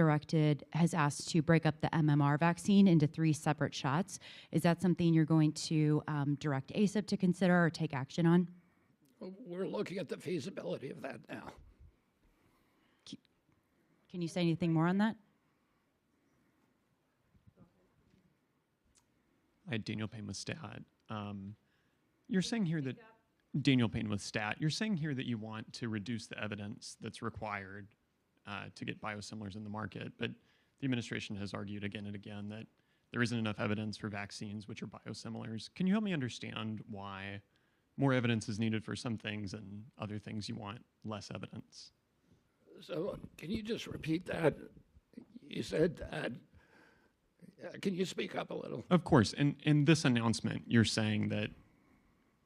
asked to break up the MMR vaccine into 3 separate shots. Is that something you're going to direct ACIP to consider or take action on? We're looking at the feasibility of that now. Can you say anything more on that? Hi, Daniel Payne with STAT. You're saying here that Daniel Payne with STAT. You're saying here that you want to reduce the evidence that's required to get biosimilars in the market, but the administration has argued again and again that there isn't enough evidence for vaccines, which are biosimilars. Can you help me understand why more evidence is needed for some things and other things you want less evidence? So can you just repeat that? You said that. Can you speak up a little? Of course. In this announcement, you're saying that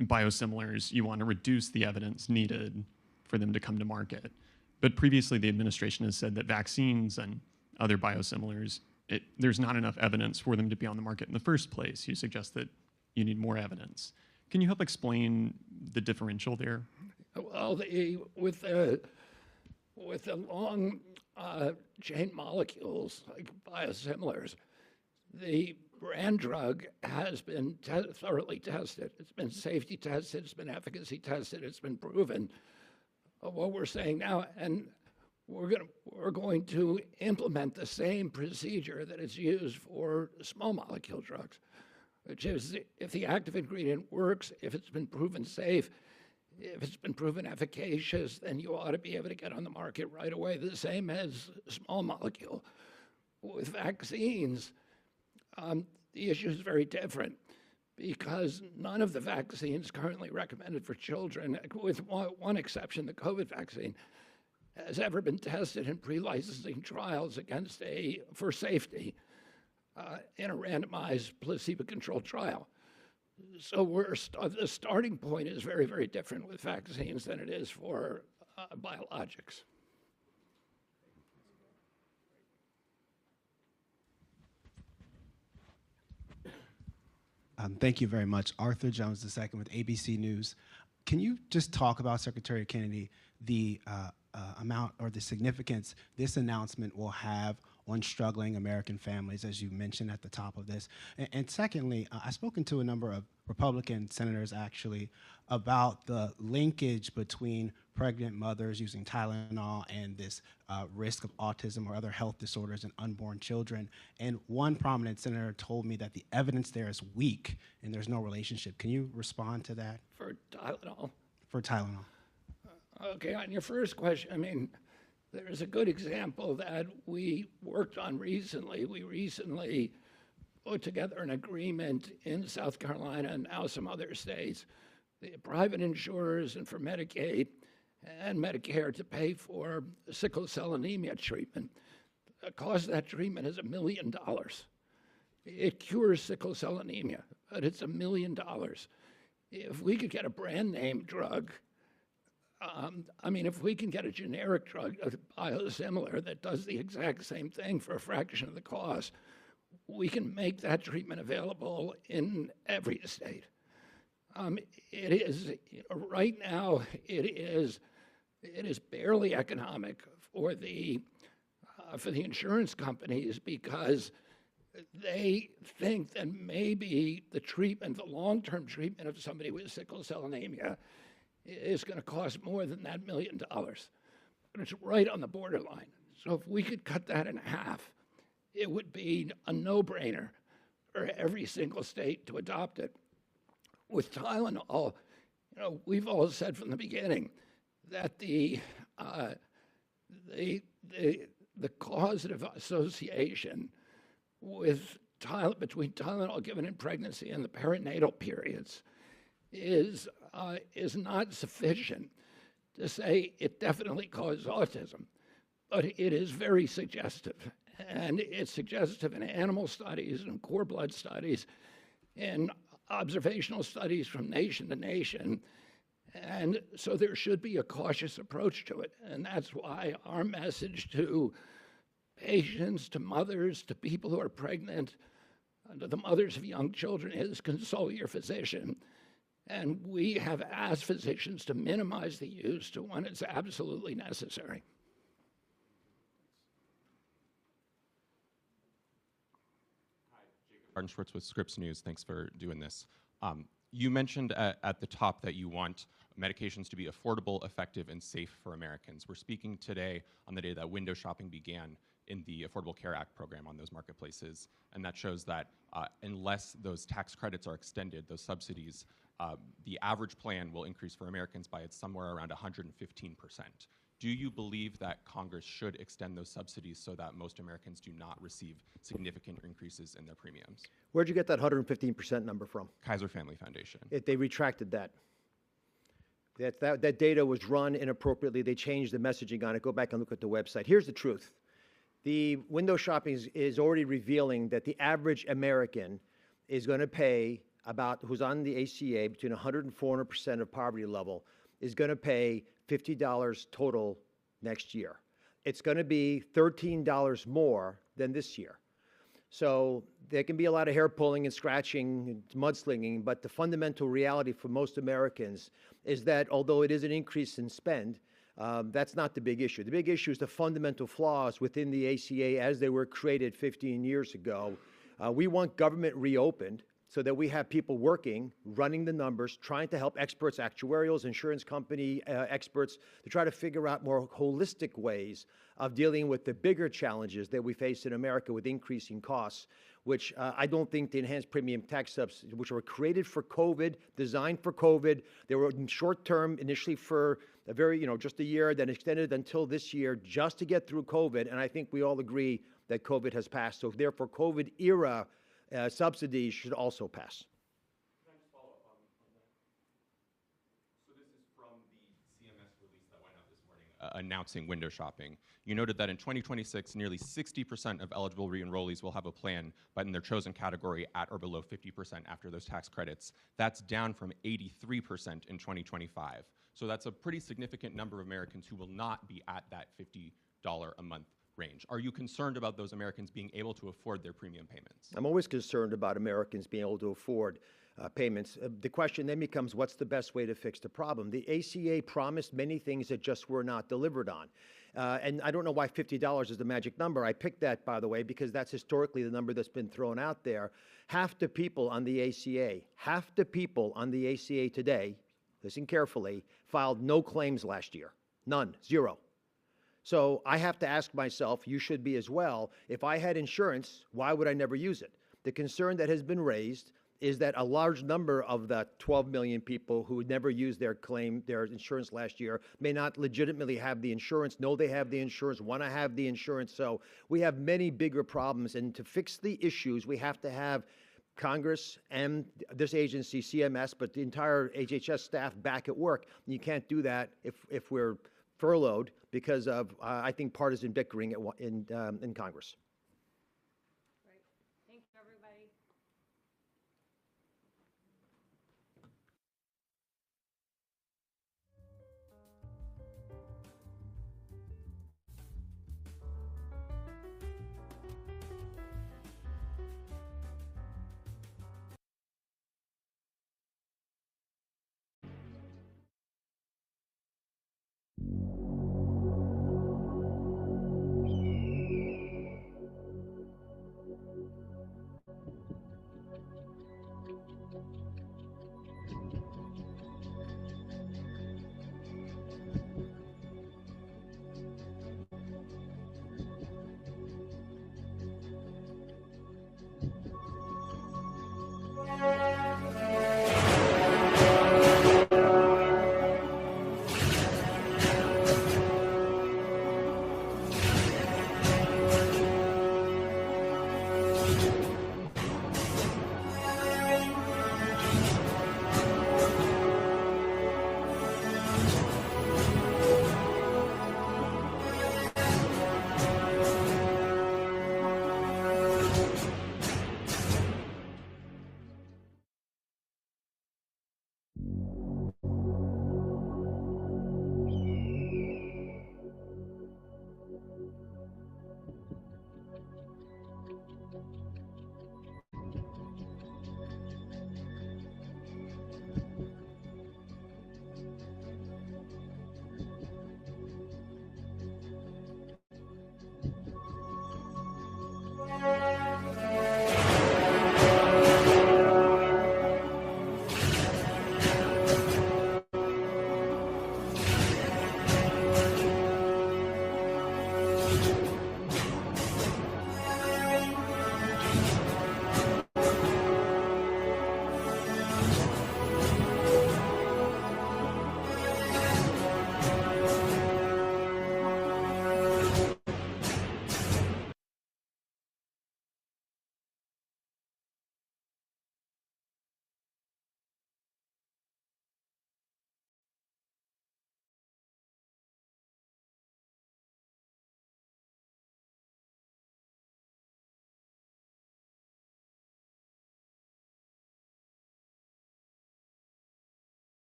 biosimilars, you want to reduce the evidence needed for them to come to market. But previously, the administration has said that vaccines and other biosimilars, there's not enough evidence for them to be on the market in the first place. You suggest that you need more evidence. Can you help explain the differential there? Well, with the long chain molecules like biosimilars, the brand drug has been thoroughly tested. It's been safety tested, it's been efficacy tested, it's been proven. What we're saying now, and we're going to implement the same procedure that is used for small molecule drugs. which is if the active ingredient works, if it's been proven safe, if it's been proven efficacious, then you ought to be able to get on the market right away, the same as small molecule. With vaccines, the issue is very different because none of the vaccines currently recommended for children, with one exception, the COVID vaccine, has ever been tested in pre-licensing trials for safety in a randomized placebo-controlled trial. So the starting point is very, very different with vaccines than it is for biologics. Thank you very much. Arthur Jones II with ABC News. Can you just talk about, Secretary Kennedy, the amount or the significance this announcement will have on struggling American families, as you mentioned at the top of this? And secondly, I've spoken to a number of Republican senators, actually, about the linkage between pregnant mothers using Tylenol and this risk of autism or other health disorders in unborn children. And one prominent senator told me that the evidence there is weak and there's no relationship. Can you respond to that? For Tylenol? For Tylenol. Okay, on your first question, I mean, there's a good example that we worked on recently. We recently put together an agreement in South Carolina and now some other states, the private insurers and for Medicaid and Medicare to pay for sickle cell anemia treatment. The cost of that treatment is $1 million. It cures sickle cell anemia, but it's $1 million. If we could get a brand name drug, I mean, if we can get a generic drug, a biosimilar, that does the exact same thing for a fraction of the cost, we can make that treatment available in every state. It is, right now, it is barely economic for the insurance companies because they think that maybe the treatment, the long-term treatment of somebody with sickle cell anemia is going to cost more than that $1 million. But it's right on the borderline. So if we could cut that in half, it would be a no-brainer for every single state to adopt it. With Tylenol, we've all said from the beginning that the causative association between Tylenol given in pregnancy and the perinatal periods is not sufficient to say it definitely caused autism, but it is very suggestive. And it's suggestive in animal studies and core blood studies, in observational studies from nation to nation. And so there should be a cautious approach to it. And that's why our message to patients, to mothers, to people who are pregnant, to the mothers of young children is consult your physician. And we have asked physicians to minimize the use to when it's absolutely necessary. Martin Schwartz with Scripps News. Thanks for doing this. You mentioned at the top that you want medications to be affordable, effective, and safe for Americans. We're speaking today on the day that window shopping began in the Affordable Care Act program on those marketplaces, and that shows that unless those tax credits are extended, those subsidies, the average plan will increase for Americans by somewhere around 115%. Do you believe that Congress should extend those subsidies so that most Americans do not receive significant increases in their premiums? Where'd you get that 115% number from? Kaiser Family Foundation. They retracted that. That data was run inappropriately. They changed the messaging on it. Go back and look at the website. Here's the truth. The window shopping is already revealing that the average American is going to pay who's on the ACA between 100 and 400% of poverty level, is going to pay $50 total next year. It's going to be $13 more than this year. So there can be a lot of hair pulling and scratching and mudslinging, but the fundamental reality for most Americans is that although it is an increase in spend, that's not the big issue. The big issue is the fundamental flaws within the ACA as they were created 15 years ago. We want government reopened so that we have people working, running the numbers, trying to help experts, actuarials, insurance company experts, to try to figure out more holistic ways of dealing with the bigger challenges that we face in America with increasing costs, which I don't think the enhanced premium tax subsidies, which were created for COVID, designed for COVID, they were short-term initially for a very, just a year, then extended until this year just to get through COVID, and I think we all agree that COVID has passed. So therefore, COVID-era subsidies should also pass. Can I just follow up on that? So this is from the CMS release that went out this morning announcing window shopping. You noted that in 2026, nearly 60% of eligible re-enrollees will have a plan, but in their chosen category at or below 50% after those tax credits. That's down from 83% in 2025. So that's a pretty significant number of Americans who will not be at that $50 a month range. Are you concerned about those Americans being able to afford their premium payments? I'm always concerned about Americans being able to afford payments. The question then becomes, what's the best way to fix the problem? The ACA promised many things that just were not delivered on. And I don't know why $50 is the magic number. I picked that, by the way, because that's historically the number that's been thrown out there. Half the people on the ACA today, listen carefully, filed no claims last year. None, zero. So I have to ask myself, you should be as well, if I had insurance, why would I never use it? The concern that has been raised is that a large number of the 12 million people who never used their insurance last year, may not legitimately have the insurance, know they have the insurance, want to have the insurance. So we have many bigger problems. And to fix the issues, we have to have Congress and this agency, CMS, but the entire HHS staff back at work. You can't do that if we're furloughed because of, I think, partisan bickering in Congress.